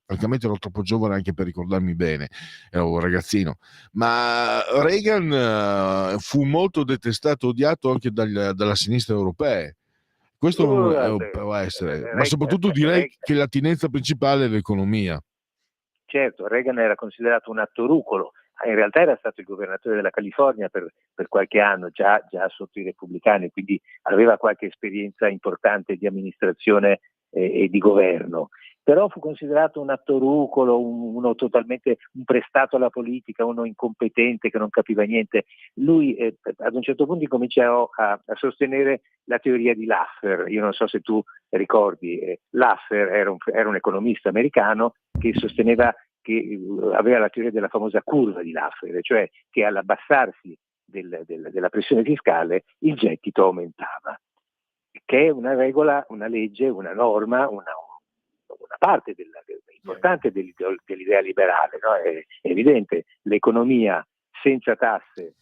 francamente ero troppo giovane anche per ricordarmi bene, ero un ragazzino, ma Reagan fu molto detestato, odiato anche dalla sinistra europea. Questo può essere, ma soprattutto direi che l'attinenza principale è l'economia. Certo, Reagan era considerato un attorucolo, in realtà era stato il governatore della California per qualche anno, già sotto i repubblicani, quindi aveva qualche esperienza importante di amministrazione e di governo. Però fu considerato un attorucolo, uno totalmente un prestato alla politica, uno incompetente che non capiva niente. Lui ad un certo punto incominciò a sostenere la teoria di Laffer. Io non so se tu ricordi, Laffer era un economista americano che sosteneva che aveva la teoria della famosa curva di Laffer, cioè che all'abbassarsi della pressione fiscale il gettito aumentava, che è una regola, una legge, una norma, una parte importante dell'idea liberale, no? È evidente, l'economia senza tasse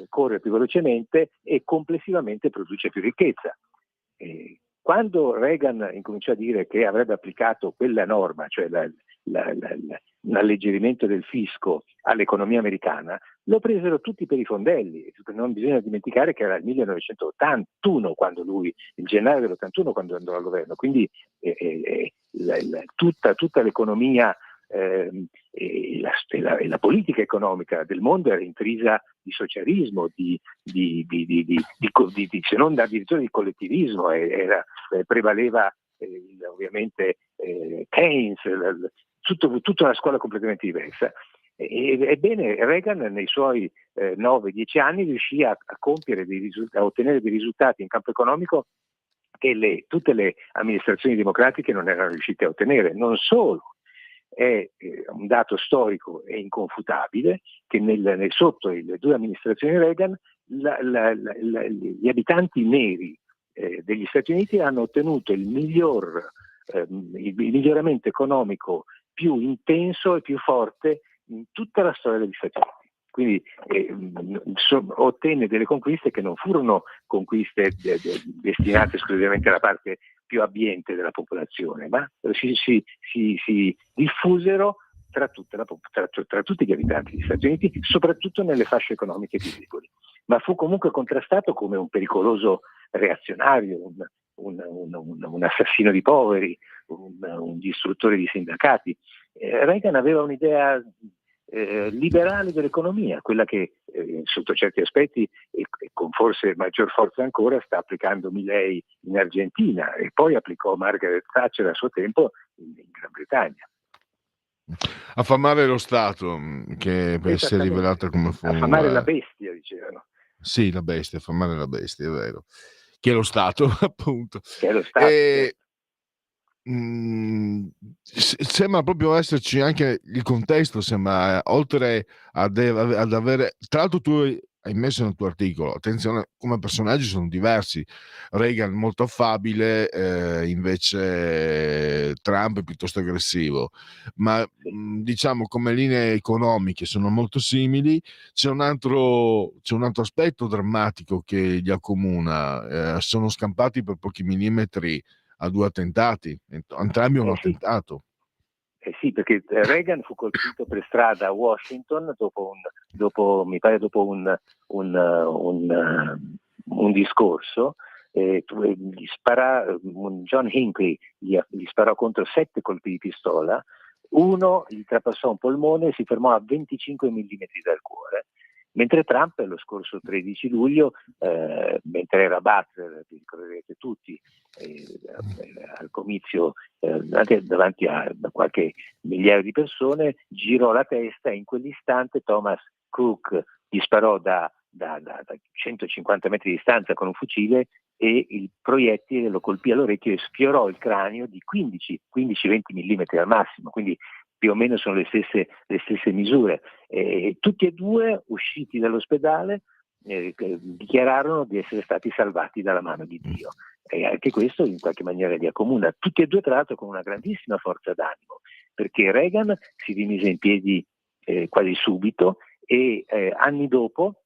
corre più velocemente e complessivamente produce più ricchezza. Quando Reagan incominciò a dire che avrebbe applicato quella norma, cioè un alleggerimento del fisco all'economia americana, lo presero tutti per i fondelli. Non bisogna dimenticare che era il 1981 quando lui, il gennaio dell'81 quando andò al governo, quindi tutta l'economia e la politica economica del mondo era intrisa di socialismo, se non addirittura di collettivismo, prevaleva ovviamente Keynes, tutta una scuola completamente diversa. Ebbene, Reagan nei suoi 9-10 anni riuscì a ottenere dei risultati in campo economico che tutte le amministrazioni democratiche non erano riuscite a ottenere. Non solo, è un dato storico e inconfutabile che sotto le due amministrazioni Reagan gli abitanti neri degli Stati Uniti hanno ottenuto il miglioramento economico più intenso e più forte in tutta la storia degli Stati Uniti. Quindi ottenne delle conquiste che non furono conquiste destinate esclusivamente alla parte più abbiente della popolazione, ma si diffusero tra tutti gli abitanti degli Stati Uniti, soprattutto nelle fasce economiche più deboli. Ma fu comunque contrastato come un pericoloso reazionario, un assassino di poveri, un distruttore di sindacati. Reagan aveva un'idea liberale dell'economia, quella che sotto certi aspetti e con forse maggior forza ancora sta applicando Milley in Argentina e poi applicò Margaret Thatcher a suo tempo in Gran Bretagna. Affamare lo Stato, che si è rivelata come affamare la bestia, dicevano. Sì, la bestia, affamare la bestia, è vero. Che è lo Stato, appunto. Che è lo Stato. Sembra proprio esserci anche il contesto, sembra, oltre ad avere, tra l'altro tu hai messo nel tuo articolo, attenzione, come personaggi sono diversi, Reagan molto affabile, invece Trump è piuttosto aggressivo, ma diciamo come linee economiche sono molto simili. C'è un altro aspetto drammatico che li accomuna, sono scampati per pochi millimetri a due attentati, entrambi hanno attentato. Sì, perché Reagan fu colpito per strada a Washington dopo un discorso John Hinckley gli sparò contro 7 colpi di pistola, uno gli trapassò un polmone e si fermò a 25 mm dal cuore. Mentre Trump lo scorso 13 luglio, mentre era Butler, vi ricorderete tutti, al comizio anche davanti a qualche migliaio di persone, girò la testa e in quell'istante Thomas Cook gli sparò da 150 metri di distanza con un fucile e il proiettile lo colpì all'orecchio e sfiorò il cranio di 15-20 mm al massimo, quindi più o meno sono le stesse misure. Tutti e due, usciti dall'ospedale, dichiararono di essere stati salvati dalla mano di Dio. E anche questo in qualche maniera li accomuna. Tutti e due, tra l'altro, con una grandissima forza d'animo, perché Reagan si rimise in piedi quasi subito e anni dopo,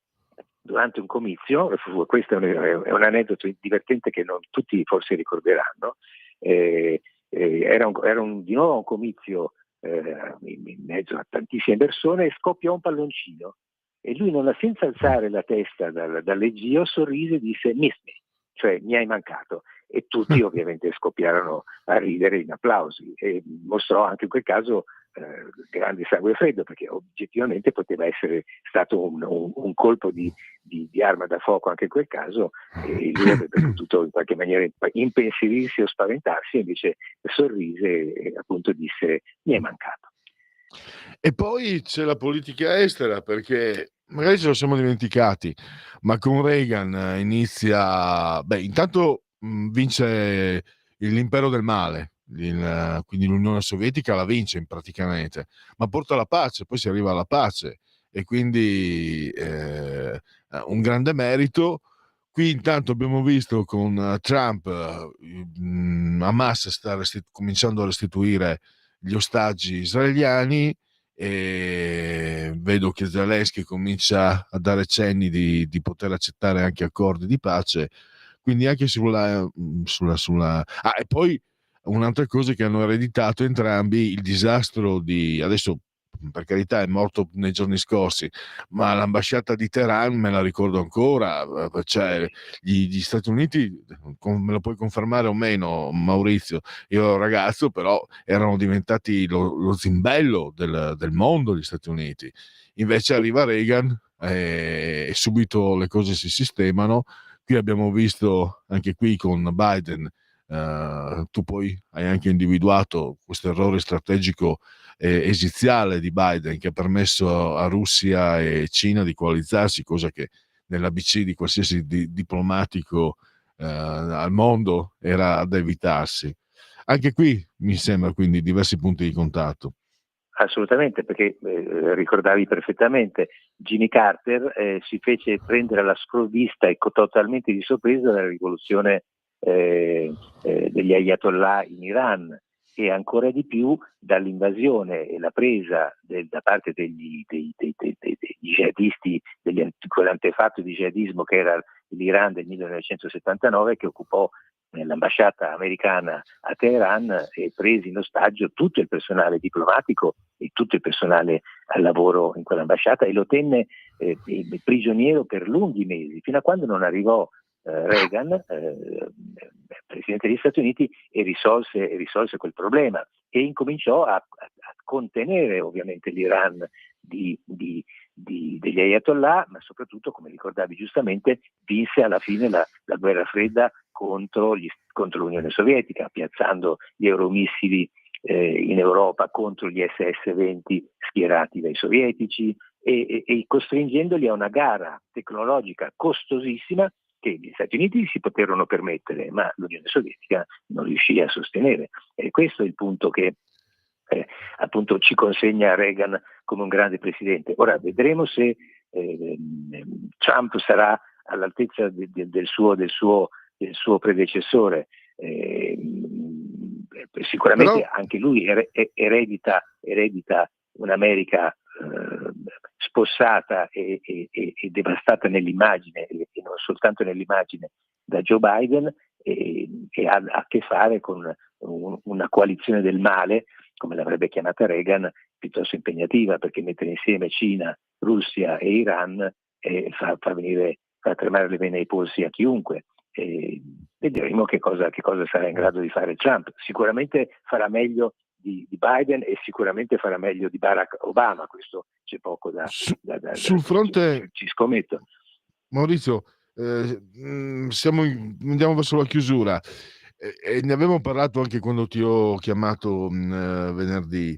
durante un comizio, questo è un aneddoto divertente che non tutti forse ricorderanno, era di nuovo un comizio in mezzo a tantissime persone, e scoppiò un palloncino e lui, senza alzare la testa dal leggio, sorrise e disse "miss me", cioè mi hai mancato, e tutti ovviamente scoppiarono a ridere in applausi, e mostrò anche in quel caso grande sangue freddo, perché oggettivamente poteva essere stato un colpo di arma da fuoco anche in quel caso, e lui avrebbe potuto in qualche maniera impensierirsi o spaventarsi, invece sorrise e appunto disse "mi è mancato". E poi c'è la politica estera, perché magari ce lo siamo dimenticati, ma con Reagan inizia, intanto vince l'impero del male, quindi l'Unione Sovietica la vince praticamente, ma porta la pace, poi si arriva alla pace, e quindi un grande merito. Qui intanto abbiamo visto con Trump Hamas sta cominciando a restituire gli ostaggi israeliani, e vedo che Zelensky comincia a dare cenni di poter accettare anche accordi di pace, quindi anche sulla e poi un'altra cosa che hanno ereditato entrambi, il disastro adesso per carità è morto nei giorni scorsi, ma l'ambasciata di Teheran me la ricordo ancora, cioè gli Stati Uniti, me lo puoi confermare o meno Maurizio, io ero ragazzo, però erano diventati lo zimbello del mondo gli Stati Uniti. Invece arriva Reagan e subito le cose si sistemano. Qui abbiamo visto anche qui con Biden, tu poi hai anche individuato questo errore strategico esiziale di Biden, che ha permesso a Russia e Cina di coalizzarsi, cosa che nell'ABC di qualsiasi diplomatico al mondo era da evitarsi. Anche qui mi sembra quindi diversi punti di contatto. Assolutamente, perché ricordavi perfettamente, Jimmy Carter si fece prendere alla sprovvista e totalmente di sorpresa dalla rivoluzione degli Ayatollah in Iran, e ancora di più dall'invasione e la presa da parte degli jihadisti, quell'antefatto di jihadismo che era l'Iran del 1979, che occupò l'ambasciata americana a Teheran e prese in ostaggio tutto il personale diplomatico e tutto il personale al lavoro in quell'ambasciata, e lo tenne prigioniero per lunghi mesi, fino a quando non arrivò Reagan, presidente degli Stati Uniti, e risolse quel problema e incominciò a contenere ovviamente l'Iran degli Ayatollah, ma soprattutto, come ricordavi giustamente, vinse alla fine la guerra fredda contro l'Unione Sovietica, piazzando gli euromissili in Europa contro gli SS-20 schierati dai sovietici e costringendoli a una gara tecnologica costosissima che gli Stati Uniti si poterono permettere, ma l'Unione Sovietica non riuscì a sostenere. E questo è il punto che appunto ci consegna Reagan come un grande presidente. Ora vedremo se Trump sarà all'altezza del suo predecessore. Sicuramente però anche lui eredita un'America spossata e devastata nell'immagine, e non soltanto nell'immagine, da Joe Biden, e ha a che fare con una coalizione del male, come l'avrebbe chiamata Reagan, piuttosto impegnativa, perché mettere insieme Cina, Russia e Iran fa tremare le vene ai polsi a chiunque. vedremo che cosa sarà in grado di fare Trump. Sicuramente farà meglio di Biden e sicuramente farà meglio di Barack Obama, questo c'è poco sul fronte, ci scommetto. Maurizio, andiamo verso la chiusura e ne abbiamo parlato anche quando ti ho chiamato venerdì.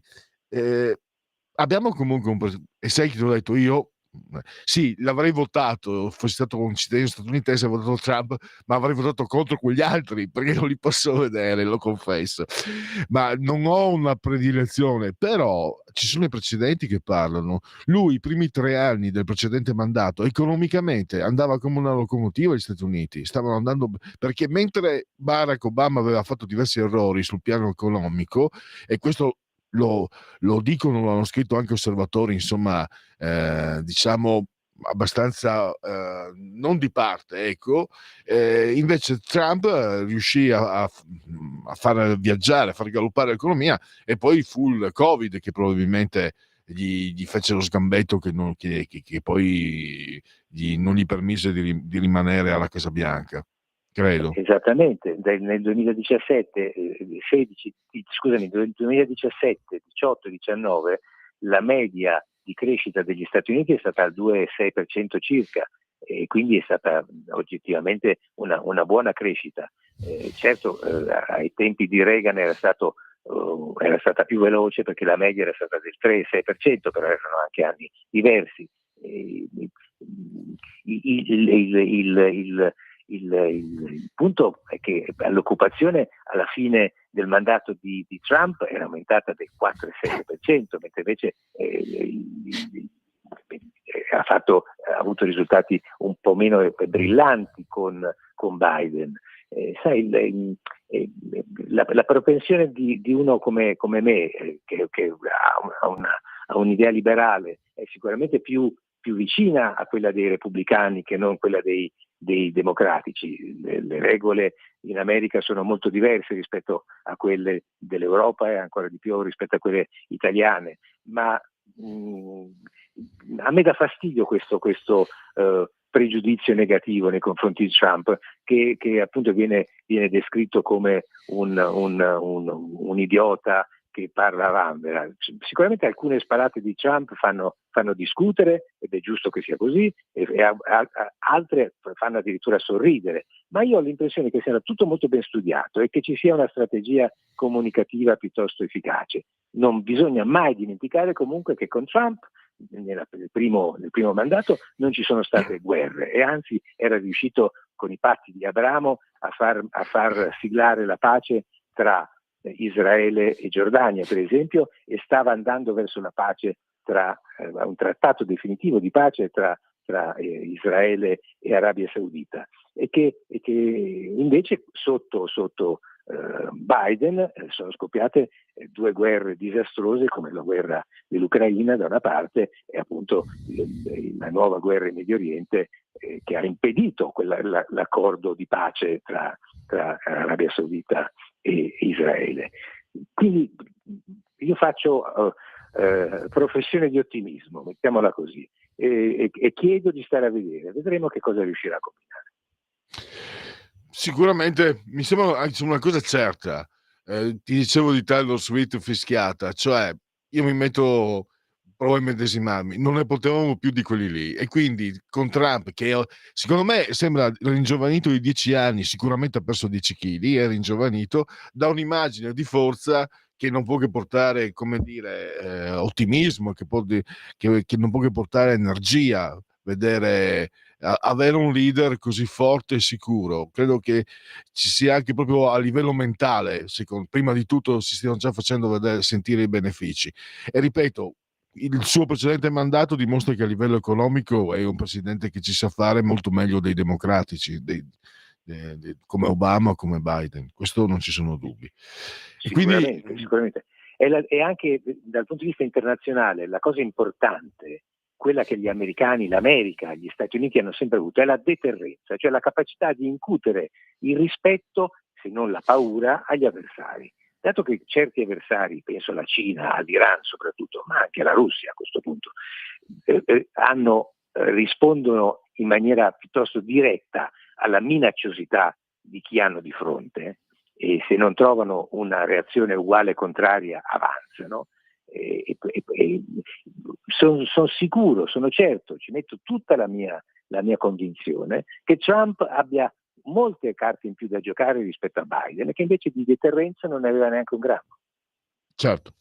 Abbiamo comunque e sai che ti ho detto io? Sì, l'avrei votato, fossi stato un cittadino statunitense, avrei votato Trump, ma avrei votato contro quegli altri perché non li posso vedere, lo confesso. Ma non ho una predilezione, però ci sono i precedenti che parlano. Lui, i primi 3 anni del precedente mandato, economicamente andava come una locomotiva agli Stati Uniti, stavano andando perché mentre Barack Obama aveva fatto diversi errori sul piano economico, e questo lo dicono, lo hanno scritto anche osservatori, insomma, diciamo abbastanza non di parte, ecco. Invece Trump riuscì a far viaggiare, a far galoppare l'economia, e poi fu il Covid che probabilmente gli fece lo sgambetto che poi non gli permise di rimanere alla Casa Bianca, credo. Esattamente, nel 2017, 2017, 18, 19 la media di crescita degli Stati Uniti è stata al 2,6% circa, e quindi è stata oggettivamente una buona crescita. Certo, ai tempi di Reagan era stata più veloce perché la media era stata del 3,6%, però erano anche anni diversi. Il punto è che l'occupazione alla fine del mandato di Trump era aumentata del 4,7%, mentre invece ha avuto risultati un po' meno brillanti con Biden. Sai, la propensione di uno come me, che ha un'idea liberale, è sicuramente più vicina a quella dei repubblicani che non quella dei democratici. Le regole in America sono molto diverse rispetto a quelle dell'Europa e ancora di più rispetto a quelle italiane, ma a me dà fastidio questo pregiudizio negativo nei confronti di Trump, che appunto viene descritto come un idiota che parla a vanvera. Sicuramente alcune sparate di Trump fanno discutere, ed è giusto che sia così, e altre fanno addirittura sorridere, ma io ho l'impressione che sia tutto molto ben studiato e che ci sia una strategia comunicativa piuttosto efficace. Non bisogna mai dimenticare comunque che con Trump nel primo mandato non ci sono state guerre, e anzi era riuscito con i patti di Abramo a far siglare la pace tra Israele e Giordania, per esempio, e stava andando verso la pace un trattato definitivo di pace tra Israele e Arabia Saudita, e che invece sotto Biden sono scoppiate 2 guerre disastrose, come la guerra dell'Ucraina da una parte e appunto la nuova guerra in Medio Oriente, che ha impedito l'accordo di pace tra Arabia Saudita e Israele. Quindi io faccio professione di ottimismo, mettiamola così, e chiedo di stare a vedere, vedremo che cosa riuscirà a combinare. Sicuramente mi sembra una cosa certa. Ti dicevo di Taylor Swift fischiata, cioè io provo a immedesimarmi, non ne potevamo più di quelli lì, e quindi con Trump, che secondo me sembra ringiovanito di 10 anni, sicuramente ha perso 10 kg, è ringiovanito, da un'immagine di forza che non può che portare, come dire, ottimismo, che non può che portare energia, avere un leader così forte e sicuro. Credo che ci sia anche proprio a livello mentale, prima di tutto si stiano già facendo sentire i benefici, e ripeto, il suo precedente mandato dimostra che a livello economico è un presidente che ci sa fare molto meglio dei democratici, come Obama o come Biden, questo non ci sono dubbi. Sicuramente. E anche dal punto di vista internazionale la cosa importante, quella che gli americani, l'America, gli Stati Uniti hanno sempre avuto, è la deterrenza, cioè la capacità di incutere il rispetto, se non la paura, agli avversari. Dato che certi avversari, penso alla Cina, all'Iran soprattutto, ma anche alla Russia a questo punto, rispondono in maniera piuttosto diretta alla minacciosità di chi hanno di fronte, e se non trovano una reazione uguale e contraria avanzano. Sono sicuro, sono certo, ci metto tutta la mia convinzione che Trump abbia molte carte in più da giocare rispetto a Biden, che invece di deterrenza non ne aveva neanche un grammo. Certo.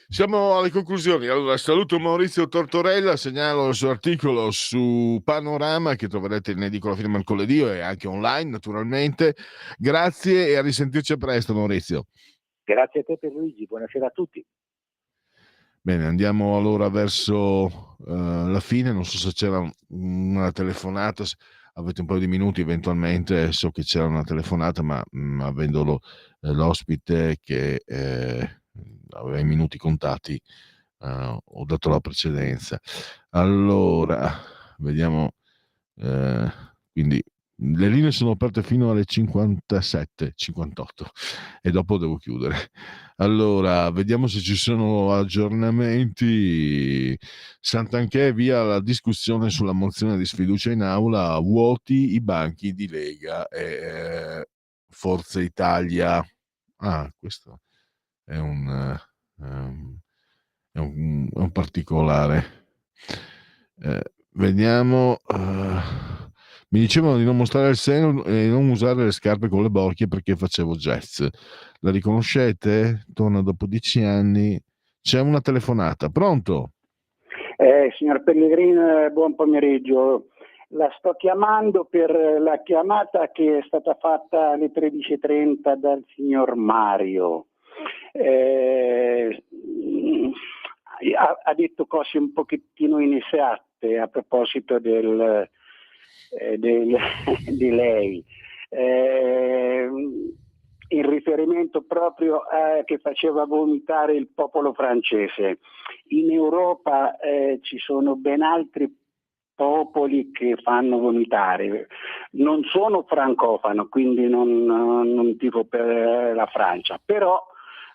Siamo alle conclusioni. Allora, saluto Maurizio Tortorella, segnalo il suo articolo su Panorama che troverete in edicola firma mercoledì e anche online naturalmente. Grazie e a risentirci presto, Maurizio. Grazie a te Pierluigi, buonasera a tutti. Bene, andiamo allora verso la fine. Non so se c'era una telefonata, avete un paio di minuti eventualmente. So che c'era una telefonata, ma avendo l'ospite che aveva i minuti contati, ho dato la precedenza. Allora, vediamo. Quindi le linee sono aperte fino alle 57-58 e dopo devo chiudere. Allora, vediamo se ci sono aggiornamenti. Santanchè via la discussione sulla mozione di sfiducia in aula, vuoti i banchi di Lega e Forza Italia. Questo è un particolare. Vediamo. Mi dicevano di non mostrare il seno e non usare le scarpe con le borchie perché facevo jazz. La riconoscete? Torna dopo 10 anni. C'è una telefonata. Pronto? Signor Pellegrini, buon pomeriggio. La sto chiamando per la chiamata che è stata fatta alle 13:30 dal signor Mario. Ha detto cose un pochettino inesatte a proposito di lei, in riferimento proprio a che faceva vomitare il popolo francese. In Europa ci sono ben altri popoli che fanno vomitare. Non sono francofano, quindi non tifo per la Francia, però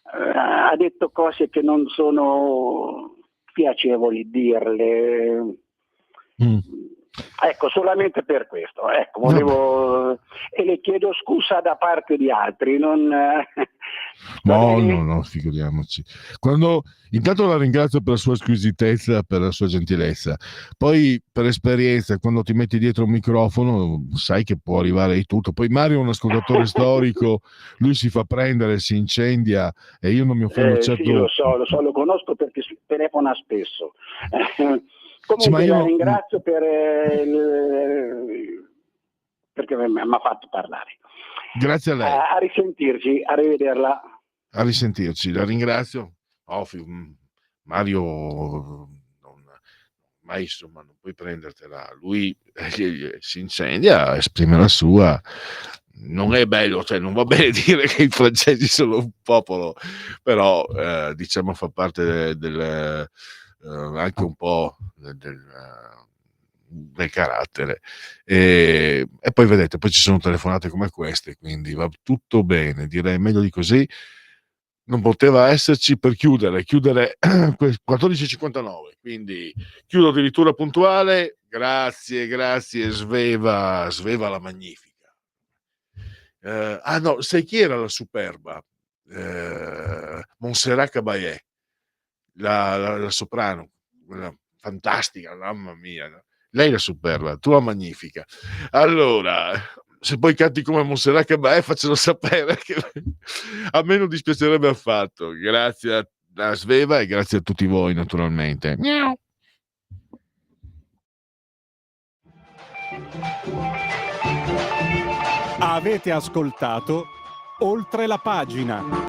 ha detto cose che non sono piacevoli dirle. Ecco, solamente per questo, ecco, volevo e le chiedo scusa da parte di altri, non No, figuriamoci. Intanto la ringrazio per la sua squisitezza, per la sua gentilezza. Poi per esperienza, quando ti metti dietro un microfono, sai che può arrivare di tutto. Poi Mario è un ascoltatore storico, lui si fa prendere, si incendia e io non mi offendo certo. Sì, lo so, lo conosco perché telefona spesso. Comunque la ringrazio perché mi ha fatto parlare. Grazie a lei. A risentirci, arrivederla. A risentirci, la ringrazio. Mario, ma insomma non puoi prendertela. Lui si incendia, esprime la sua. Non è bello, cioè non va bene dire che i francesi sono un popolo, però diciamo fa parte anche un po' del carattere e poi vedete, poi ci sono telefonate come queste, quindi va tutto bene, direi meglio di così non poteva esserci. Per chiudere 14:59, quindi chiudo addirittura puntuale. Grazie Sveva la magnifica. No, sai chi era la superba? Montserrat Caballé, la soprano, quella fantastica, mamma mia, lei è superba, tu la magnifica. Allora, se poi canti come Montserrat Caballé, faccelo sapere, che a me non dispiacerebbe affatto. Grazie a Sveva e grazie a tutti voi naturalmente. Miau. Avete ascoltato Oltre la pagina.